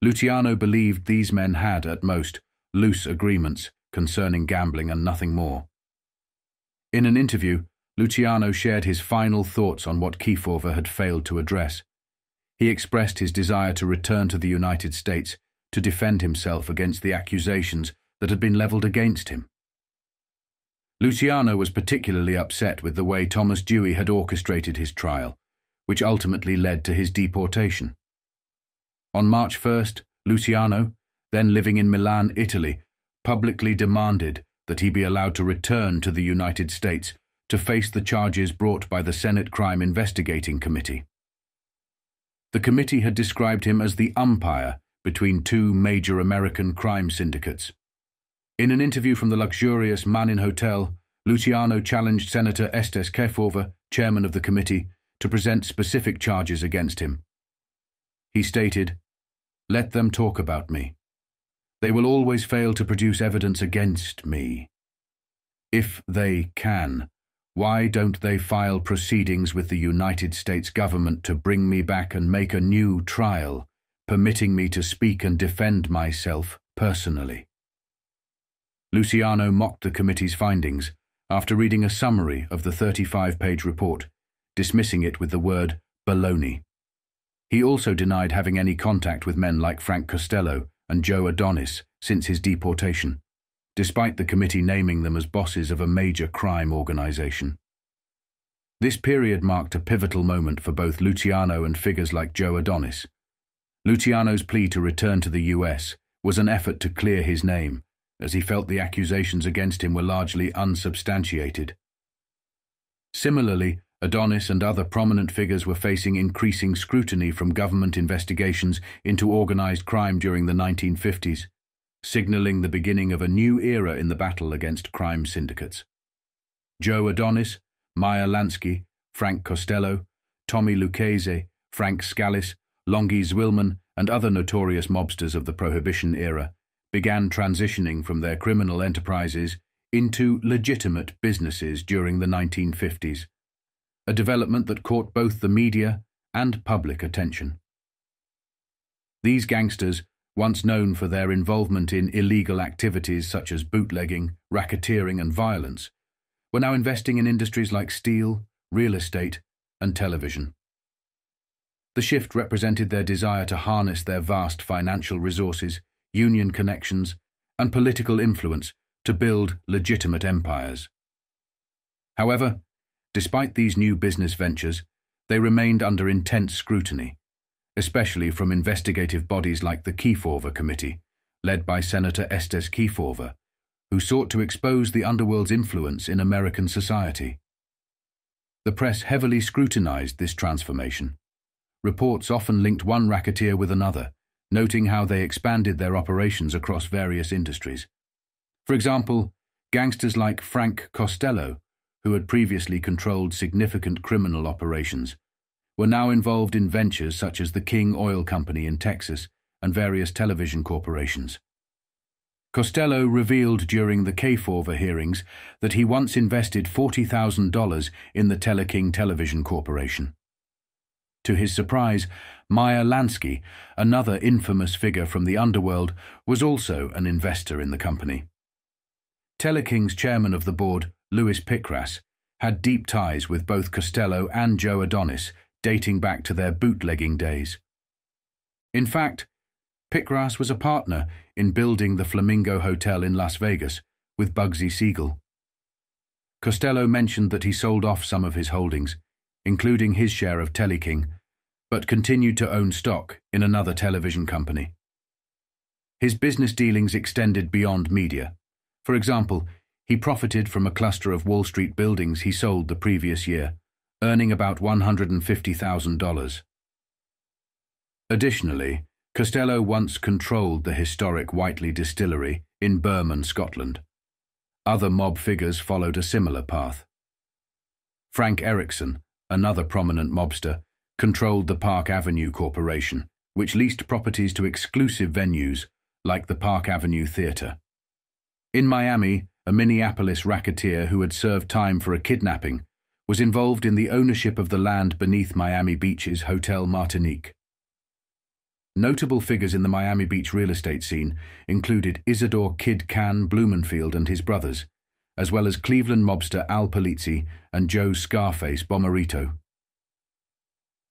Luciano believed these men had, at most, loose agreements concerning gambling and nothing more. In an interview, Luciano shared his final thoughts on what Kefauver had failed to address. He expressed his desire to return to the United States to defend himself against the accusations that had been leveled against him. Luciano was particularly upset with the way Thomas Dewey had orchestrated his trial, which ultimately led to his deportation. On March 1st, Luciano, then living in Milan, Italy, publicly demanded that he be allowed to return to the United States to face the charges brought by the Senate Crime Investigating Committee. The committee had described him as the umpire between two major American crime syndicates. In an interview from the luxurious Manin Hotel, Luciano challenged Senator Estes Kefauver, chairman of the committee, to present specific charges against him. He stated, "Let them talk about me. They will always fail to produce evidence against me. If they can, why don't they file proceedings with the United States government to bring me back and make a new trial, permitting me to speak and defend myself personally?" Luciano mocked the committee's findings after reading a summary of the 35-page report, dismissing it with the word baloney. He also denied having any contact with men like Frank Costello and Joe Adonis since his deportation, despite the committee naming them as bosses of a major crime organization. This period marked a pivotal moment for both Luciano and figures like Joe Adonis. Luciano's plea to return to the US was an effort to clear his name, as he felt the accusations against him were largely unsubstantiated. Similarly, Adonis and other prominent figures were facing increasing scrutiny from government investigations into organized crime during the 1950s, signaling the beginning of a new era in the battle against crime syndicates. Joe Adonis, Meyer Lansky, Frank Costello, Tommy Lucchese, Frank Scalise, Longy Zwilman, and other notorious mobsters of the Prohibition era began transitioning from their criminal enterprises into legitimate businesses during the 1950s, a development that caught both the media and public attention. These gangsters, once known for their involvement in illegal activities such as bootlegging, racketeering, and violence, were now investing in industries like steel, real estate, and television. The shift represented their desire to harness their vast financial resources, union connections, and political influence to build legitimate empires. However, despite these new business ventures, they remained under intense scrutiny, especially from investigative bodies like the Kefauver Committee, led by Senator Estes Kefauver, who sought to expose the underworld's influence in American society. The press heavily scrutinized this transformation. Reports often linked one racketeer with another, noting how they expanded their operations across various industries. For example, gangsters like Frank Costello, who had previously controlled significant criminal operations, were now involved in ventures such as the King Oil Company in Texas and various television corporations. Costello revealed during the Kefauver hearings that he once invested $40,000 in the King Television Corporation. To his surprise, Meyer Lansky, another infamous figure from the underworld, was also an investor in the company. Teleking's chairman of the board, Louis Pickras, had deep ties with both Costello and Joe Adonis, dating back to their bootlegging days. In fact, Pickras was a partner in building the Flamingo Hotel in Las Vegas with Bugsy Siegel. Costello mentioned that he sold off some of his holdings, including his share of Teleking, but continued to own stock in another television company. His business dealings extended beyond media. For example, he profited from a cluster of Wall Street buildings he sold the previous year, earning about $150,000. Additionally, Costello once controlled the historic Whiteley distillery in Burman, Scotland. Other mob figures followed a similar path. Frank Erickson, another prominent mobster, controlled the Park Avenue Corporation, which leased properties to exclusive venues like the Park Avenue Theater. In Miami, a Minneapolis racketeer who had served time for a kidnapping was involved in the ownership of the land beneath Miami Beach's Hotel Martinique. Notable figures in the Miami Beach real estate scene included Isidore Kid Can Blumenfield and his brothers, as well as Cleveland mobster Al Polizzi and Joe Scarface Bomarito.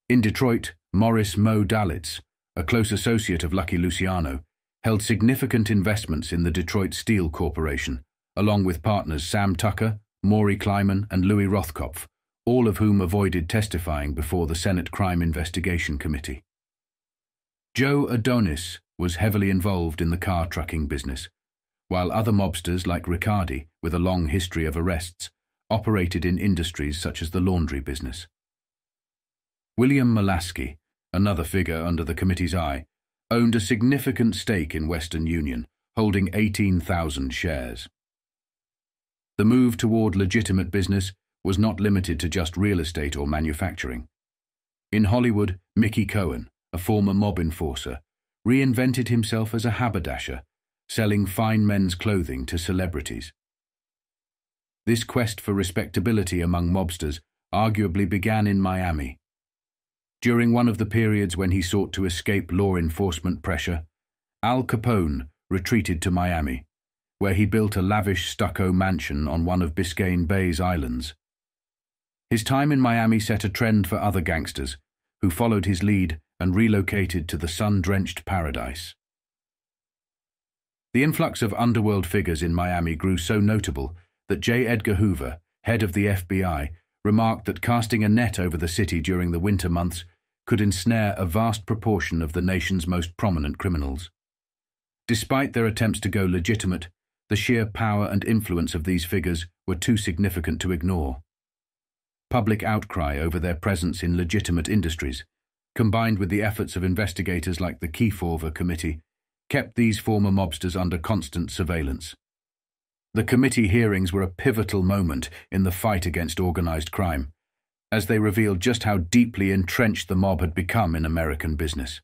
In Detroit, Morris Mo Dalitz, a close associate of Lucky Luciano, held significant investments in the Detroit Steel Corporation, along with partners Sam Tucker, Maury Kleiman, and Louis Rothkopf, all of whom avoided testifying before the Senate Crime Investigation Committee. Joe Adonis was heavily involved in the car trucking business, while other mobsters like Riccardi, with a long history of arrests, operated in industries such as the laundry business. William Molasky, another figure under the committee's eye, owned a significant stake in Western Union, holding 18,000 shares. The move toward legitimate business was not limited to just real estate or manufacturing. In Hollywood, Mickey Cohen, a former mob enforcer, reinvented himself as a haberdasher, selling fine men's clothing to celebrities. This quest for respectability among mobsters arguably began in Miami. During one of the periods when he sought to escape law enforcement pressure, Al Capone retreated to Miami, where he built a lavish stucco mansion on one of Biscayne Bay's islands. His time in Miami set a trend for other gangsters, who followed his lead and relocated to the sun-drenched paradise. The influx of underworld figures in Miami grew so notable that J. Edgar Hoover, head of the FBI, remarked that casting a net over the city during the winter months could ensnare a vast proportion of the nation's most prominent criminals. Despite their attempts to go legitimate, the sheer power and influence of these figures were too significant to ignore. Public outcry over their presence in legitimate industries, combined with the efforts of investigators like the Kefauver Committee, kept these former mobsters under constant surveillance. The committee hearings were a pivotal moment in the fight against organized crime, as they revealed just how deeply entrenched the mob had become in American business.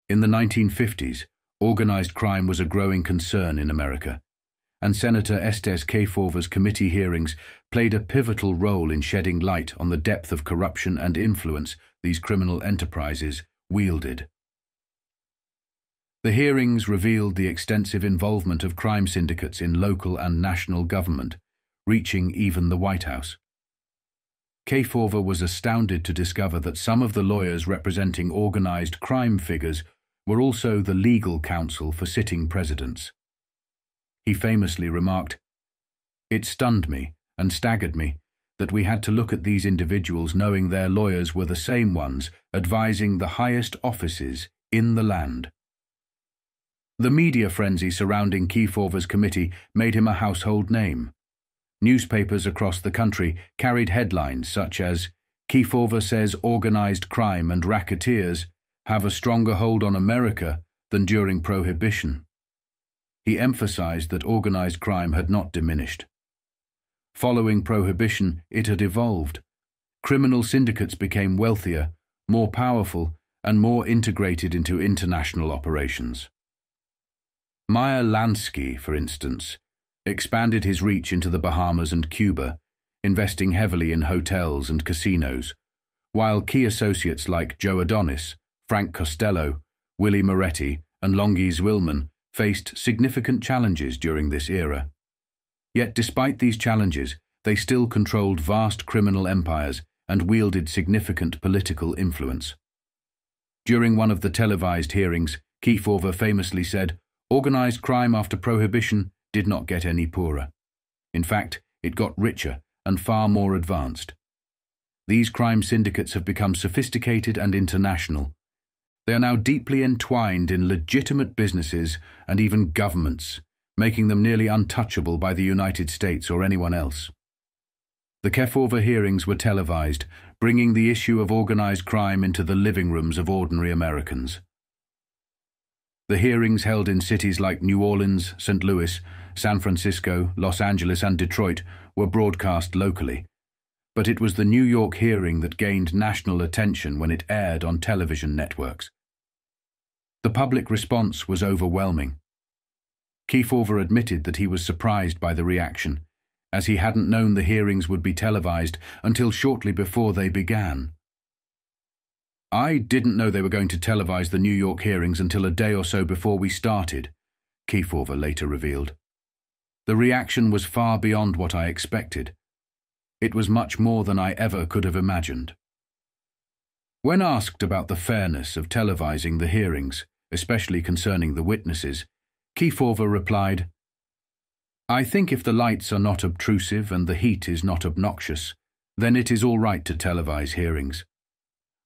In the 1950s, organized crime was a growing concern in America, and Senator Estes Kefauver's committee hearings played a pivotal role in shedding light on the depth of corruption and influence these criminal enterprises wielded. The hearings revealed the extensive involvement of crime syndicates in local and national government, reaching even the White House. Kefauver was astounded to discover that some of the lawyers representing organized crime figures were also the legal counsel for sitting presidents. He famously remarked, "It stunned me and staggered me that we had to look at these individuals knowing their lawyers were the same ones advising the highest offices in the land." The media frenzy surrounding Kefauver's committee made him a household name. Newspapers across the country carried headlines such as, "Kefauver says organized crime and racketeers have a stronger hold on America than during Prohibition." He emphasized that organized crime had not diminished. Following Prohibition, it had evolved. Criminal syndicates became wealthier, more powerful, and more integrated into international operations. Meyer Lansky, for instance, expanded his reach into the Bahamas and Cuba, investing heavily in hotels and casinos, while key associates like Joe Adonis, Frank Costello, Willie Moretti, and Longy Zwillman faced significant challenges during this era. Yet despite these challenges, they still controlled vast criminal empires and wielded significant political influence. During one of the televised hearings, Kefauver famously said, "Organized crime after Prohibition did not get any poorer. In fact, it got richer and far more advanced. These crime syndicates have become sophisticated and international. They are now deeply entwined in legitimate businesses and even governments, making them nearly untouchable by the United States or anyone else." The Kefauver hearings were televised, bringing the issue of organized crime into the living rooms of ordinary Americans. The hearings, held in cities like New Orleans, St. Louis, San Francisco, Los Angeles, and Detroit, were broadcast locally. But it was the New York hearing that gained national attention when it aired on television networks. The public response was overwhelming. Kefauver admitted that he was surprised by the reaction, as he hadn't known the hearings would be televised until shortly before they began. "I didn't know they were going to televise the New York hearings until a day or so before we started," Kefauver later revealed. "The reaction was far beyond what I expected. It was much more than I ever could have imagined." When asked about the fairness of televising the hearings, especially concerning the witnesses, Kefauver replied, "I think if the lights are not obtrusive and the heat is not obnoxious, then it is all right to televise hearings.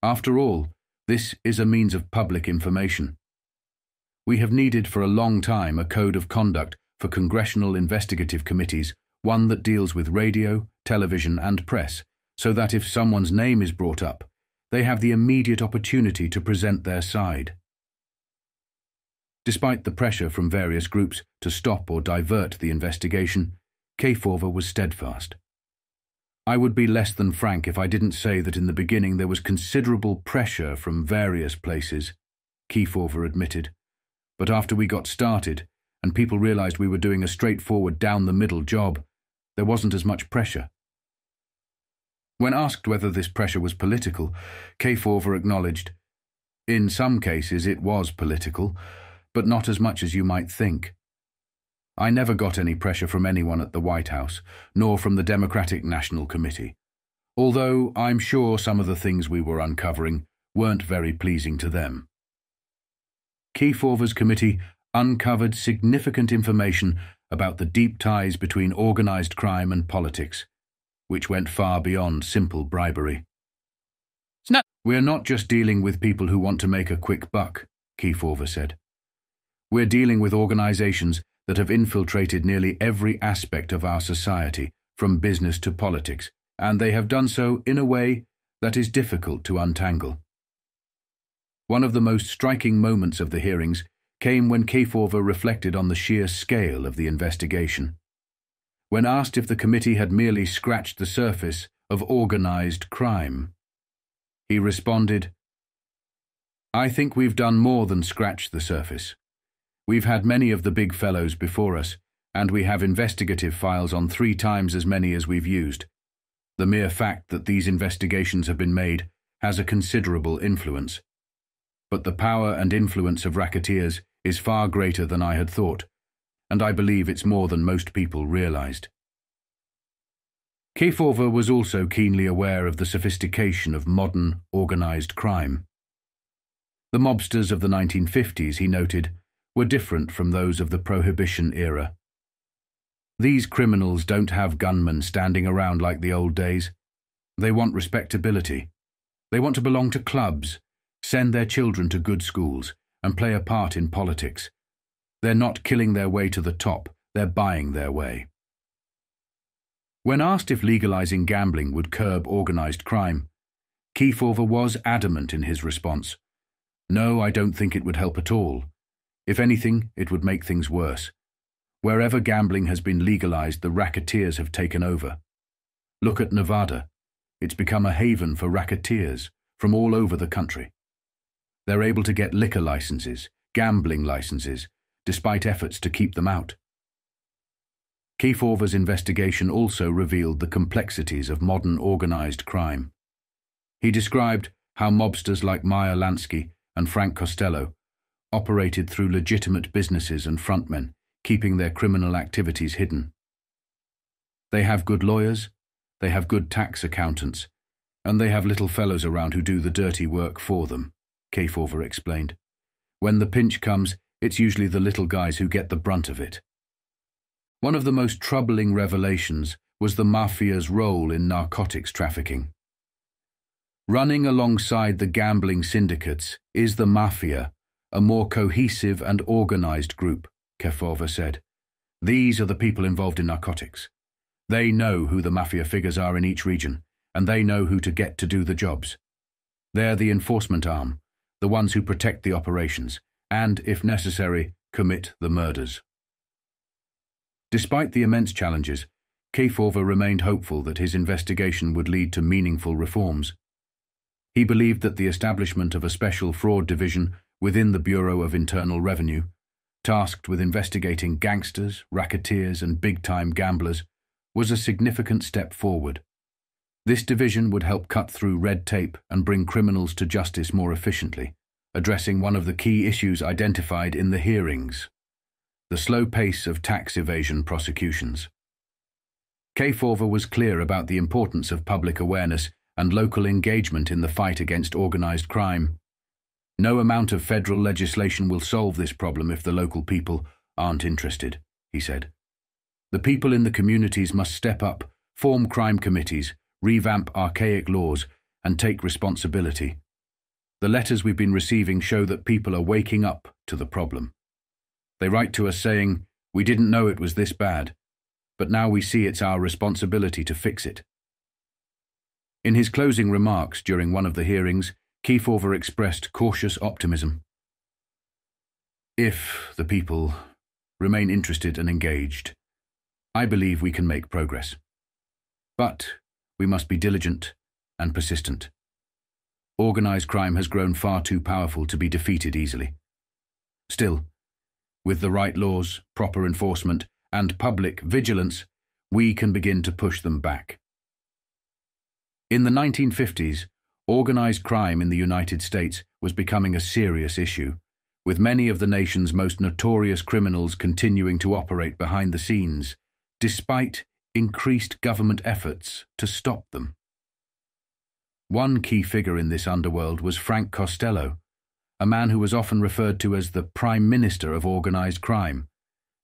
After all, this is a means of public information. We have needed for a long time a code of conduct for congressional investigative committees, one that deals with radio, television, and press, so that if someone's name is brought up, they have the immediate opportunity to present their side." Despite the pressure from various groups to stop or divert the investigation, Kefauver was steadfast. "I would be less than frank if I didn't say that in the beginning there was considerable pressure from various places," Kefauver admitted. "But after we got started, and people realized we were doing a straightforward down-the-middle job, there wasn't as much pressure." When asked whether this pressure was political, Kefauver acknowledged, "In some cases it was political, but not as much as you might think. I never got any pressure from anyone at the White House, nor from the Democratic National Committee, although I'm sure some of the things we were uncovering weren't very pleasing to them." Kefauver's committee uncovered significant information about the deep ties between organized crime and politics, which went far beyond simple bribery. "We're not just dealing with people who want to make a quick buck," Kefauver said. "We're dealing with organizations that have infiltrated nearly every aspect of our society, from business to politics, and they have done so in a way that is difficult to untangle." One of the most striking moments of the hearings came when Kefauver reflected on the sheer scale of the investigation. When asked if the committee had merely scratched the surface of organized crime, he responded, "I think we've done more than scratch the surface. We've had many of the big fellows before us, and we have investigative files on 3 times as many as we've used. The mere fact that these investigations have been made has a considerable influence. But the power and influence of racketeers is far greater than I had thought, and I believe it's more than most people realized." Kefauver was also keenly aware of the sophistication of modern, organized crime. The mobsters of the 1950s, he noted, were different from those of the Prohibition era. These criminals don't have gunmen standing around like the old days. They want respectability. They want to belong to clubs, send their children to good schools, and play a part in politics. They're not killing their way to the top, they're buying their way. When asked if legalizing gambling would curb organized crime, Kefauver was adamant in his response. No, I don't think it would help at all. If anything, it would make things worse. Wherever gambling has been legalized, the racketeers have taken over. Look at Nevada. It's become a haven for racketeers from all over the country. They're able to get liquor licenses, gambling licenses, despite efforts to keep them out. Kefauver's investigation also revealed the complexities of modern organized crime. He described how mobsters like Meyer Lansky and Frank Costello operated through legitimate businesses and frontmen, keeping their criminal activities hidden. They have good lawyers, they have good tax accountants, and they have little fellows around who do the dirty work for them, Kefauver explained. When the pinch comes, it's usually the little guys who get the brunt of it. One of the most troubling revelations was the mafia's role in narcotics trafficking. Running alongside the gambling syndicates is the mafia, a more cohesive and organized group, Kefauver said. These are the people involved in narcotics. They know who the mafia figures are in each region, and they know who to get to do the jobs. They're the enforcement arm, the ones who protect the operations, and, if necessary, commit the murders. Despite the immense challenges, Kefauver remained hopeful that his investigation would lead to meaningful reforms. He believed that the establishment of a special fraud division within the Bureau of Internal Revenue, tasked with investigating gangsters, racketeers, and big-time gamblers, was a significant step forward. This division would help cut through red tape and bring criminals to justice more efficiently, addressing one of the key issues identified in the hearings: the slow pace of tax evasion prosecutions. Kefauver was clear about the importance of public awareness and local engagement in the fight against organized crime. No amount of federal legislation will solve this problem if the local people aren't interested, he said. The people in the communities must step up, form crime committees, revamp archaic laws, and take responsibility. The letters we've been receiving show that people are waking up to the problem. They write to us saying, "We didn't know it was this bad, but now we see it's our responsibility to fix it." In his closing remarks during one of the hearings, Kefauver expressed cautious optimism. If the people remain interested and engaged, I believe we can make progress. But we must be diligent and persistent. Organized crime has grown far too powerful to be defeated easily. Still, with the right laws, proper enforcement, and public vigilance, we can begin to push them back. In the 1950s, organized crime in the United States was becoming a serious issue, with many of the nation's most notorious criminals continuing to operate behind the scenes, despite increased government efforts to stop them. One key figure in this underworld was Frank Costello, a man who was often referred to as the Prime Minister of organized crime,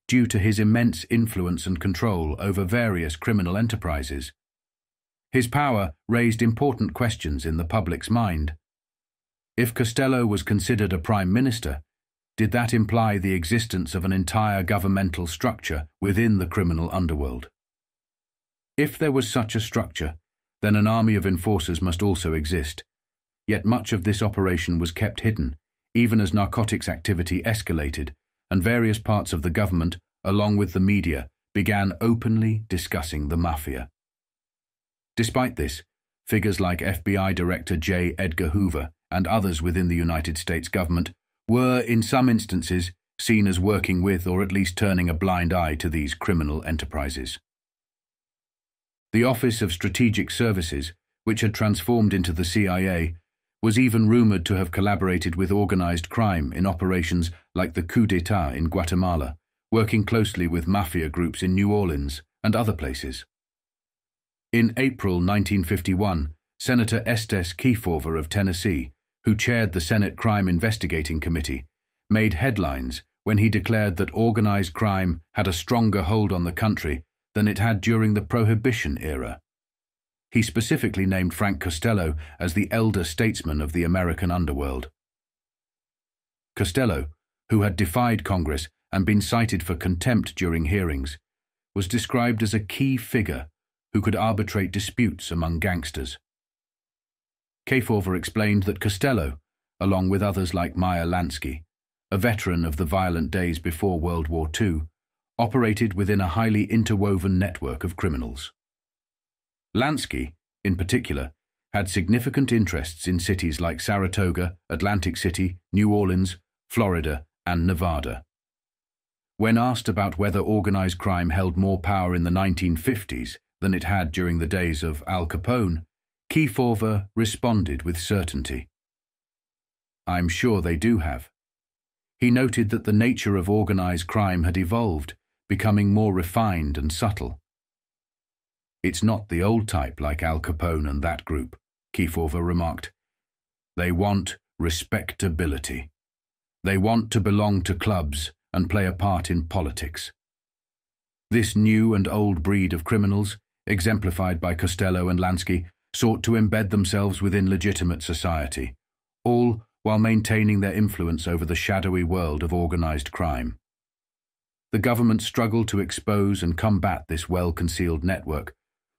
due to his immense influence and control over various criminal enterprises. His power raised important questions in the public's mind. If Costello was considered a prime minister, did that imply the existence of an entire governmental structure within the criminal underworld? If there was such a structure, then an army of enforcers must also exist. Yet much of this operation was kept hidden, even as narcotics activity escalated, and various parts of the government, along with the media, began openly discussing the mafia. Despite this, figures like FBI Director J. Edgar Hoover and others within the United States government were, in some instances, seen as working with or at least turning a blind eye to these criminal enterprises. The Office of Strategic Services, which had transformed into the CIA, was even rumored to have collaborated with organized crime in operations like the coup d'etat in Guatemala, working closely with mafia groups in New Orleans and other places. In April 1951, Senator Estes Kefauver of Tennessee, who chaired the Senate Crime Investigating Committee, made headlines when he declared that organized crime had a stronger hold on the country than it had during the Prohibition era. He specifically named Frank Costello as the elder statesman of the American underworld. Costello, who had defied Congress and been cited for contempt during hearings, was described as a key figure who could arbitrate disputes among gangsters. Kefauver explained that Costello, along with others like Meyer Lansky, a veteran of the violent days before World War II, operated within a highly interwoven network of criminals. Lansky, in particular, had significant interests in cities like Saratoga, Atlantic City, New Orleans, Florida, and Nevada. When asked about whether organized crime held more power in the 1950s than it had during the days of Al Capone, Kefauver responded with certainty. "I'm sure they do have." He noted that the nature of organized crime had evolved, becoming more refined and subtle. "It's not the old type like Al Capone and that group," Kefauver remarked. "They want respectability. They want to belong to clubs and play a part in politics." This new and old breed of criminals, exemplified by Costello and Lansky, sought to embed themselves within legitimate society, all while maintaining their influence over the shadowy world of organized crime. The government's struggle to expose and combat this well-concealed network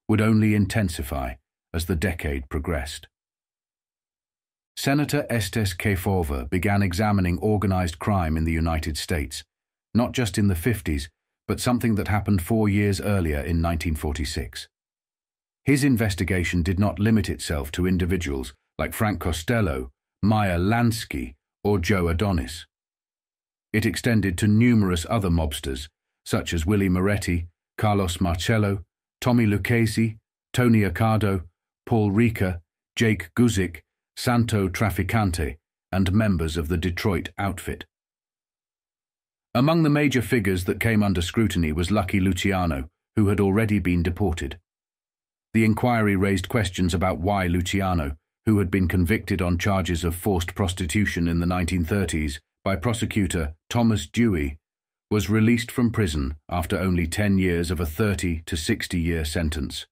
would only intensify as the decade progressed. Senator Estes Kefauver began examining organized crime in the United States, not just in the 50s, but something that happened 4 years earlier in 1946. His investigation did not limit itself to individuals like Frank Costello, Meyer Lansky, or Joe Adonis. It extended to numerous other mobsters, such as Willie Moretti, Carlos Marcello, Tommy Lucchese, Tony Accardo, Paul Ricca, Jake Guzik, Santo Trafficante, and members of the Detroit outfit. Among the major figures that came under scrutiny was Lucky Luciano, who had already been deported. The inquiry raised questions about why Luciano, who had been convicted on charges of forced prostitution in the 1930s by prosecutor Thomas Dewey, was released from prison after only 10 years of a 30 to 60-year sentence.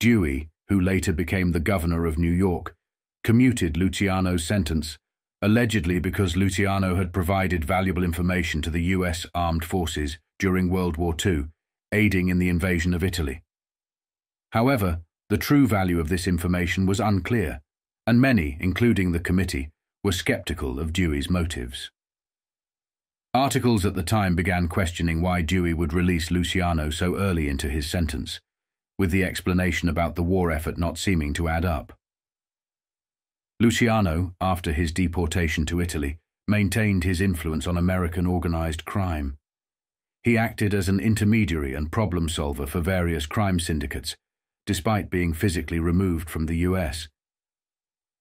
Dewey, who later became the governor of New York, commuted Luciano's sentence, allegedly because Luciano had provided valuable information to the U.S. armed forces during World War II, aiding in the invasion of Italy. However, the true value of this information was unclear, and many, including the committee, were skeptical of Dewey's motives. Articles at the time began questioning why Dewey would release Luciano so early into his sentence, with the explanation about the war effort not seeming to add up. Luciano, after his deportation to Italy, maintained his influence on American organized crime. He acted as an intermediary and problem solver for various crime syndicates, despite being physically removed from the US.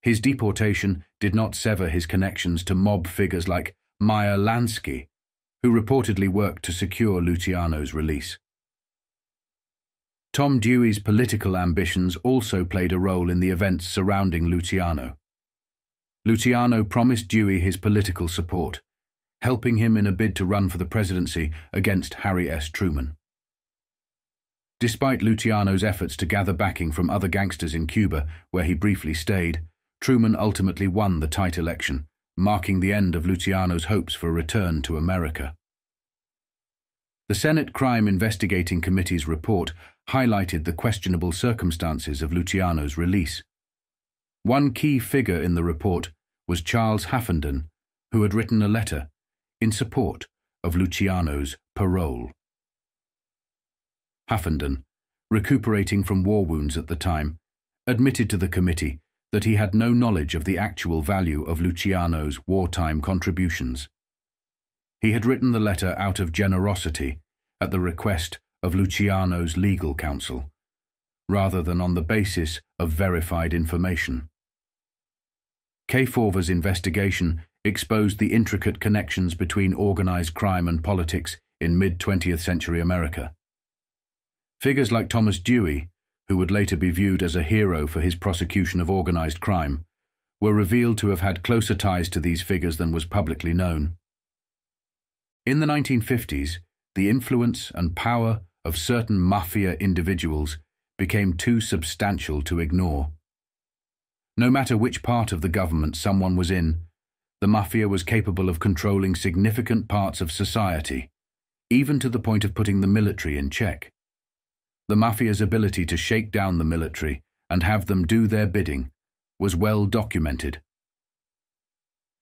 His deportation did not sever his connections to mob figures like Meyer Lansky, who reportedly worked to secure Luciano's release. Tom Dewey's political ambitions also played a role in the events surrounding Luciano. Luciano promised Dewey his political support, helping him in a bid to run for the presidency against Harry S. Truman. Despite Luciano's efforts to gather backing from other gangsters in Cuba, where he briefly stayed, Truman ultimately won the tight election, marking the end of Luciano's hopes for a return to America. The Senate Crime Investigating Committee's report highlighted the questionable circumstances of Luciano's release. One key figure in the report was Charles Haffenden, who had written a letter in support of Luciano's parole. Haffenden, recuperating from war wounds at the time, admitted to the committee that he had no knowledge of the actual value of Luciano's wartime contributions. He had written the letter out of generosity at the request of Luciano's legal counsel, rather than on the basis of verified information. Kefauver's investigation exposed the intricate connections between organized crime and politics in mid-20th century America. Figures like Thomas Dewey, who would later be viewed as a hero for his prosecution of organized crime, were revealed to have had closer ties to these figures than was publicly known. In the 1950s, the influence and power of certain mafia individuals became too substantial to ignore. No matter which part of the government someone was in, the mafia was capable of controlling significant parts of society, even to the point of putting the military in check. The mafia's ability to shake down the military and have them do their bidding was well documented.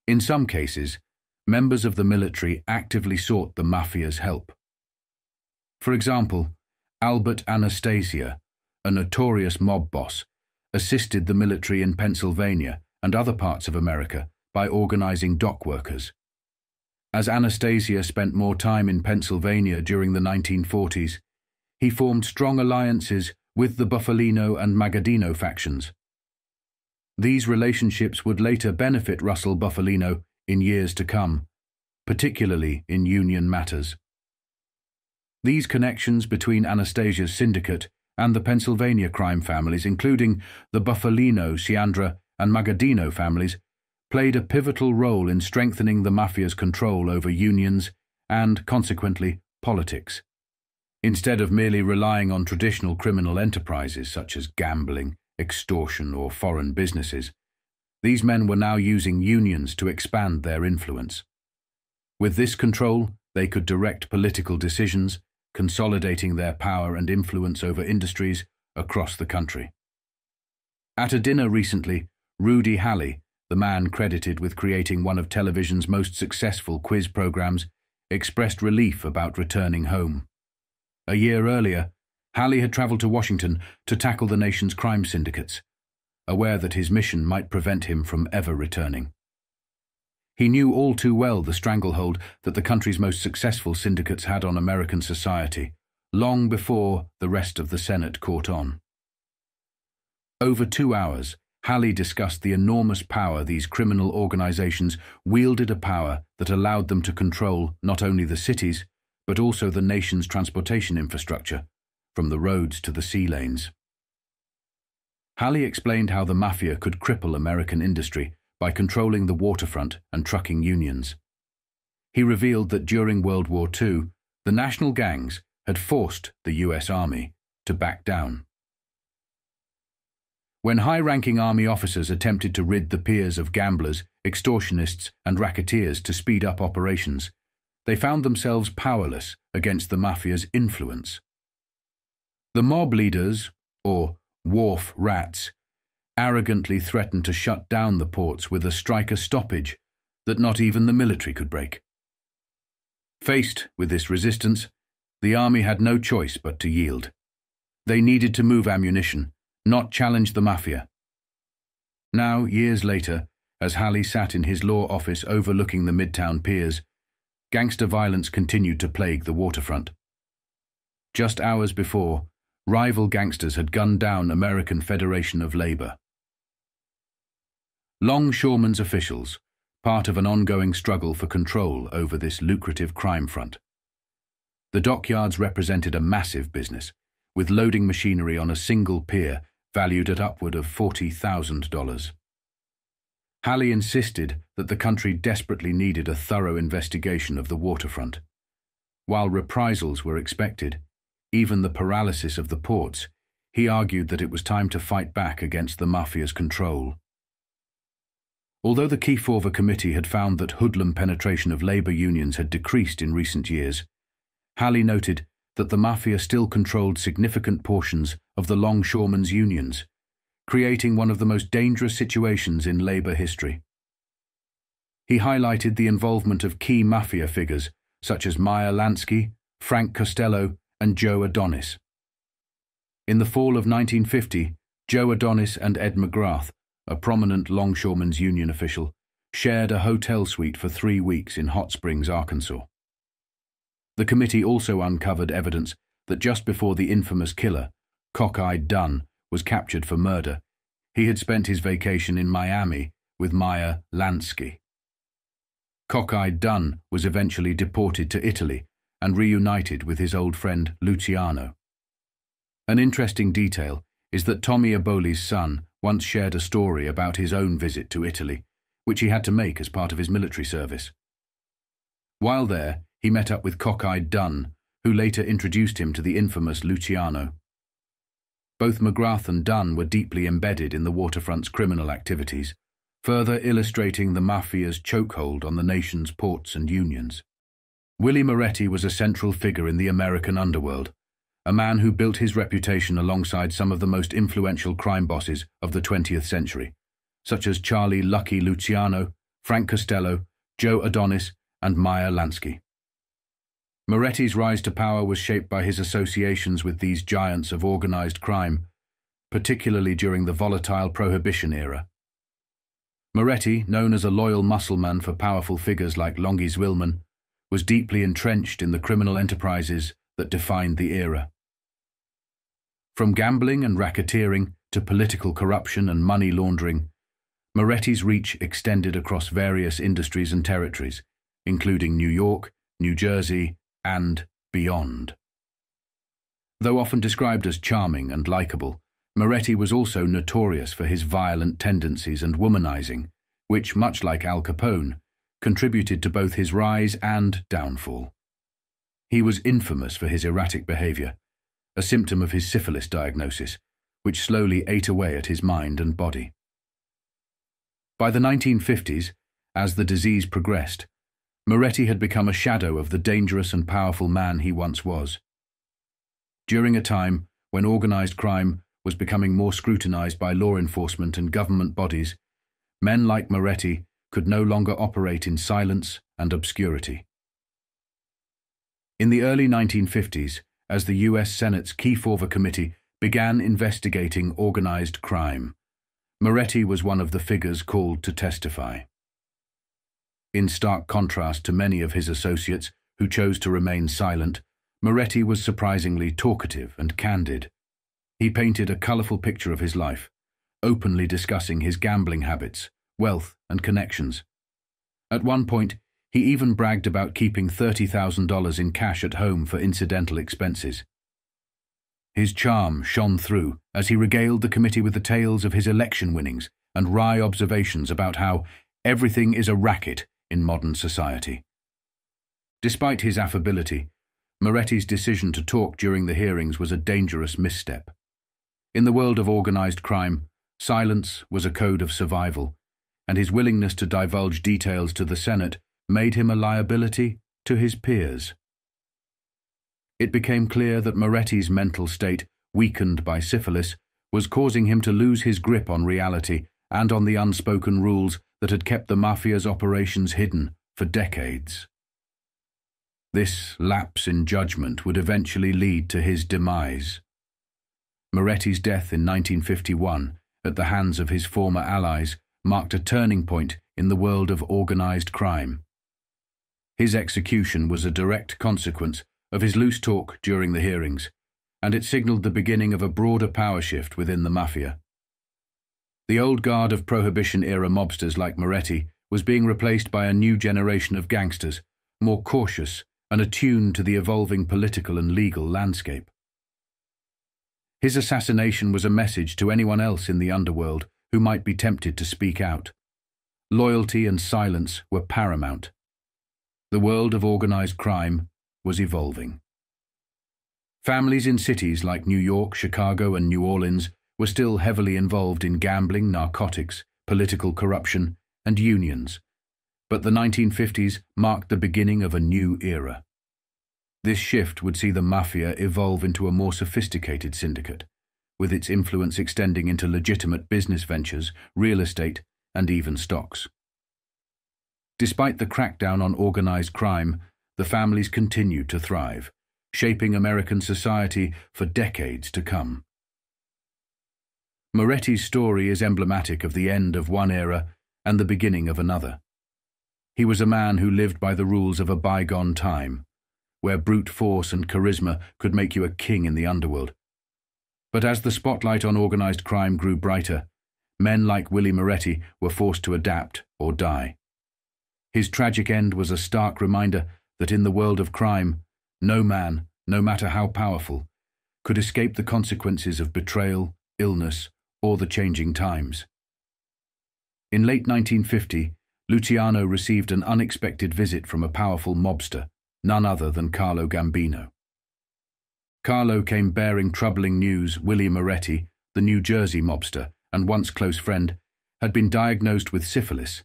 In some cases, members of the military actively sought the mafia's help. For example, Albert Anastasia, a notorious mob boss, assisted the military in Pennsylvania and other parts of America by organizing dock workers. As Anastasia spent more time in Pennsylvania during the 1940s, he formed strong alliances with the Buffalino and Magadino factions. These relationships would later benefit Russell Buffalino in years to come, particularly in union matters. These connections between Anastasia's syndicate and the Pennsylvania crime families, including the Buffalino, Ciandra, and Magadino families, played a pivotal role in strengthening the mafia's control over unions and, consequently, politics. Instead of merely relying on traditional criminal enterprises such as gambling, extortion, or foreign businesses, these men were now using unions to expand their influence. With this control, they could direct political decisions, consolidating their power and influence over industries across the country. At a dinner recently, Rudy Halley, the man credited with creating one of television's most successful quiz programs, expressed relief about returning home. A year earlier, Halley had traveled to Washington to tackle the nation's crime syndicates, aware that his mission might prevent him from ever returning. He knew all too well the stranglehold that the country's most successful syndicates had on American society, long before the rest of the Senate caught on. Over 2 hours, Halley discussed the enormous power these criminal organizations wielded, a power that allowed them to control not only the cities, but also the nation's transportation infrastructure, from the roads to the sea lanes. Halley explained how the mafia could cripple American industry by controlling the waterfront and trucking unions. He revealed that during World War II, the national gangs had forced the U.S. Army to back down. When high-ranking Army officers attempted to rid the piers of gamblers, extortionists, and racketeers to speed up operations, they found themselves powerless against the mafia's influence. The mob leaders, or wharf rats, arrogantly threatened to shut down the ports with a striker stoppage that not even the military could break. Faced with this resistance, the army had no choice but to yield. They needed to move ammunition, not challenge the mafia. Now, years later, as Halley sat in his law office overlooking the Midtown piers, gangster violence continued to plague the waterfront. Just hours before, rival gangsters had gunned down American Federation of Labor. Longshoremen's officials, part of an ongoing struggle for control over this lucrative crime front. The dockyards represented a massive business, with loading machinery on a single pier valued at upward of $40,000. Halley insisted that the country desperately needed a thorough investigation of the waterfront. While reprisals were expected, even the paralysis of the ports, he argued that it was time to fight back against the mafia's control. Although the Kefauver committee had found that hoodlum penetration of labor unions had decreased in recent years, Halley noted that the mafia still controlled significant portions of the longshoremen's unions, creating one of the most dangerous situations in labor history. He highlighted the involvement of key mafia figures such as Meyer Lansky, Frank Costello, and Joe Adonis. In the fall of 1950, Joe Adonis and Ed McGrath, a prominent longshoremen's union official, shared a hotel suite for 3 weeks in Hot Springs, Arkansas. The committee also uncovered evidence that just before the infamous killer, Cockeyed Dunn, was captured for murder, he had spent his vacation in Miami with Meyer Lansky. Cockeyed Dunn was eventually deported to Italy and reunited with his old friend Luciano. An interesting detail is that Tommy Eboli's son once shared a story about his own visit to Italy, which he had to make as part of his military service. While there, he met up with cockeyed Dunn, who later introduced him to the infamous Luciano. Both McGrath and Dunn were deeply embedded in the waterfront's criminal activities, further illustrating the mafia's chokehold on the nation's ports and unions. Willie Moretti was a central figure in the American underworld, a man who built his reputation alongside some of the most influential crime bosses of the 20th century, such as Charlie "Lucky" Luciano, Frank Costello, Joe Adonis, and Meyer Lansky. Moretti's rise to power was shaped by his associations with these giants of organized crime, particularly during the volatile Prohibition era. Moretti, known as a loyal muscleman for powerful figures like Longy Zwillman, was deeply entrenched in the criminal enterprises that defined the era. From gambling and racketeering to political corruption and money laundering, Moretti's reach extended across various industries and territories, including New York, New Jersey, and beyond. Though often described as charming and likable, Moretti was also notorious for his violent tendencies and womanizing, which, much like Al Capone, contributed to both his rise and downfall. He was infamous for his erratic behavior, a symptom of his syphilis diagnosis, which slowly ate away at his mind and body. By the 1950s, as the disease progressed, Moretti had become a shadow of the dangerous and powerful man he once was. During a time when organized crime was becoming more scrutinized by law enforcement and government bodies, men like Moretti could no longer operate in silence and obscurity. In the early 1950s, as the U.S. Senate's Kefauver Committee began investigating organized crime, Moretti was one of the figures called to testify. In stark contrast to many of his associates who chose to remain silent, Moretti was surprisingly talkative and candid. He painted a colorful picture of his life, openly discussing his gambling habits, wealth, and connections. At one point, he even bragged about keeping $30,000 in cash at home for incidental expenses. His charm shone through as he regaled the committee with the tales of his election winnings and wry observations about how everything is a racket in modern society. Despite his affability, Moretti's decision to talk during the hearings was a dangerous misstep. In the world of organized crime, silence was a code of survival, and his willingness to divulge details to the Senate made him a liability to his peers. It became clear that Moretti's mental state, weakened by syphilis, was causing him to lose his grip on reality and on the unspoken rules that had kept the mafia's operations hidden for decades. This lapse in judgment would eventually lead to his demise. Moretti's death in 1951, at the hands of his former allies, marked a turning point in the world of organized crime. His execution was a direct consequence of his loose talk during the hearings, and it signaled the beginning of a broader power shift within the mafia. The old guard of Prohibition-era mobsters like Moretti was being replaced by a new generation of gangsters, more cautious and attuned to the evolving political and legal landscape. His assassination was a message to anyone else in the underworld who might be tempted to speak out. Loyalty and silence were paramount. The world of organized crime was evolving. Families in cities like New York, Chicago, and New Orleans were still heavily involved in gambling, narcotics, political corruption, and unions, but the 1950s marked the beginning of a new era. This shift would see the mafia evolve into a more sophisticated syndicate, with its influence extending into legitimate business ventures, real estate, and even stocks. Despite the crackdown on organized crime, the families continued to thrive, shaping American society for decades to come. Moretti's story is emblematic of the end of one era and the beginning of another. He was a man who lived by the rules of a bygone time, where brute force and charisma could make you a king in the underworld. But as the spotlight on organized crime grew brighter, men like Willie Moretti were forced to adapt or die. His tragic end was a stark reminder that in the world of crime, no man, no matter how powerful, could escape the consequences of betrayal, illness, or the changing times. In late 1950, Luciano received an unexpected visit from a powerful mobster, none other than Carlo Gambino. Carlo came bearing troubling news. Willie Moretti, the New Jersey mobster and once close friend, had been diagnosed with syphilis,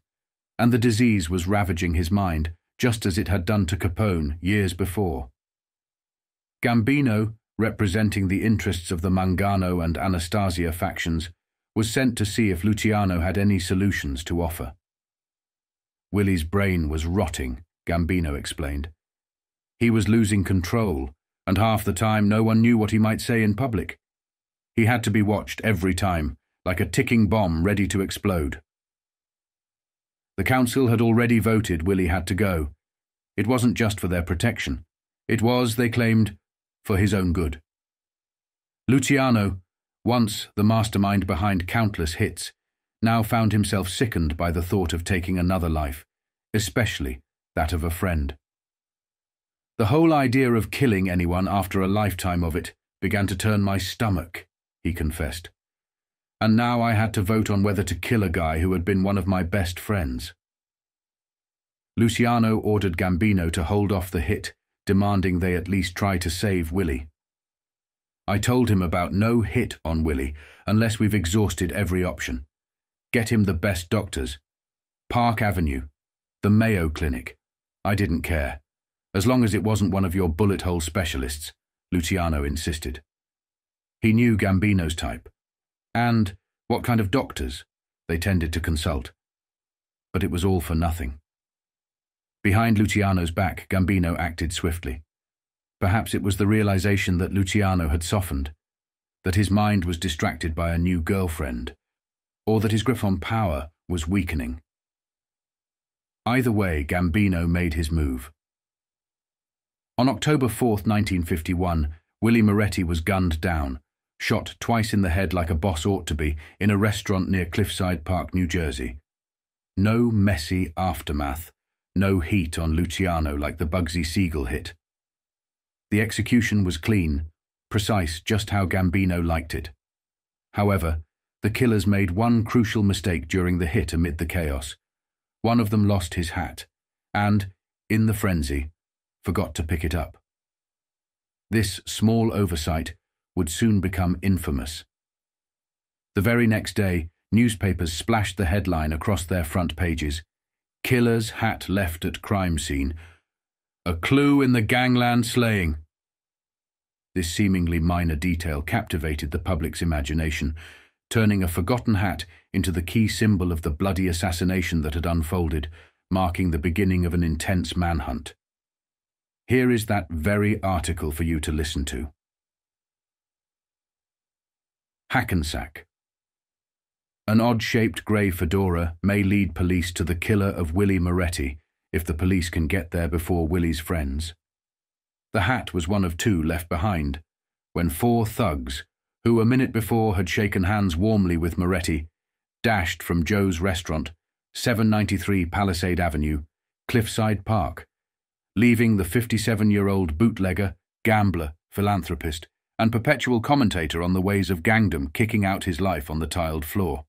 and the disease was ravaging his mind, just as it had done to Capone years before. Gambino, representing the interests of the Mangano and Anastasia factions, was sent to see if Luciano had any solutions to offer. Willie's brain was rotting, Gambino explained. He was losing control, and half the time no one knew what he might say in public. He had to be watched every time, like a ticking bomb ready to explode. The council had already voted Willie had to go. It wasn't just for their protection. It was, they claimed, for his own good. Luciano, once the mastermind behind countless hits, now found himself sickened by the thought of taking another life, especially that of a friend. The whole idea of killing anyone after a lifetime of it began to turn my stomach, he confessed. And now I had to vote on whether to kill a guy who had been one of my best friends. Luciano ordered Gambino to hold off the hit, demanding they at least try to save Willie. I told him about no hit on Willie unless we've exhausted every option. Get him the best doctors. Park Avenue. The Mayo Clinic. I didn't care. As long as it wasn't one of your bullet hole specialists, Luciano insisted. He knew Gambino's type, and what kind of doctors they tended to consult. But it was all for nothing. Behind Luciano's back, Gambino acted swiftly. Perhaps it was the realization that Luciano had softened, that his mind was distracted by a new girlfriend, or that his grip on power was weakening. Either way, Gambino made his move. On October 4th, 1951, Willie Moretti was gunned down, shot twice in the head like a boss ought to be, in a restaurant near Cliffside Park, New Jersey. No messy aftermath, no heat on Luciano like the Bugsy Siegel hit. The execution was clean, precise, just how Gambino liked it. However, the killers made one crucial mistake during the hit amid the chaos. One of them lost his hat, and, in the frenzy, forgot to pick it up. This small oversight would soon become infamous. The very next day, newspapers splashed the headline across their front pages: "Killer's hat left at crime scene. A clue in the gangland slaying." This seemingly minor detail captivated the public's imagination, turning a forgotten hat into the key symbol of the bloody assassination that had unfolded, marking the beginning of an intense manhunt. Here is that very article for you to listen to. Hackensack. An odd-shaped grey fedora may lead police to the killer of Willie Moretti, if the police can get there before Willie's friends. The hat was one of two left behind, when four thugs, who a minute before had shaken hands warmly with Moretti, dashed from Joe's restaurant, 793 Palisade Avenue, Cliffside Park, leaving the 57-year-old bootlegger, gambler, philanthropist, and perpetual commentator on the ways of gangdom kicking out his life on the tiled floor.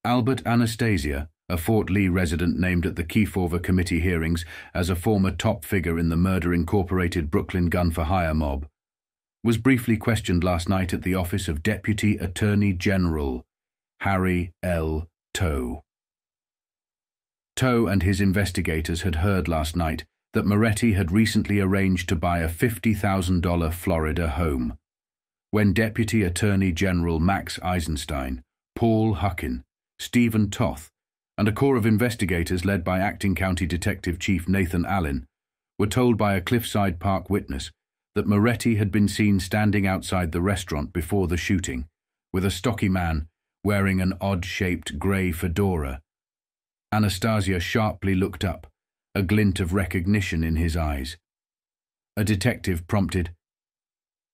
Albert Anastasia, a Fort Lee resident named at the Kefauver committee hearings as a former top figure in the Murder Incorporated Brooklyn gun-for-hire mob, was briefly questioned last night at the office of Deputy Attorney General Harry L. Toe. Toe and his investigators had heard last night that Moretti had recently arranged to buy a $50,000 Florida home. When Deputy Attorney General Max Eisenstein, Paul Huckin, Stephen Toth, and a corps of investigators led by Acting County Detective Chief Nathan Allen were told by a Cliffside Park witness that Moretti had been seen standing outside the restaurant before the shooting, with a stocky man wearing an odd-shaped grey fedora. Anastasia sharply looked up, a glint of recognition in his eyes. A detective prompted,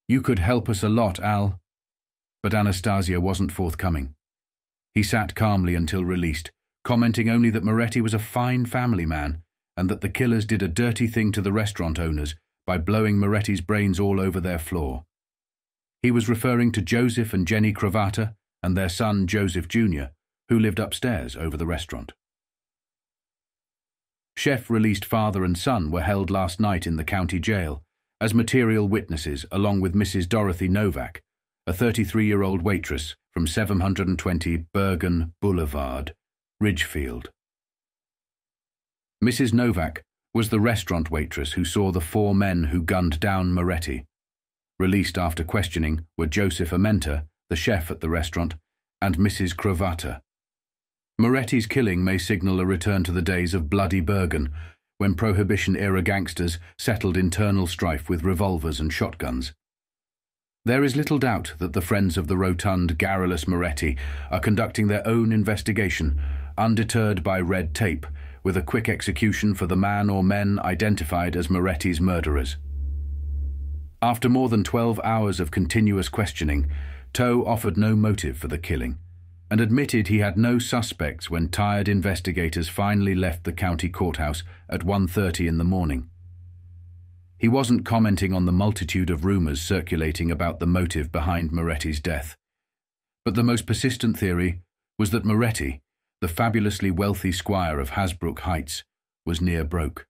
"You could help us a lot, Al." But Anastasia wasn't forthcoming. He sat calmly until released, commenting only that Moretti was a fine family man and that the killers did a dirty thing to the restaurant owners by blowing Moretti's brains all over their floor. He was referring to Joseph and Jenny Cravata and their son Joseph Jr., who lived upstairs over the restaurant. Chef-released father and son were held last night in the county jail as material witnesses, along with Mrs. Dorothy Novak, a 33-year-old waitress from 720 Bergen Boulevard, Ridgefield. Mrs. Novak was the restaurant waitress who saw the 4 men who gunned down Moretti. Released after questioning were Joseph Amenta, the chef at the restaurant, and Mrs. Cravata. Moretti's killing may signal a return to the days of bloody Bergen, when Prohibition-era gangsters settled internal strife with revolvers and shotguns. There is little doubt that the friends of the rotund, garrulous Moretti are conducting their own investigation, undeterred by red tape, with a quick execution for the man or men identified as Moretti's murderers. After more than 12 hours of continuous questioning, Toe offered no motive for the killing, and admitted he had no suspects when tired investigators finally left the county courthouse at 1:30 in the morning. He wasn't commenting on the multitude of rumors circulating about the motive behind Moretti's death. But the most persistent theory was that Moretti, the fabulously wealthy squire of Hasbrook Heights, was near broke.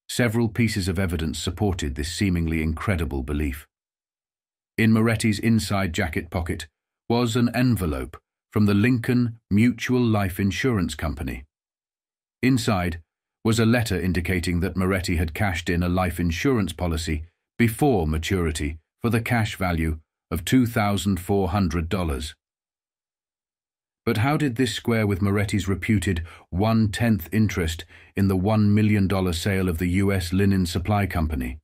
Several pieces of evidence supported this seemingly incredible belief. In Moretti's inside jacket pocket was an envelope from the Lincoln Mutual Life Insurance Company. Inside was a letter indicating that Moretti had cashed in a life insurance policy before maturity for the cash value of $2,400. But how did this square with Moretti's reputed 1/10 interest in the $1 million sale of the U.S. Linen Supply Company?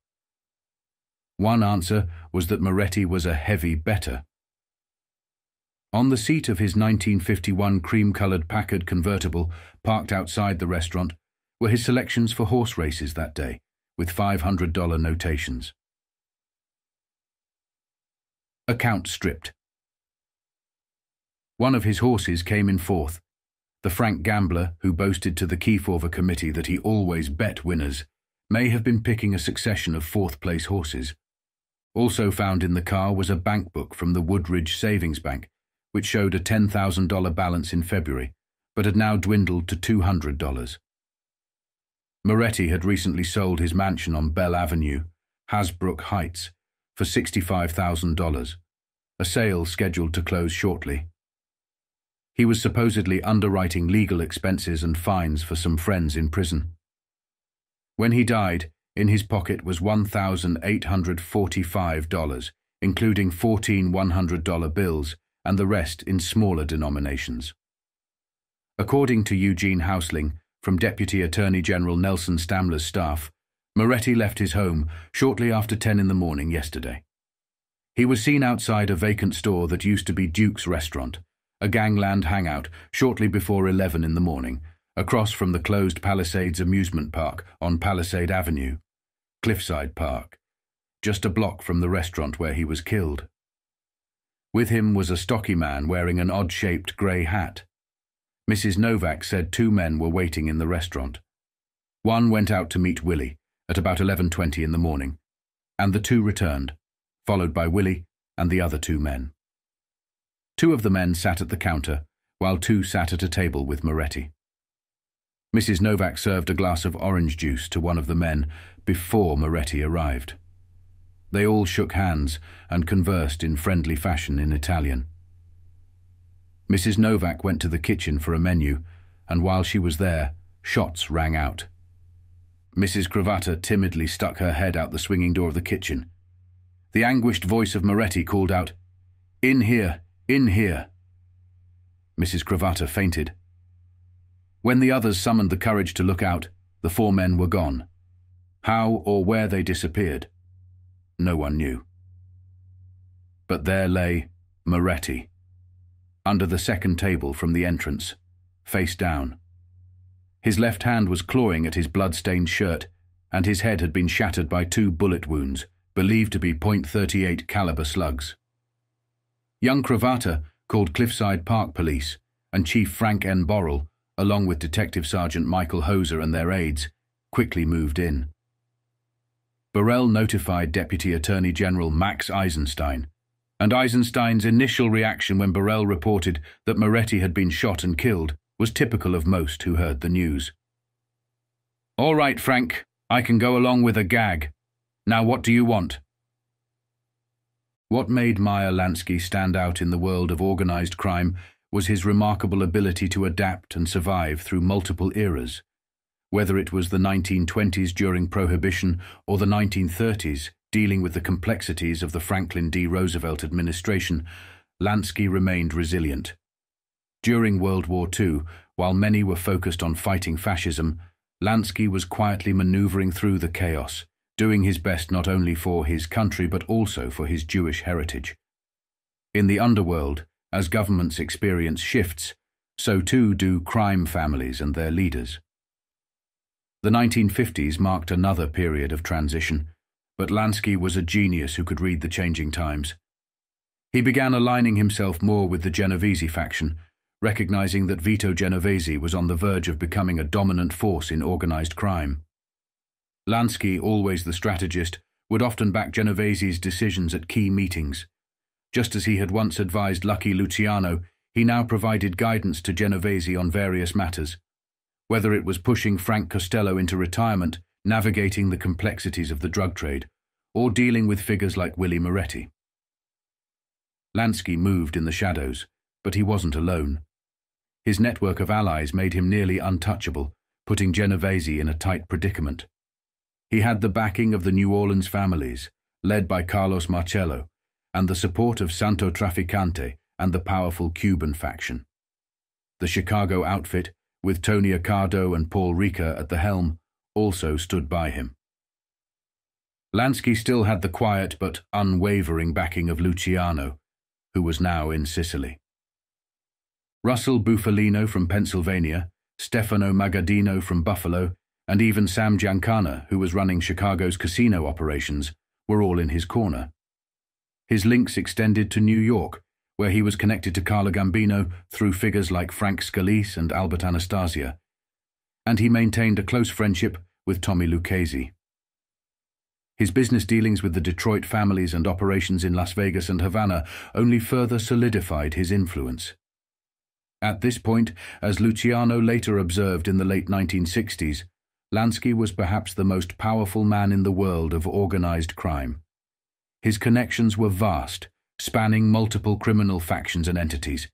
One answer was that Moretti was a heavy bettor. On the seat of his 1951 cream-coloured Packard convertible parked outside the restaurant were his selections for horse races that day, with $500 notations. Account stripped. One of his horses came in fourth. The frank gambler, who boasted to the Kefauver committee that he always bet winners, may have been picking a succession of fourth-place horses. Also found in the car was a bank book from the Woodridge Savings Bank, which showed a $10,000 balance in February, but had now dwindled to $200. Moretti had recently sold his mansion on Bell Avenue, Hasbrook Heights, for $65,000, a sale scheduled to close shortly. He was supposedly underwriting legal expenses and fines for some friends in prison. When he died, in his pocket was $1,845, including 14 $100 bills and the rest in smaller denominations. According to Eugene Hausling, from Deputy Attorney General Nelson Stamler's staff, Moretti left his home shortly after 10 in the morning yesterday. He was seen outside a vacant store that used to be Duke's Restaurant, a gangland hangout, shortly before 11 in the morning, across from the closed Palisades amusement park on Palisade Avenue, Cliffside Park, just a block from the restaurant where he was killed. With him was a stocky man wearing an odd-shaped grey hat. Mrs. Novak said 2 men were waiting in the restaurant. One went out to meet Willie at about 11:20 in the morning, and the 2 returned, followed by Willie and the other 2 men. 2 of the men sat at the counter, while 2 sat at a table with Moretti. Mrs. Novak served a glass of orange juice to one of the men before Moretti arrived. They all shook hands and conversed in friendly fashion in Italian. Mrs. Novak went to the kitchen for a menu, and while she was there, shots rang out. Mrs. Cravata timidly stuck her head out the swinging door of the kitchen. The anguished voice of Moretti called out, "In here, in here." Mrs. Cravata fainted. When the others summoned the courage to look out, the 4 men were gone. How or where they disappeared, no one knew. But there lay Moretti, under the second table from the entrance, face down. His left hand was clawing at his blood-stained shirt, and his head had been shattered by 2 bullet wounds, believed to be .38 caliber slugs. Young Cravata called Cliffside Park Police, and Chief Frank N. Borrell, along with Detective Sergeant Michael Hoser and their aides, quickly moved in. Burrell notified Deputy Attorney General Max Eisenstein, and Eisenstein's initial reaction when Burrell reported that Moretti had been shot and killed was typical of most who heard the news. "All right, Frank, I can go along with a gag. Now what do you want?" What made Meyer Lansky stand out in the world of organized crime was his remarkable ability to adapt and survive through multiple eras. Whether it was the 1920s during Prohibition or the 1930s dealing with the complexities of the Franklin D. Roosevelt administration, Lansky remained resilient. During World War II, while many were focused on fighting fascism, Lansky was quietly maneuvering through the chaos, doing his best not only for his country but also for his Jewish heritage. In the underworld, as governments experience shifts, so too do crime families and their leaders. The 1950s marked another period of transition, but Lansky was a genius who could read the changing times. He began aligning himself more with the Genovese faction, recognizing that Vito Genovese was on the verge of becoming a dominant force in organized crime. Lansky, always the strategist, would often back Genovese's decisions at key meetings. Just as he had once advised Lucky Luciano, he now provided guidance to Genovese on various matters, whether it was pushing Frank Costello into retirement, navigating the complexities of the drug trade, or dealing with figures like Willie Moretti. Lansky moved in the shadows, but he wasn't alone. His network of allies made him nearly untouchable, putting Genovese in a tight predicament. He had the backing of the New Orleans families, led by Carlos Marcello, and the support of Santo Traficante and the powerful Cuban faction. The Chicago outfit, with Tony Accardo and Paul Ricca at the helm, also stood by him. Lansky still had the quiet but unwavering backing of Luciano, who was now in Sicily. Russell Bufalino from Pennsylvania, Stefano Magaddino from Buffalo, and even Sam Giancana, who was running Chicago's casino operations, were all in his corner. His links extended to New York, where he was connected to Carlo Gambino through figures like Frank Scalise and Albert Anastasia, and he maintained a close friendship with Tommy Lucchese. His business dealings with the Detroit families and operations in Las Vegas and Havana only further solidified his influence. At this point, as Luciano later observed in the late 1960s, Lansky was perhaps the most powerful man in the world of organized crime. His connections were vast, spanning multiple criminal factions and entities,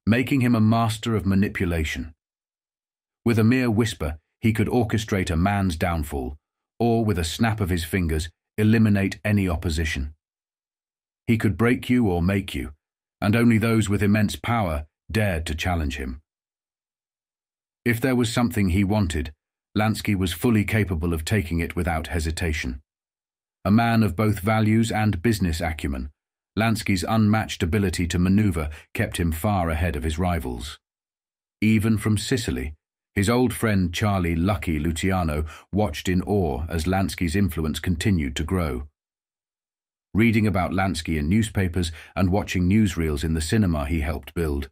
making him a master of manipulation. With a mere whisper, he could orchestrate a man's downfall, or with a snap of his fingers, eliminate any opposition. He could break you or make you, and only those with immense power dared to challenge him. If there was something he wanted, Lansky was fully capable of taking it without hesitation. A man of both values and business acumen, Lansky's unmatched ability to maneuver kept him far ahead of his rivals. Even from Sicily, his old friend Charlie "Lucky" Luciano watched in awe as Lansky's influence continued to grow. Reading about Lansky in newspapers and watching newsreels in the cinema he helped build,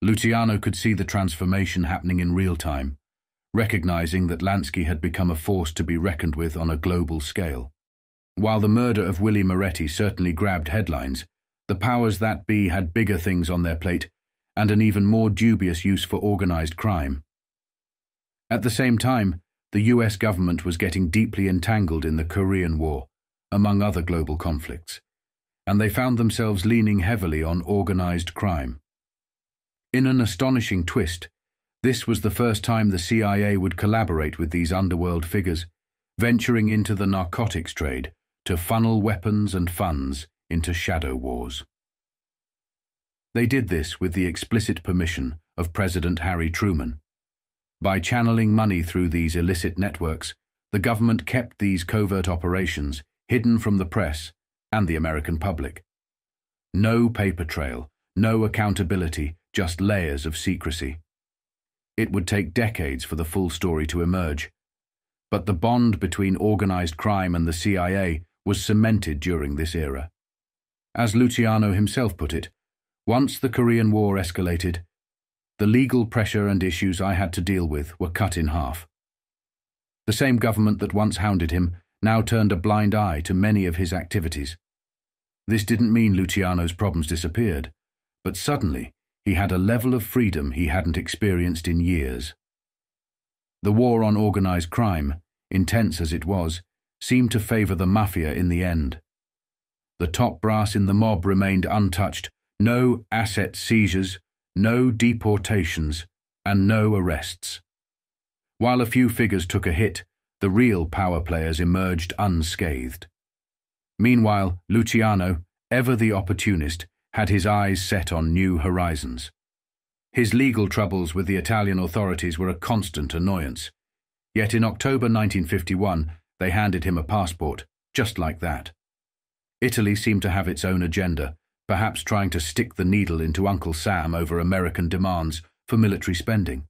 Luciano could see the transformation happening in real time, recognizing that Lansky had become a force to be reckoned with on a global scale. While the murder of Willie Moretti certainly grabbed headlines, the powers that be had bigger things on their plate and an even more dubious use for organized crime. At the same time, the US government was getting deeply entangled in the Korean War, among other global conflicts, and they found themselves leaning heavily on organized crime. In an astonishing twist, this was the first time the CIA would collaborate with these underworld figures, venturing into the narcotics trade to funnel weapons and funds into shadow wars. They did this with the explicit permission of President Harry Truman. By channeling money through these illicit networks, the government kept these covert operations hidden from the press and the American public. No paper trail, no accountability, just layers of secrecy. It would take decades for the full story to emerge, but the bond between organized crime and the CIA was cemented during this era. As Luciano himself put it, once the Korean War escalated, the legal pressure and issues I had to deal with were cut in half. The same government that once hounded him now turned a blind eye to many of his activities. This didn't mean Luciano's problems disappeared, but suddenly he had a level of freedom he hadn't experienced in years. The war on organized crime, intense as it was, seemed to favor the mafia in the end. The top brass in the mob remained untouched. No asset seizures, no deportations, and no arrests. While a few figures took a hit, the real power players emerged unscathed. Meanwhile, Luciano, ever the opportunist, had his eyes set on new horizons. His legal troubles with the Italian authorities were a constant annoyance. Yet in October 1951, they handed him a passport, just like that. Italy seemed to have its own agenda, perhaps trying to stick the needle into Uncle Sam over American demands for military spending.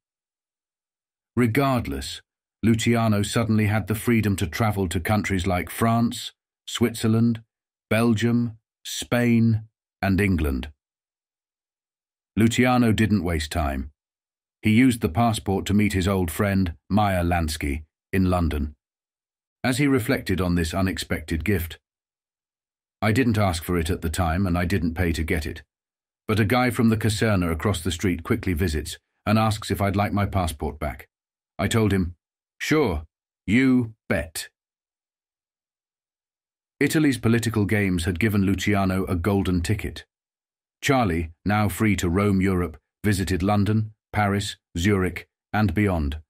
Regardless, Luciano suddenly had the freedom to travel to countries like France, Switzerland, Belgium, Spain, and England. Luciano didn't waste time. He used the passport to meet his old friend, Meyer Lansky, in London. As he reflected on this unexpected gift, "I didn't ask for it at the time and I didn't pay to get it, but a guy from the Caserna across the street quickly visits and asks if I'd like my passport back. I told him, 'Sure, you bet.'" Italy's political games had given Luciano a golden ticket. Charlie, now free to roam Europe, visited London, Paris, Zurich, and beyond.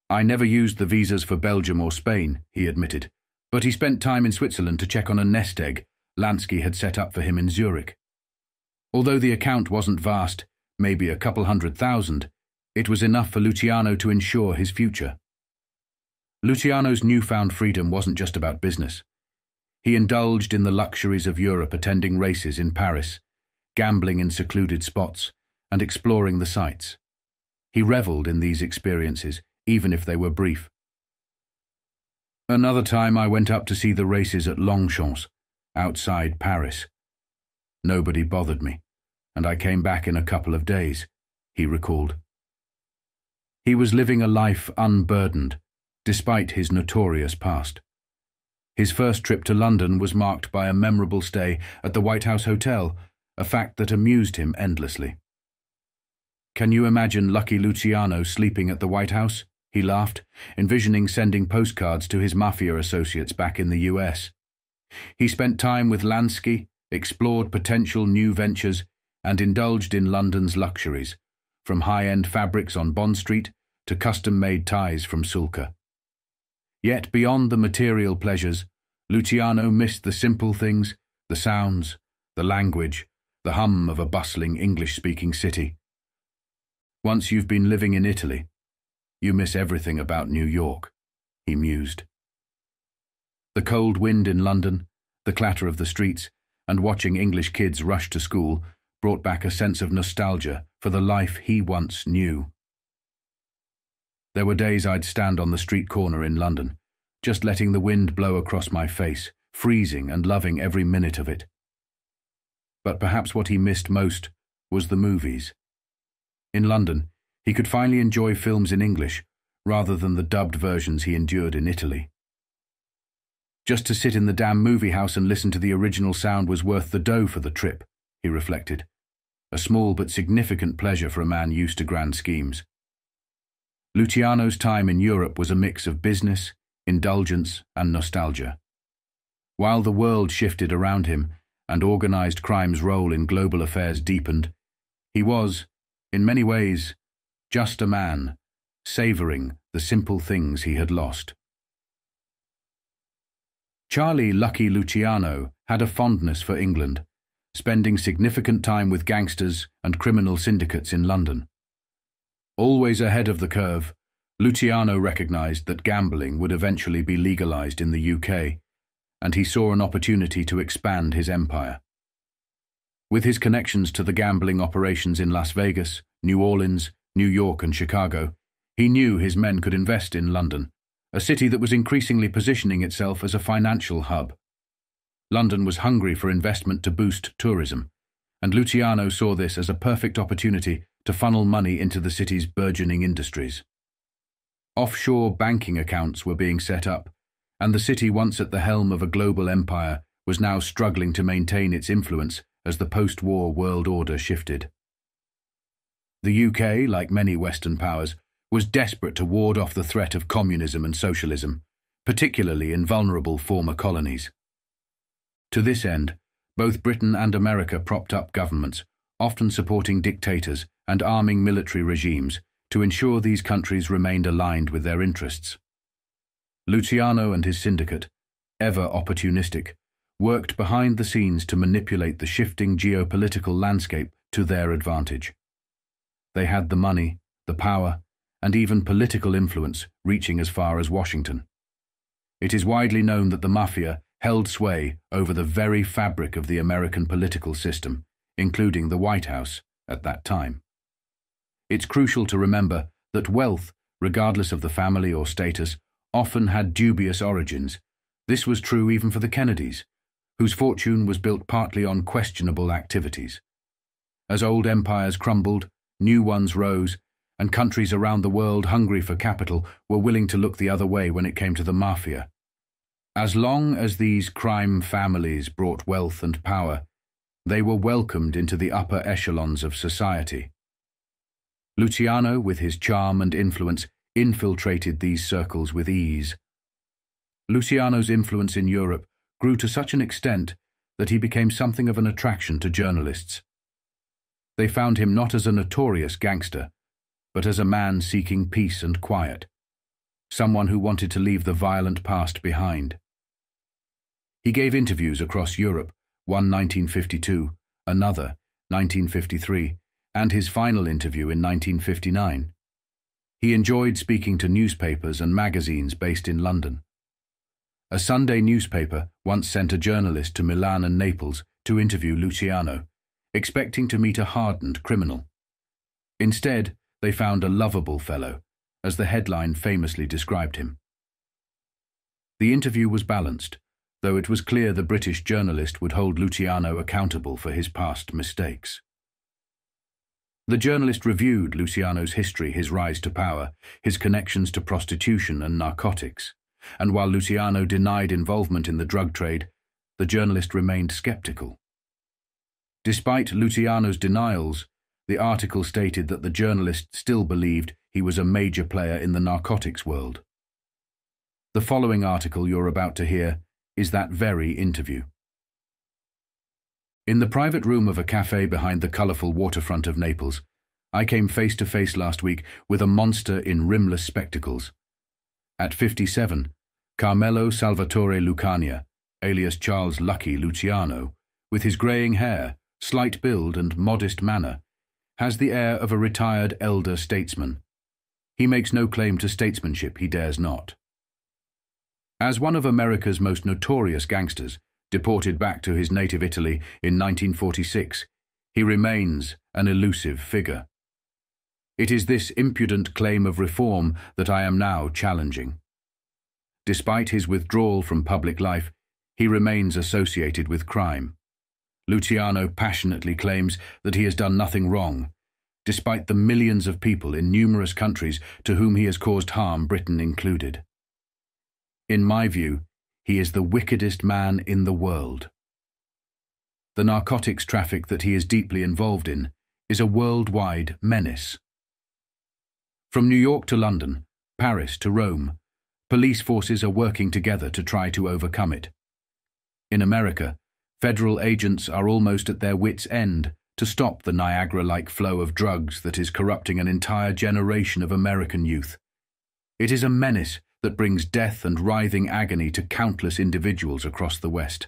"I never used the visas for Belgium or Spain," he admitted, but he spent time in Switzerland to check on a nest egg Lansky had set up for him in Zurich. Although the account wasn't vast, maybe a couple 100,000, it was enough for Luciano to ensure his future. Luciano's newfound freedom wasn't just about business. He indulged in the luxuries of Europe, attending races in Paris, gambling in secluded spots, and exploring the sights. He reveled in these experiences, even if they were brief. "Another time I went up to see the races at Longchamps, outside Paris. Nobody bothered me, and I came back in a couple of days," he recalled. He was living a life unburdened, despite his notorious past. His first trip to London was marked by a memorable stay at the White House Hotel, a fact that amused him endlessly. "Can you imagine lucky Luciano sleeping at the White House?" he laughed, envisioning sending postcards to his mafia associates back in the US. He spent time with Lansky, explored potential new ventures, and indulged in London's luxuries, from high-end fabrics on Bond Street to custom-made ties from Sulca. Yet beyond the material pleasures, Luciano missed the simple things, the sounds, the language, the hum of a bustling English-speaking city. "Once you've been living in Italy, you miss everything about New York," he mused. The cold wind in London, the clatter of the streets, and watching English kids rush to school brought back a sense of nostalgia for the life he once knew. There were days I'd stand on the street corner in London, just letting the wind blow across my face, freezing and loving every minute of it. But perhaps what he missed most was the movies. In London, he could finally enjoy films in English, rather than the dubbed versions he endured in Italy. Just to sit in the damn movie house and listen to the original sound was worth the dough for the trip, he reflected. A small but significant pleasure for a man used to grand schemes. Luciano's time in Europe was a mix of business, indulgence, and nostalgia. While the world shifted around him and organized crime's role in global affairs deepened, he was, in many ways, just a man, savoring the simple things he had lost. Charlie Lucky Luciano had a fondness for England, spending significant time with gangsters and criminal syndicates in London. Always ahead of the curve, Luciano recognized that gambling would eventually be legalized in the UK, and he saw an opportunity to expand his empire. With his connections to the gambling operations in Las Vegas, New Orleans, New York, and Chicago, he knew his men could invest in London, a city that was increasingly positioning itself as a financial hub. London was hungry for investment to boost tourism, and Luciano saw this as a perfect opportunity to funnel money into the city's burgeoning industries. Offshore banking accounts were being set up, and the city once at the helm of a global empire was now struggling to maintain its influence as the post-war world order shifted. The UK, like many Western powers, was desperate to ward off the threat of communism and socialism, particularly in vulnerable former colonies. To this end, both Britain and America propped up governments, often supporting dictators and arming military regimes to ensure these countries remained aligned with their interests. Luciano and his syndicate, ever opportunistic, worked behind the scenes to manipulate the shifting geopolitical landscape to their advantage. They had the money, the power, and even political influence reaching as far as Washington. It is widely known that the mafia held sway over the very fabric of the American political system, including the White House at that time. It's crucial to remember that wealth, regardless of the family or status, often had dubious origins. This was true even for the Kennedys, whose fortune was built partly on questionable activities. As old empires crumbled, new ones rose, and countries around the world hungry for capital were willing to look the other way when it came to the mafia. As long as these crime families brought wealth and power, they were welcomed into the upper echelons of society. Luciano, with his charm and influence, infiltrated these circles with ease. Luciano's influence in Europe grew to such an extent that he became something of an attraction to journalists. They found him not as a notorious gangster, but as a man seeking peace and quiet, someone who wanted to leave the violent past behind. He gave interviews across Europe, one 1952, another 1953, and his final interview in 1959. He enjoyed speaking to newspapers and magazines based in London. A Sunday newspaper once sent a journalist to Milan and Naples to interview Luciano, expecting to meet a hardened criminal. Instead, they found a lovable fellow, as the headline famously described him. The interview was balanced, though it was clear the British journalist would hold Luciano accountable for his past mistakes. The journalist reviewed Luciano's history, his rise to power, his connections to prostitution and narcotics, and while Luciano denied involvement in the drug trade, the journalist remained skeptical. Despite Luciano's denials, the article stated that the journalist still believed he was a major player in the narcotics world. The following article you're about to hear is that very interview. In the private room of a cafe behind the colourful waterfront of Naples, I came face to face last week with a monster in rimless spectacles. At 57, Carmelo Salvatore Lucania, alias Charles Lucky Luciano, with his greying hair, slight build and modest manner, has the air of a retired elder statesman. He makes no claim to statesmanship, he dares not. As one of America's most notorious gangsters, deported back to his native Italy in 1946, he remains an elusive figure. It is this impudent claim of reform that I am now challenging. Despite his withdrawal from public life, he remains associated with crime. Luciano passionately claims that he has done nothing wrong, despite the millions of people in numerous countries to whom he has caused harm, Britain included. In my view, he is the wickedest man in the world. The narcotics traffic that he is deeply involved in is a worldwide menace. From New York to London, Paris to Rome, police forces are working together to try to overcome it. In America, federal agents are almost at their wits' end to stop the Niagara-like flow of drugs that is corrupting an entire generation of American youth. It is a menace that brings death and writhing agony to countless individuals across the West.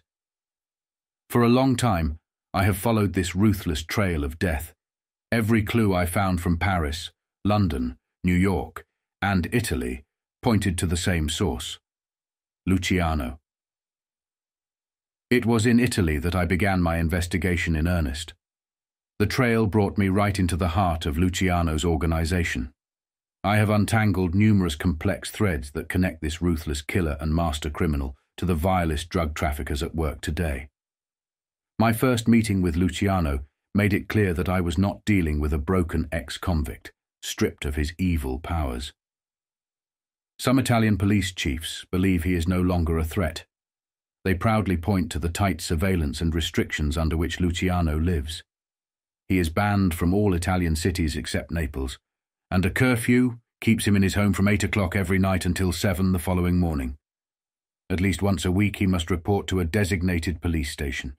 For a long time, I have followed this ruthless trail of death. Every clue I found from Paris, London, New York, and Italy pointed to the same source: Luciano. It was in Italy that I began my investigation in earnest. The trail brought me right into the heart of Luciano's organization. I have untangled numerous complex threads that connect this ruthless killer and master criminal to the vilest drug traffickers at work today. My first meeting with Luciano made it clear that I was not dealing with a broken ex-convict, stripped of his evil powers. Some Italian police chiefs believe he is no longer a threat. They proudly point to the tight surveillance and restrictions under which Luciano lives. He is banned from all Italian cities except Naples, and a curfew keeps him in his home from 8 o'clock every night until 7 the following morning. At least once a week he must report to a designated police station.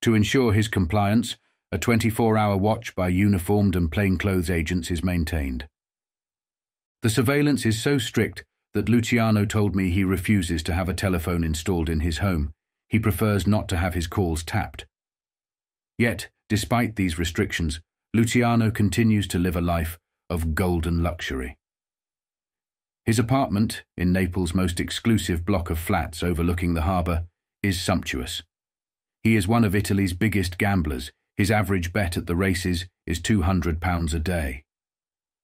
To ensure his compliance, a 24-hour watch by uniformed and plainclothes agents is maintained. The surveillance is so strict that Luciano told me he refuses to have a telephone installed in his home. He prefers not to have his calls tapped. Yet, despite these restrictions, Luciano continues to live a life of golden luxury. His apartment, in Naples' most exclusive block of flats overlooking the harbour, is sumptuous. He is one of Italy's biggest gamblers. His average bet at the races is £200 a day.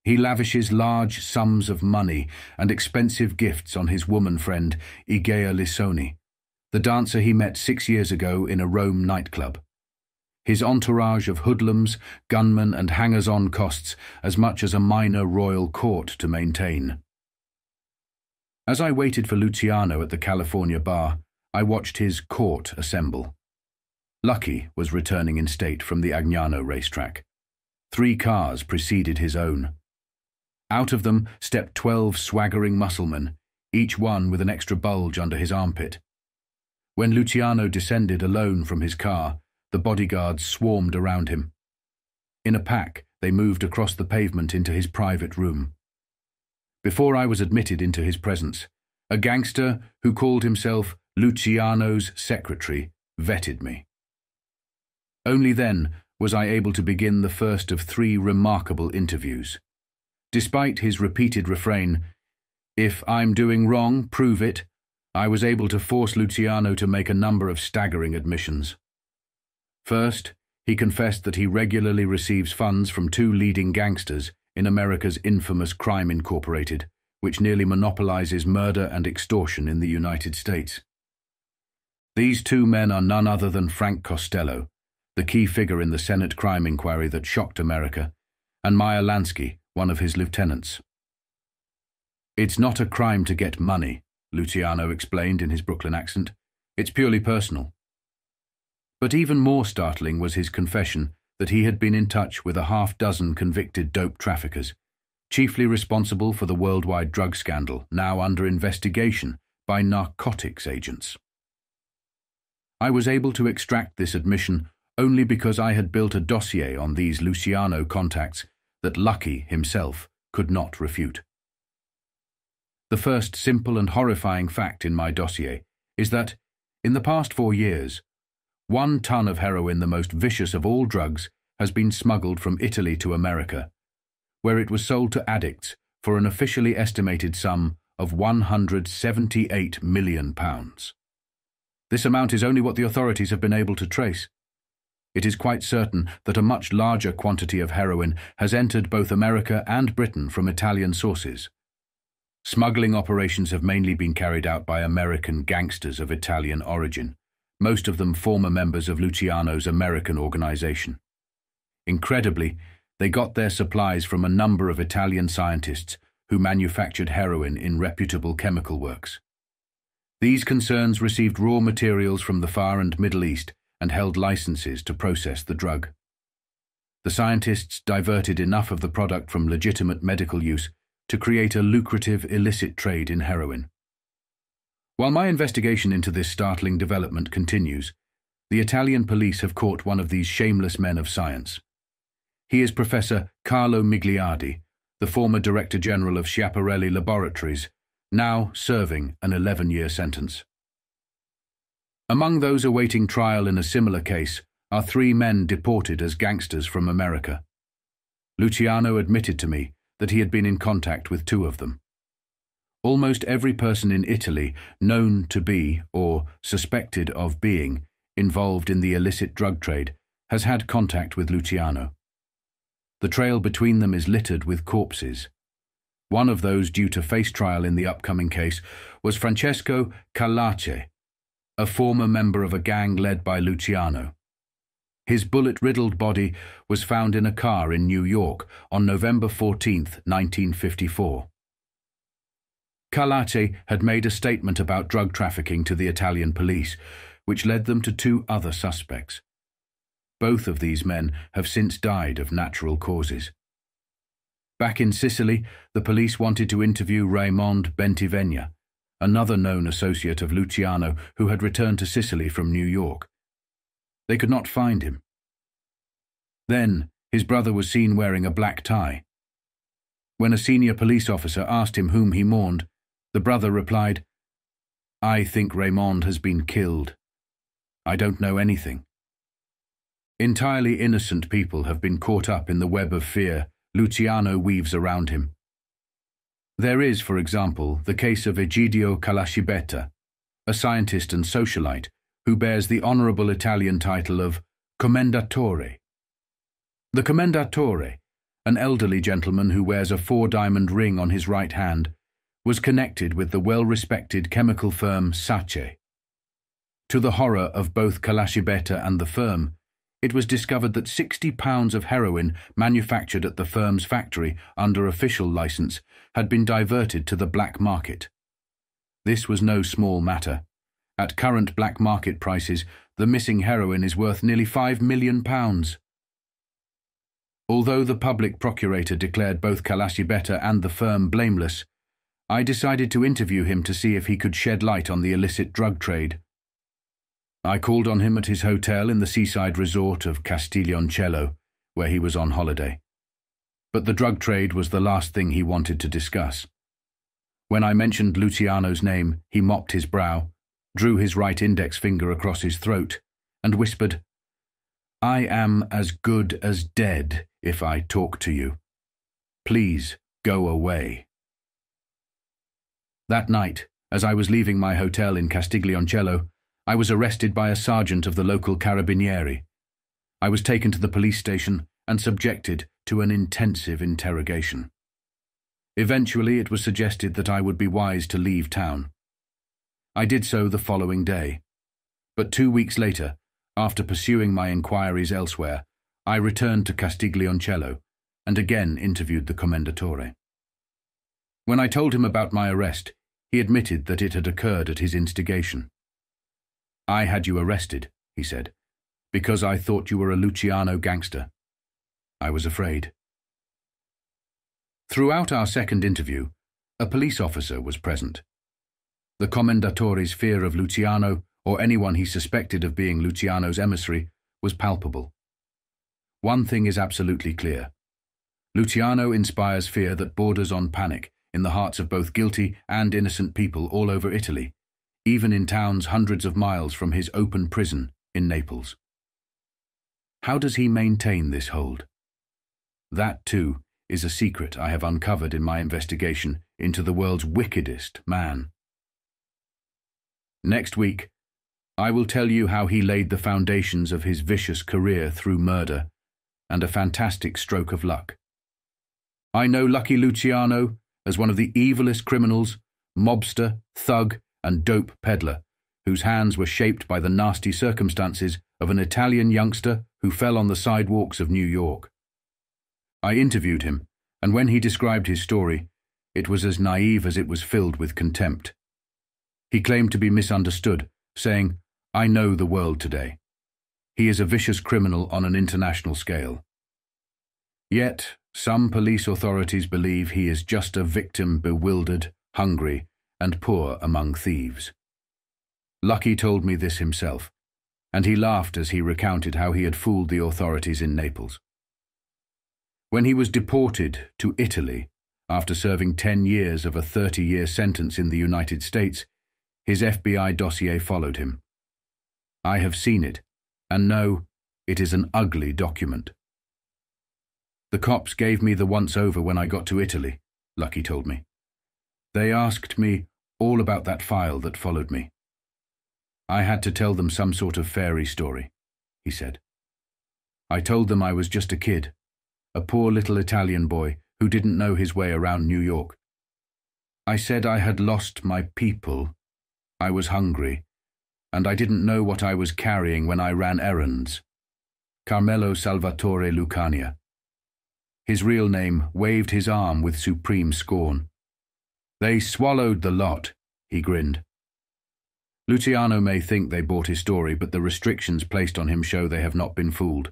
He lavishes large sums of money and expensive gifts on his woman friend, Igea Lissoni, the dancer he met 6 years ago in a Rome nightclub. His entourage of hoodlums, gunmen and hangers-on costs as much as a minor royal court to maintain. As I waited for Luciano at the California bar, I watched his court assemble. Lucky was returning in state from the Agnano racetrack. 3 cars preceded his own. Out of them stepped 12 swaggering musclemen, each one with an extra bulge under his armpit. When Luciano descended alone from his car, the bodyguards swarmed around him. In a pack, they moved across the pavement into his private room. Before I was admitted into his presence, a gangster who called himself Luciano's secretary vetted me. Only then was I able to begin the first of 3 remarkable interviews. Despite his repeated refrain, "If I'm doing wrong, prove it," I was able to force Luciano to make a number of staggering admissions. First, he confessed that he regularly receives funds from 2 leading gangsters in America's infamous Crime Incorporated, which nearly monopolizes murder and extortion in the United States. These 2 men are none other than Frank Costello, the key figure in the Senate crime inquiry that shocked America, and Meyer Lansky, one of his lieutenants. "It's not a crime to get money," Luciano explained in his Brooklyn accent. "It's purely personal." But even more startling was his confession that he had been in touch with a half-dozen convicted dope traffickers, chiefly responsible for the worldwide drug scandal now under investigation by narcotics agents. I was able to extract this admission only because I had built a dossier on these Luciano contacts that Lucky himself could not refute. The first simple and horrifying fact in my dossier is that, in the past 4 years, 1 ton of heroin, the most vicious of all drugs, has been smuggled from Italy to America, where it was sold to addicts for an officially estimated sum of £178 million. This amount is only what the authorities have been able to trace. It is quite certain that a much larger quantity of heroin has entered both America and Britain from Italian sources. Smuggling operations have mainly been carried out by American gangsters of Italian origin, most of them former members of Luciano's American organization. Incredibly, they got their supplies from a number of Italian scientists who manufactured heroin in reputable chemical works. These concerns received raw materials from the Far and Middle East and held licenses to process the drug. The scientists diverted enough of the product from legitimate medical use to create a lucrative illicit trade in heroin. While my investigation into this startling development continues, the Italian police have caught one of these shameless men of science. He is Professor Carlo Migliardi, the former Director General of Schiaparelli Laboratories, now serving an 11-year sentence. Among those awaiting trial in a similar case are 3 men deported as gangsters from America. Luciano admitted to me that he had been in contact with 2 of them. Almost every person in Italy known to be, or suspected of being, involved in the illicit drug trade has had contact with Luciano. The trail between them is littered with corpses. One of those due to face trial in the upcoming case was Francesco Callace, a former member of a gang led by Luciano. His bullet-riddled body was found in a car in New York on November 14, 1954. Carlacci had made a statement about drug trafficking to the Italian police, which led them to 2 other suspects. Both of these men have since died of natural causes. Back in Sicily, the police wanted to interview Raymond Bentivegna, another known associate of Luciano who had returned to Sicily from New York. They could not find him. Then, his brother was seen wearing a black tie. When a senior police officer asked him whom he mourned, the brother replied, "I think Raymond has been killed. I don't know anything." Entirely innocent people have been caught up in the web of fear Luciano weaves around him. There is, for example, the case of Egidio Calascibetta, a scientist and socialite who bears the honorable Italian title of Commendatore. The Commendatore, an elderly gentleman who wears a 4-diamond ring on his right hand, was connected with the well-respected chemical firm Sace. To the horror of both Calascibetta and the firm, it was discovered that 60 pounds of heroin manufactured at the firm's factory under official license had been diverted to the black market. This was no small matter. At current black market prices, the missing heroin is worth nearly £5 million. Although the public procurator declared both Calascibetta and the firm blameless, I decided to interview him to see if he could shed light on the illicit drug trade. I called on him at his hotel in the seaside resort of Castiglioncello, where he was on holiday. But the drug trade was the last thing he wanted to discuss. When I mentioned Luciano's name, he mopped his brow, drew his right index finger across his throat, and whispered, "I am as good as dead if I talk to you. Please go away." That night, as I was leaving my hotel in Castiglioncello, I was arrested by a sergeant of the local carabinieri. I was taken to the police station and subjected to an intensive interrogation. Eventually, it was suggested that I would be wise to leave town. I did so the following day, but 2 weeks later, after pursuing my inquiries elsewhere, I returned to Castiglioncello and again interviewed the Commendatore. When I told him about my arrest, he admitted that it had occurred at his instigation. "I had you arrested," he said, "because I thought you were a Luciano gangster. I was afraid." Throughout our second interview, a police officer was present. The Commendatore's fear of Luciano, or anyone he suspected of being Luciano's emissary, was palpable. One thing is absolutely clear. Luciano inspires fear that borders on panic in the hearts of both guilty and innocent people all over Italy, even in towns hundreds of miles from his open prison in Naples. How does he maintain this hold? That, too, is a secret I have uncovered in my investigation into the world's wickedest man. Next week, I will tell you how he laid the foundations of his vicious career through murder and a fantastic stroke of luck. I know Lucky Luciano as one of the evilest criminals, mobster, thug, and dope peddler, whose hands were shaped by the nasty circumstances of an Italian youngster who fell on the sidewalks of New York. I interviewed him, and when he described his story, it was as naive as it was filled with contempt. He claimed to be misunderstood, saying, "I know the world today. He is a vicious criminal on an international scale." Yet, some police authorities believe he is just a victim bewildered, hungry, and poor among thieves. Lucky told me this himself, and he laughed as he recounted how he had fooled the authorities in Naples. When he was deported to Italy, after serving 10 years of a 30-year sentence in the United States, his FBI dossier followed him. I have seen it, and know it is an ugly document. "The cops gave me the once-over when I got to Italy," Lucky told me. "They asked me all about that file that followed me. I had to tell them some sort of fairy story," he said. "I told them I was just a kid, a poor little Italian boy who didn't know his way around New York. I said I had lost my people, I was hungry, and I didn't know what I was carrying when I ran errands. Carmelo Salvatore Lucania." His real name waved his arm with supreme scorn. They swallowed the lot, he grinned. Luciano may think they bought his story, but the restrictions placed on him show they have not been fooled.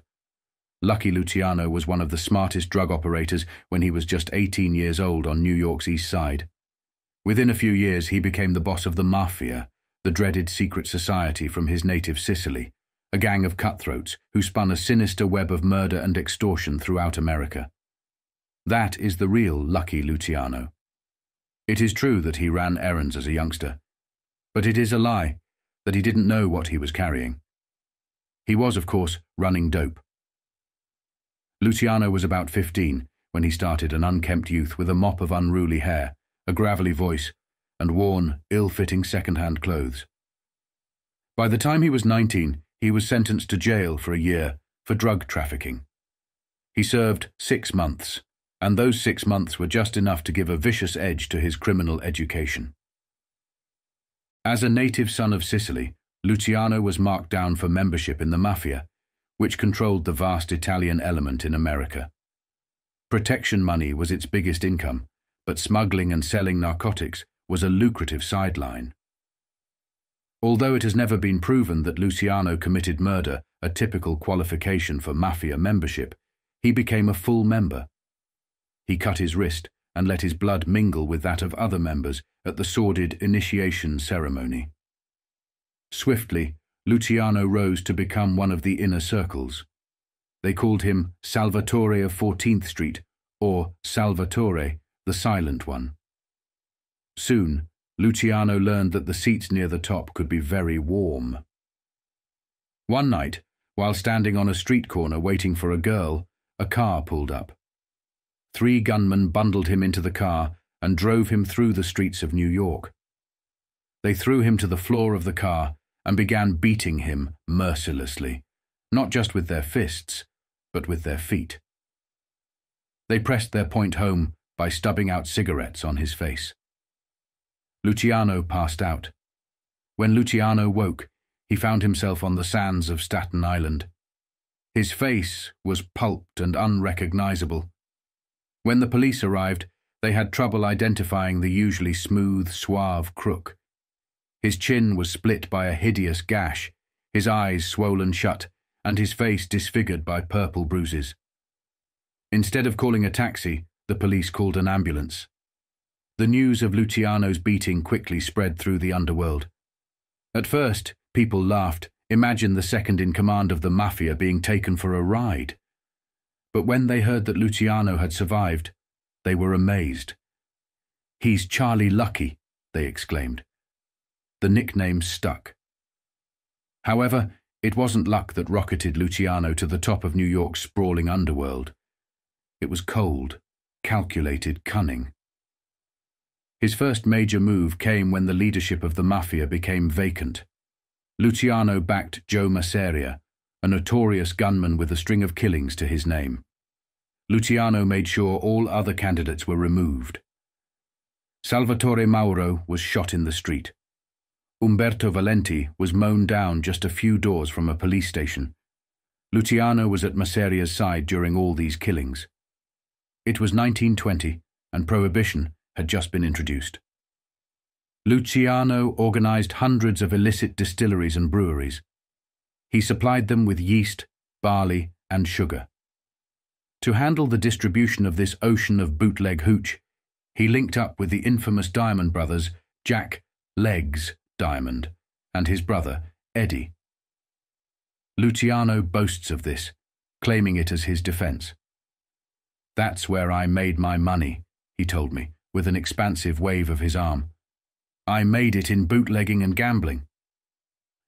Lucky Luciano was one of the smartest drug operators when he was just 18 years old on New York's East Side. Within a few years, he became the boss of the Mafia, the dreaded secret society from his native Sicily, a gang of cutthroats who spun a sinister web of murder and extortion throughout America. That is the real Lucky Luciano. It is true that he ran errands as a youngster, but it is a lie that he didn't know what he was carrying. He was, of course, running dope. Luciano was about 15 when he started, an unkempt youth with a mop of unruly hair, a gravelly voice, and worn, ill-fitting second-hand clothes. By the time he was 19, he was sentenced to jail for a year for drug trafficking. He served 6 months, and those 6 months were just enough to give a vicious edge to his criminal education. As a native son of Sicily, Luciano was marked down for membership in the Mafia, which controlled the vast Italian element in America. Protection money was its biggest income, but smuggling and selling narcotics was a lucrative sideline. Although it has never been proven that Luciano committed murder, a typical qualification for Mafia membership, he became a full member. He cut his wrist and let his blood mingle with that of other members at the sordid initiation ceremony. Swiftly, Luciano rose to become one of the inner circles. They called him Salvatore of 14th Street, or Salvatore, the Silent One. Soon, Luciano learned that the seats near the top could be very warm. One night, while standing on a street corner waiting for a girl, a car pulled up. 3 gunmen bundled him into the car and drove him through the streets of New York. They threw him to the floor of the car and began beating him mercilessly, not just with their fists, but with their feet. They pressed their point home by stubbing out cigarettes on his face. Luciano passed out. When Luciano woke, he found himself on the sands of Staten Island. His face was pulped and unrecognizable. When the police arrived, they had trouble identifying the usually smooth, suave crook. His chin was split by a hideous gash, his eyes swollen shut, and his face disfigured by purple bruises. Instead of calling a taxi, the police called an ambulance. The news of Luciano's beating quickly spread through the underworld. At first, people laughed. Imagine the second-in-command of the Mafia being taken for a ride. But when they heard that Luciano had survived, they were amazed. "He's Charlie Lucky," they exclaimed. The nickname stuck. However, it wasn't luck that rocketed Luciano to the top of New York's sprawling underworld. It was cold, calculated cunning. His first major move came when the leadership of the Mafia became vacant. Luciano backed Joe Masseria, a notorious gunman with a string of killings to his name. Luciano made sure all other candidates were removed. Salvatore Mauro was shot in the street. Umberto Valenti was mown down just a few doors from a police station. Luciano was at Masseria's side during all these killings. It was 1920, and Prohibition had just been introduced. Luciano organized hundreds of illicit distilleries and breweries. He supplied them with yeast, barley, and sugar. To handle the distribution of this ocean of bootleg hooch, he linked up with the infamous Diamond brothers, Jack "Legs" Diamond and his brother, Eddie. Luciano boasts of this, claiming it as his defense. "That's where I made my money," he told me, with an expansive wave of his arm. "I made it in bootlegging and gambling.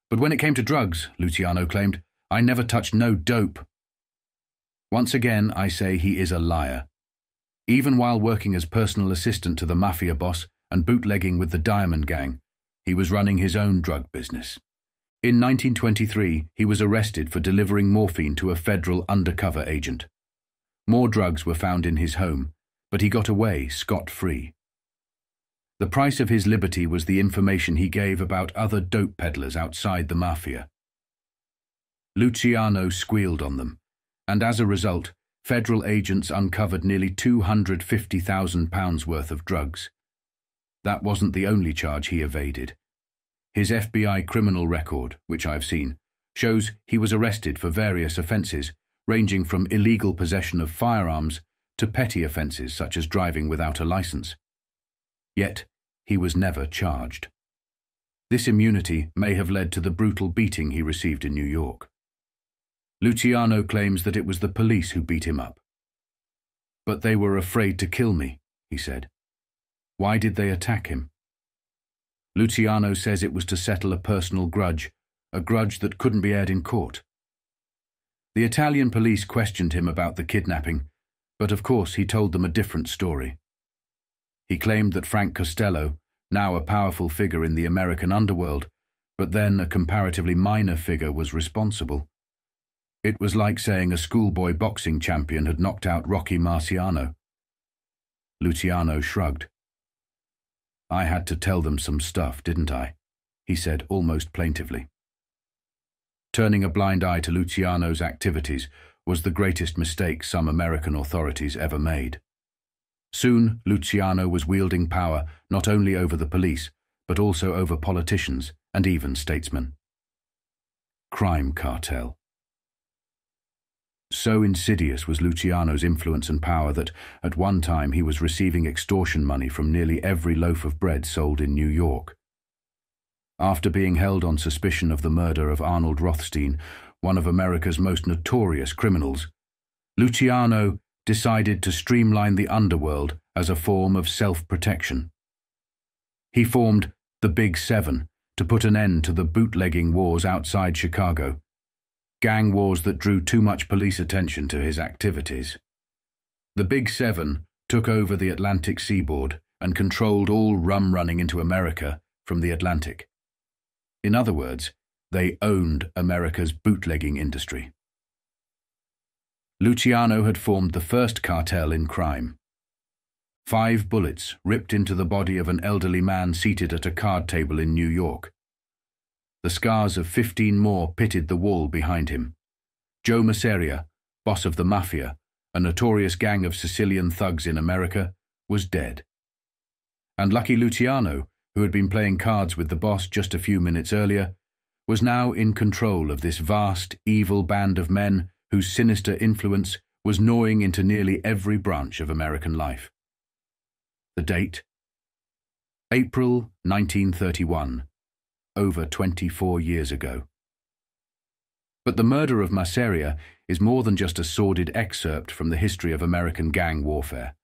But when it came to drugs," Luciano claimed, "I never touched no dope." Once again, I say he is a liar. Even while working as personal assistant to the Mafia boss and bootlegging with the Diamond Gang, he was running his own drug business. In 1923, he was arrested for delivering morphine to a federal undercover agent. More drugs were found in his home, but he got away scot-free. The price of his liberty was the information he gave about other dope peddlers outside the Mafia. Luciano squealed on them, and as a result, federal agents uncovered nearly £250,000 worth of drugs. That wasn't the only charge he evaded. His FBI criminal record, which I've seen, shows he was arrested for various offences, ranging from illegal possession of firearms to petty offences such as driving without a licence. Yet, he was never charged. This immunity may have led to the brutal beating he received in New York. Luciano claims that it was the police who beat him up. "But they were afraid to kill me," he said. "Why did they attack him?" Luciano says it was to settle a personal grudge, a grudge that couldn't be aired in court. The Italian police questioned him about the kidnapping, but of course he told them a different story. He claimed that Frank Costello, now a powerful figure in the American underworld, but then a comparatively minor figure, was responsible. It was like saying a schoolboy boxing champion had knocked out Rocky Marciano. Luciano shrugged. "I had to tell them some stuff, didn't I?" he said almost plaintively. Turning a blind eye to Luciano's activities was the greatest mistake some American authorities ever made. Soon, Luciano was wielding power not only over the police, but also over politicians and even statesmen. Crime cartel. So insidious was Luciano's influence and power that, at one time, he was receiving extortion money from nearly every loaf of bread sold in New York. After being held on suspicion of the murder of Arnold Rothstein, one of America's most notorious criminals, Luciano decided to streamline the underworld as a form of self-protection. He formed the Big Seven to put an end to the bootlegging wars outside Chicago, gang wars that drew too much police attention to his activities. The Big Seven took over the Atlantic seaboard and controlled all rum running into America from the Atlantic. In other words, they owned America's bootlegging industry. Luciano had formed the first cartel in crime. 5 bullets ripped into the body of an elderly man seated at a card table in New York. The scars of 15 more pitted the wall behind him. Joe Masseria, boss of the Mafia, a notorious gang of Sicilian thugs in America, was dead. And Lucky Luciano, who had been playing cards with the boss just a few minutes earlier, was now in control of this vast, evil band of men whose sinister influence was gnawing into nearly every branch of American life. The date? April 1931. Over 24 years ago. But the murder of Masseria is more than just a sordid excerpt from the history of American gang warfare.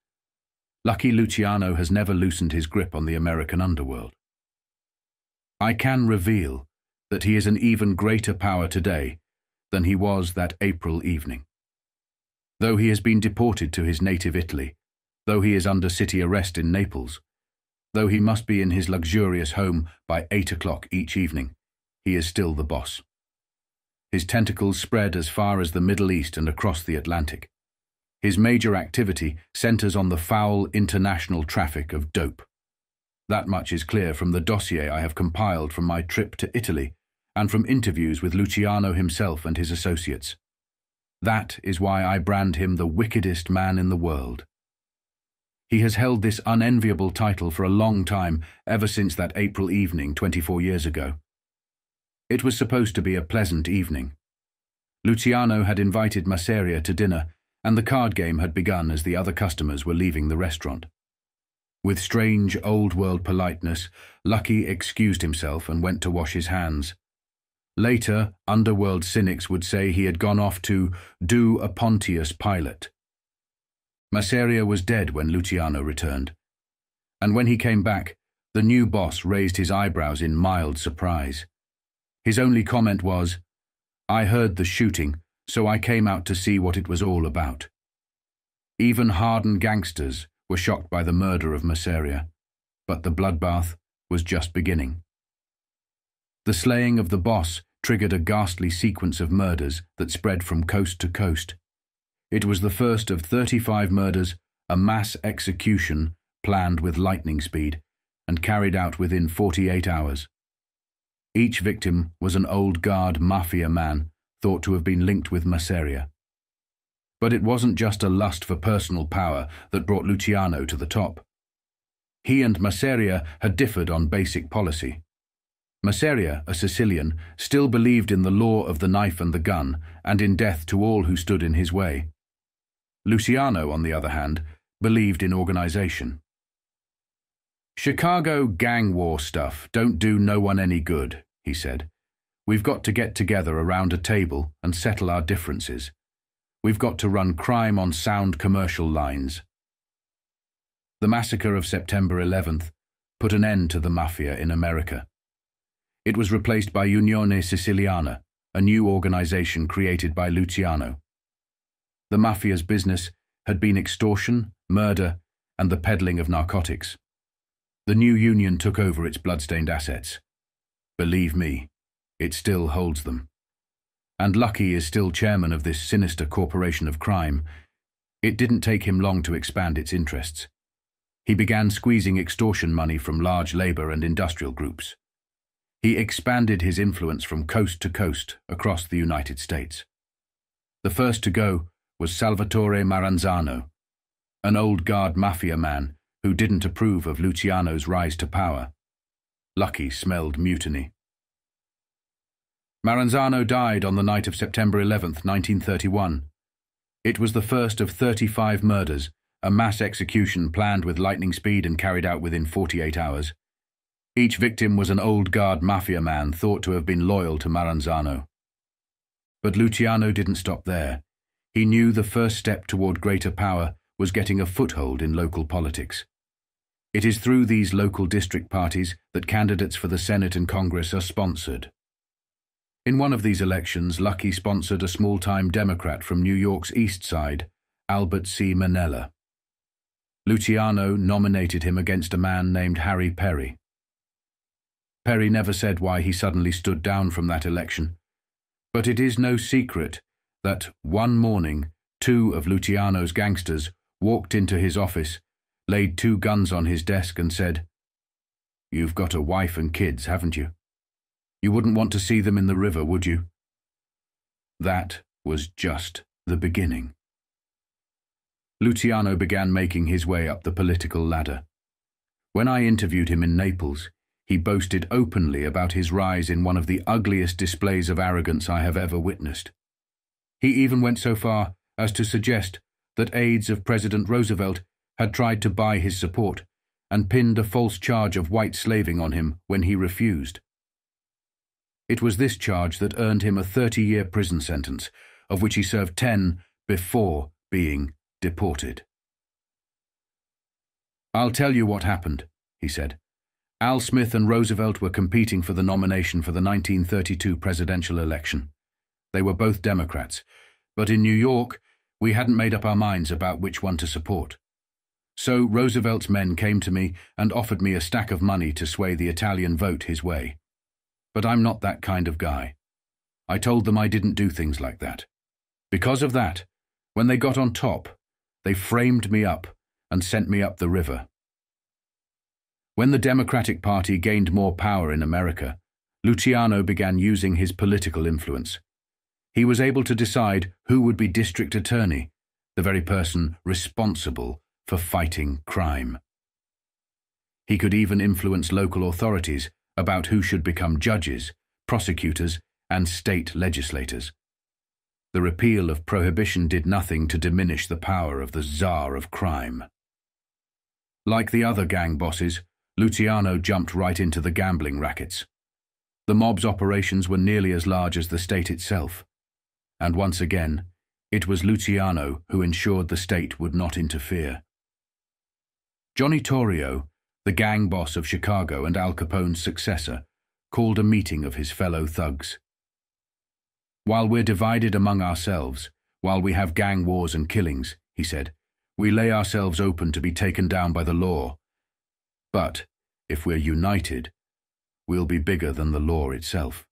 Lucky Luciano has never loosened his grip on the American underworld. I can reveal that he is an even greater power today than he was that April evening. Though he has been deported to his native Italy, though he is under city arrest in Naples, though he must be in his luxurious home by 8 o'clock each evening, he is still the boss. His tentacles spread as far as the Middle East and across the Atlantic. His major activity centers on the foul international traffic of dope. That much is clear from the dossier I have compiled from my trip to Italy and from interviews with Luciano himself and his associates. That is why I brand him the wickedest man in the world. He has held this unenviable title for a long time, ever since that April evening 24 years ago. It was supposed to be a pleasant evening. Luciano had invited Masseria to dinner, and the card game had begun as the other customers were leaving the restaurant. With strange old-world politeness, Lucky excused himself and went to wash his hands. Later, underworld cynics would say he had gone off to do a Pontius Pilate. Masseria was dead when Luciano returned, and when he came back, the new boss raised his eyebrows in mild surprise. His only comment was, "I heard the shooting, so I came out to see what it was all about." Even hardened gangsters were shocked by the murder of Masseria, but the bloodbath was just beginning. The slaying of the boss triggered a ghastly sequence of murders that spread from coast to coast. It was the first of 35 murders, a mass execution planned with lightning speed and carried out within 48 hours. Each victim was an old guard mafia man thought to have been linked with Masseria. But it wasn't just a lust for personal power that brought Luciano to the top. he and Masseria had differed on basic policy. Masseria, a Sicilian, still believed in the law of the knife and the gun, and in death to all who stood in his way. Luciano, on the other hand, believed in organization. "Chicago gang war stuff don't do no one any good," he said. "We've got to get together around a table and settle our differences. We've got to run crime on sound commercial lines." The massacre of September 11th put an end to the mafia in America. It was replaced by Unione Siciliana, a new organization created by Luciano. The mafia's business had been extortion, murder, and the peddling of narcotics. The new union took over its bloodstained assets. Believe me, it still holds them. And Lucky is still chairman of this sinister corporation of crime. It didn't take him long to expand its interests. He began squeezing extortion money from large labor and industrial groups. He expanded his influence from coast to coast across the United States. The first to go was Salvatore Maranzano, an old guard mafia man who didn't approve of Luciano's rise to power. Lucky smelled mutiny. Maranzano died on the night of September 11th, 1931. It was the first of 35 murders, a mass execution planned with lightning speed and carried out within 48 hours. Each victim was an old guard mafia man thought to have been loyal to Maranzano. But Luciano didn't stop there. He knew the first step toward greater power was getting a foothold in local politics. It is through these local district parties that candidates for the Senate and Congress are sponsored. In one of these elections, Lucky sponsored a small-time Democrat from New York's East Side, Albert C. Manella. Luciano nominated him against a man named Harry Perry. Perry never said why he suddenly stood down from that election, but it is no secret that one morning 2 of Luciano's gangsters walked into his office, laid 2 guns on his desk and said, "You've got a wife and kids, haven't you? You wouldn't want to see them in the river, would you?" That was just the beginning. Luciano began making his way up the political ladder. When I interviewed him in Naples, he boasted openly about his rise in one of the ugliest displays of arrogance I have ever witnessed. He even went so far as to suggest that aides of President Roosevelt had tried to buy his support and pinned a false charge of white slaving on him when he refused. It was this charge that earned him a 30-year prison sentence, of which he served 10 before being deported. "I'll tell you what happened," he said. "Al Smith and Roosevelt were competing for the nomination for the 1932 presidential election. They were both Democrats, but in New York, we hadn't made up our minds about which one to support. So Roosevelt's men came to me and offered me a stack of money to sway the Italian vote his way. But I'm not that kind of guy. I told them I didn't do things like that. Because of that, when they got on top, they framed me up and sent me up the river." When the Democratic Party gained more power in America, Luciano began using his political influence. He was able to decide who would be district attorney, the very person responsible for fighting crime. He could even influence local authorities about who should become judges, prosecutors, and state legislators. The repeal of prohibition did nothing to diminish the power of the czar of crime. Like the other gang bosses, Luciano jumped right into the gambling rackets. The mob's operations were nearly as large as the state itself. And once again, it was Luciano who ensured the state would not interfere. Johnny Torrio, the gang boss of Chicago and Al Capone's successor, called a meeting of his fellow thugs. "While we're divided among ourselves, while we have gang wars and killings," he said, "we lay ourselves open to be taken down by the law. But if we're united, we'll be bigger than the law itself."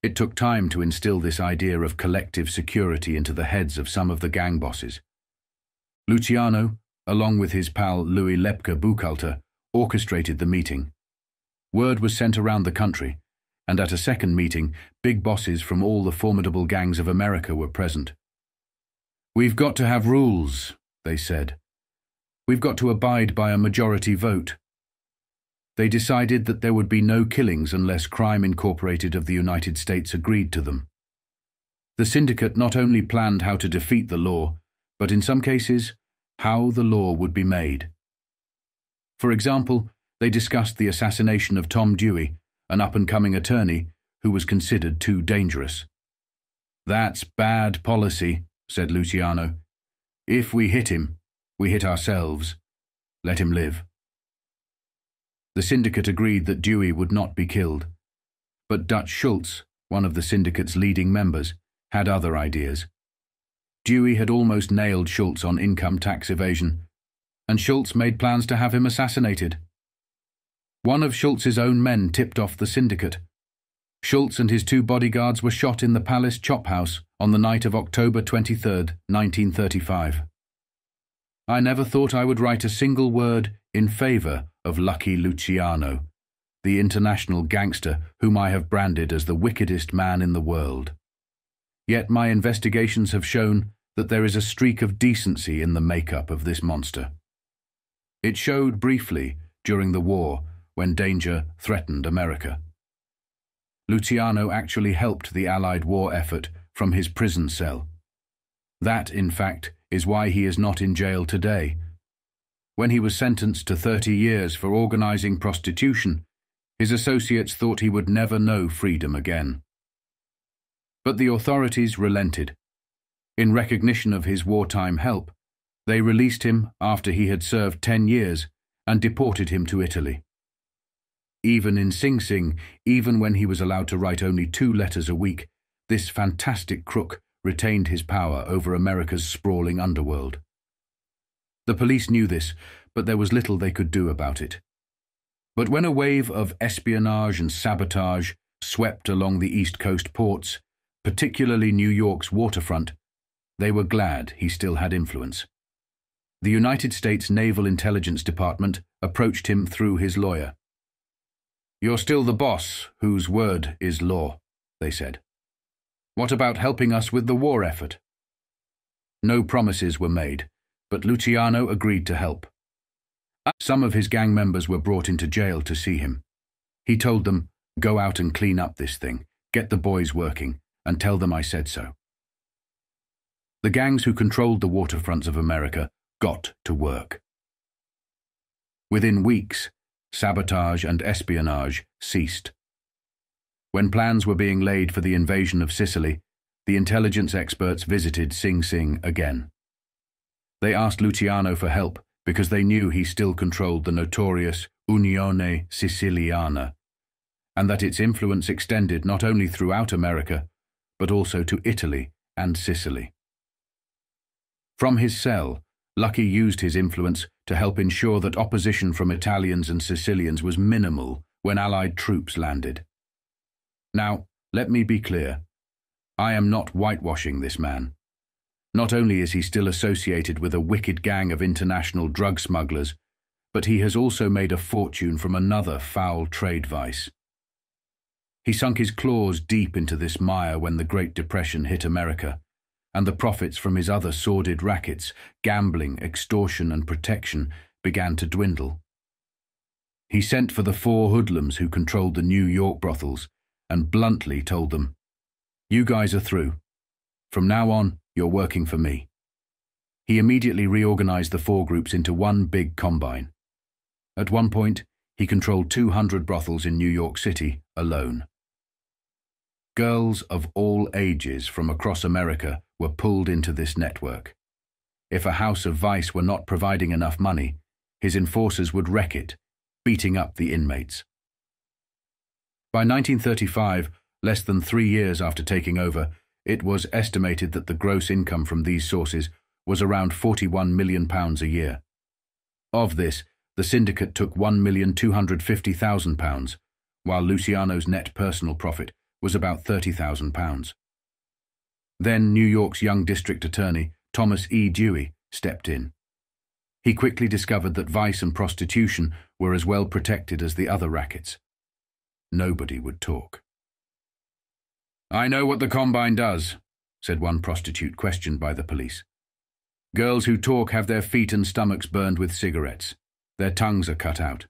It took time to instill this idea of collective security into the heads of some of the gang bosses. Luciano, along with his pal Louis Lepke Buchalter, orchestrated the meeting. Word was sent around the country, and at a second meeting, big bosses from all the formidable gangs of America were present. "We've got to have rules," they said. We've got to abide by a majority vote. They decided that there would be no killings unless Crime Incorporated of the United States agreed to them. The syndicate not only planned how to defeat the law, but in some cases, how the law would be made. For example, they discussed the assassination of Tom Dewey, an up-and-coming attorney who was considered too dangerous. "That's bad policy," said Luciano. "If we hit him, we hit ourselves. Let him live." The syndicate agreed that Dewey would not be killed. But Dutch Schultz, one of the syndicate's leading members, had other ideas. Dewey had almost nailed Schultz on income tax evasion, and Schultz made plans to have him assassinated. One of Schultz's own men tipped off the syndicate. Schultz and his 2 bodyguards were shot in the Palace Chop House on the night of October 23, 1935. I never thought I would write a single word in favor of Lucky Luciano, the international gangster whom I have branded as the wickedest man in the world. Yet my investigations have shown that there is a streak of decency in the makeup of this monster. It showed briefly during the war when danger threatened America. Luciano actually helped the Allied war effort from his prison cell. That, in fact, is why he is not in jail today. When he was sentenced to 30 years for organizing prostitution, his associates thought he would never know freedom again. But the authorities relented. In recognition of his wartime help, they released him after he had served 10 years and deported him to Italy. Even in Sing Sing, even when he was allowed to write only 2 letters a week, this fantastic crook retained his power over America's sprawling underworld. The police knew this, but there was little they could do about it. But when a wave of espionage and sabotage swept along the East Coast ports, particularly New York's waterfront, they were glad he still had influence. The United States Naval Intelligence Department approached him through his lawyer. "You're still the boss, whose word is law," they said. "What about helping us with the war effort?" No promises were made, but Luciano agreed to help. Some of his gang members were brought into jail to see him. He told them, "Go out and clean up this thing, get the boys working, and tell them I said so." The gangs who controlled the waterfronts of America got to work. Within weeks, sabotage and espionage ceased. When plans were being laid for the invasion of Sicily, the intelligence experts visited Sing Sing again. They asked Luciano for help because they knew he still controlled the notorious Unione Siciliana, and that its influence extended not only throughout America, but also to Italy and Sicily. From his cell, Lucky used his influence to help ensure that opposition from Italians and Sicilians was minimal when Allied troops landed. Now, let me be clear. I am not whitewashing this man. Not only is he still associated with a wicked gang of international drug smugglers, but he has also made a fortune from another foul trade vice. He sunk his claws deep into this mire when the Great Depression hit America, and the profits from his other sordid rackets, gambling, extortion, and protection, began to dwindle. He sent for the 4 hoodlums who controlled the New York brothels and bluntly told them, "You guys are through. From now on, you're working for me." He immediately reorganized the 4 groups into one big combine. At one point, he controlled 200 brothels in New York City alone. Girls of all ages from across America were pulled into this network. If a house of vice were not providing enough money, his enforcers would wreck it, beating up the inmates. By 1935, less than 3 years after taking over, it was estimated that the gross income from these sources was around £41 million a year. Of this, the syndicate took £1,250,000, while Luciano's net personal profit was about £30,000. Then New York's young district attorney, Thomas E. Dewey, stepped in. He quickly discovered that vice and prostitution were as well protected as the other rackets. Nobody would talk. "I know what the Combine does," said one prostitute questioned by the police. Girls who talk have their feet and stomachs burned with cigarettes. Their tongues are cut out.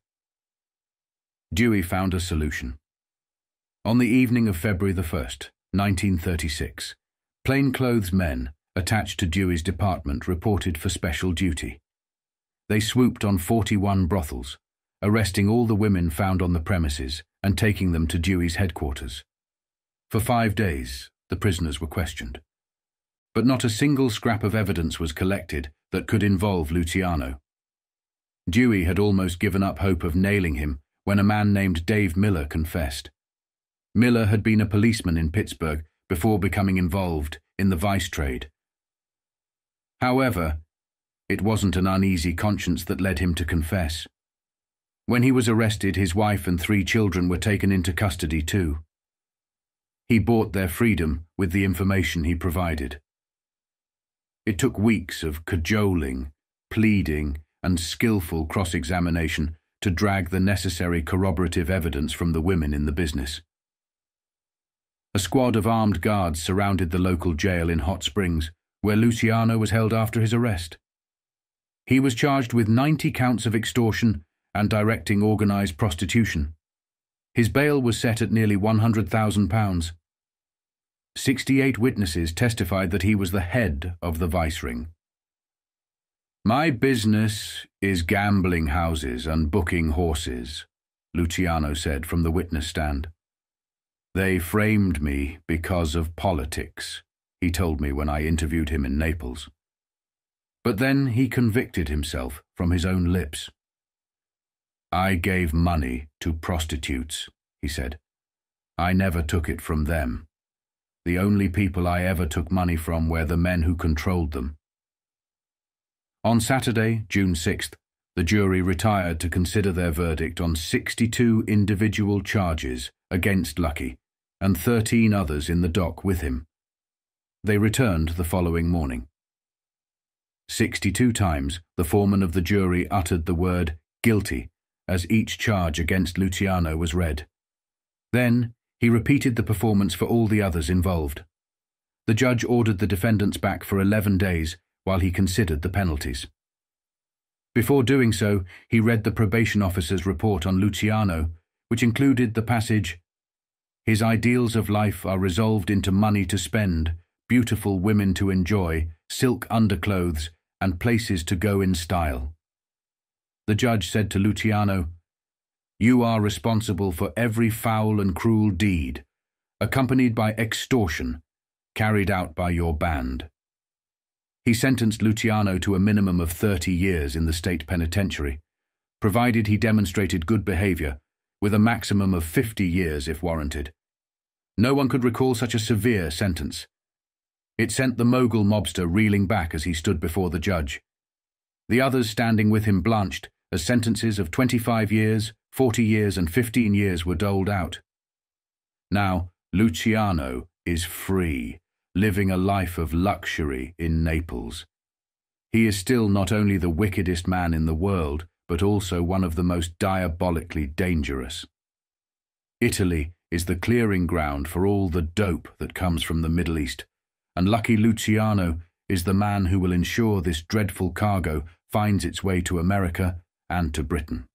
Dewey found a solution. On the evening of February the 1st, 1936, plainclothes men attached to Dewey's department reported for special duty. They swooped on 41 brothels, arresting all the women found on the premises and taking them to Dewey's headquarters. For 5 days, the prisoners were questioned. But not a single scrap of evidence was collected that could involve Luciano. Dewey had almost given up hope of nailing him when a man named Dave Miller confessed. Miller had been a policeman in Pittsburgh before becoming involved in the vice trade. However, it wasn't an uneasy conscience that led him to confess. When he was arrested, his wife and 3 children were taken into custody too. He bought their freedom with the information he provided. It took weeks of cajoling, pleading, and skillful cross-examination to drag the necessary corroborative evidence from the women in the business. A squad of armed guards surrounded the local jail in Hot Springs, where Luciano was held after his arrest. He was charged with 90 counts of extortion and directing organized prostitution. His bail was set at nearly £100,000. 68 witnesses testified that he was the head of the vice ring. "My business is gambling houses and booking horses," Luciano said from the witness stand. "They framed me because of politics," he told me when I interviewed him in Naples. But then he convicted himself from his own lips. "I gave money to prostitutes," he said. "I never took it from them. The only people I ever took money from were the men who controlled them." On Saturday, June 6th, the jury retired to consider their verdict on 62 individual charges against Lucky and 13 others in the dock with him. They returned the following morning. 62 times the foreman of the jury uttered the word "guilty" as each charge against Luciano was read. Then he repeated the performance for all the others involved. The judge ordered the defendants back for 11 days while he considered the penalties. Before doing so, he read the probation officer's report on Luciano, which included the passage, "His ideals of life are resolved into money to spend, beautiful women to enjoy, silk underclothes, and places to go in style." The judge said to Luciano, "You are responsible for every foul and cruel deed, accompanied by extortion, carried out by your band." He sentenced Luciano to a minimum of 30 years in the state penitentiary, provided he demonstrated good behavior, with a maximum of 50 years if warranted. No one could recall such a severe sentence. It sent the mogul mobster reeling back as he stood before the judge. The others standing with him blanched as sentences of 25 years, 40 years and 15 years were doled out. Now, Luciano is free, living a life of luxury in Naples. He is still not only the wickedest man in the world, but also one of the most diabolically dangerous. Italy is the clearing ground for all the dope that comes from the Middle East, and lucky Luciano is the man who will ensure this dreadful cargo finds its way to America and to Britain.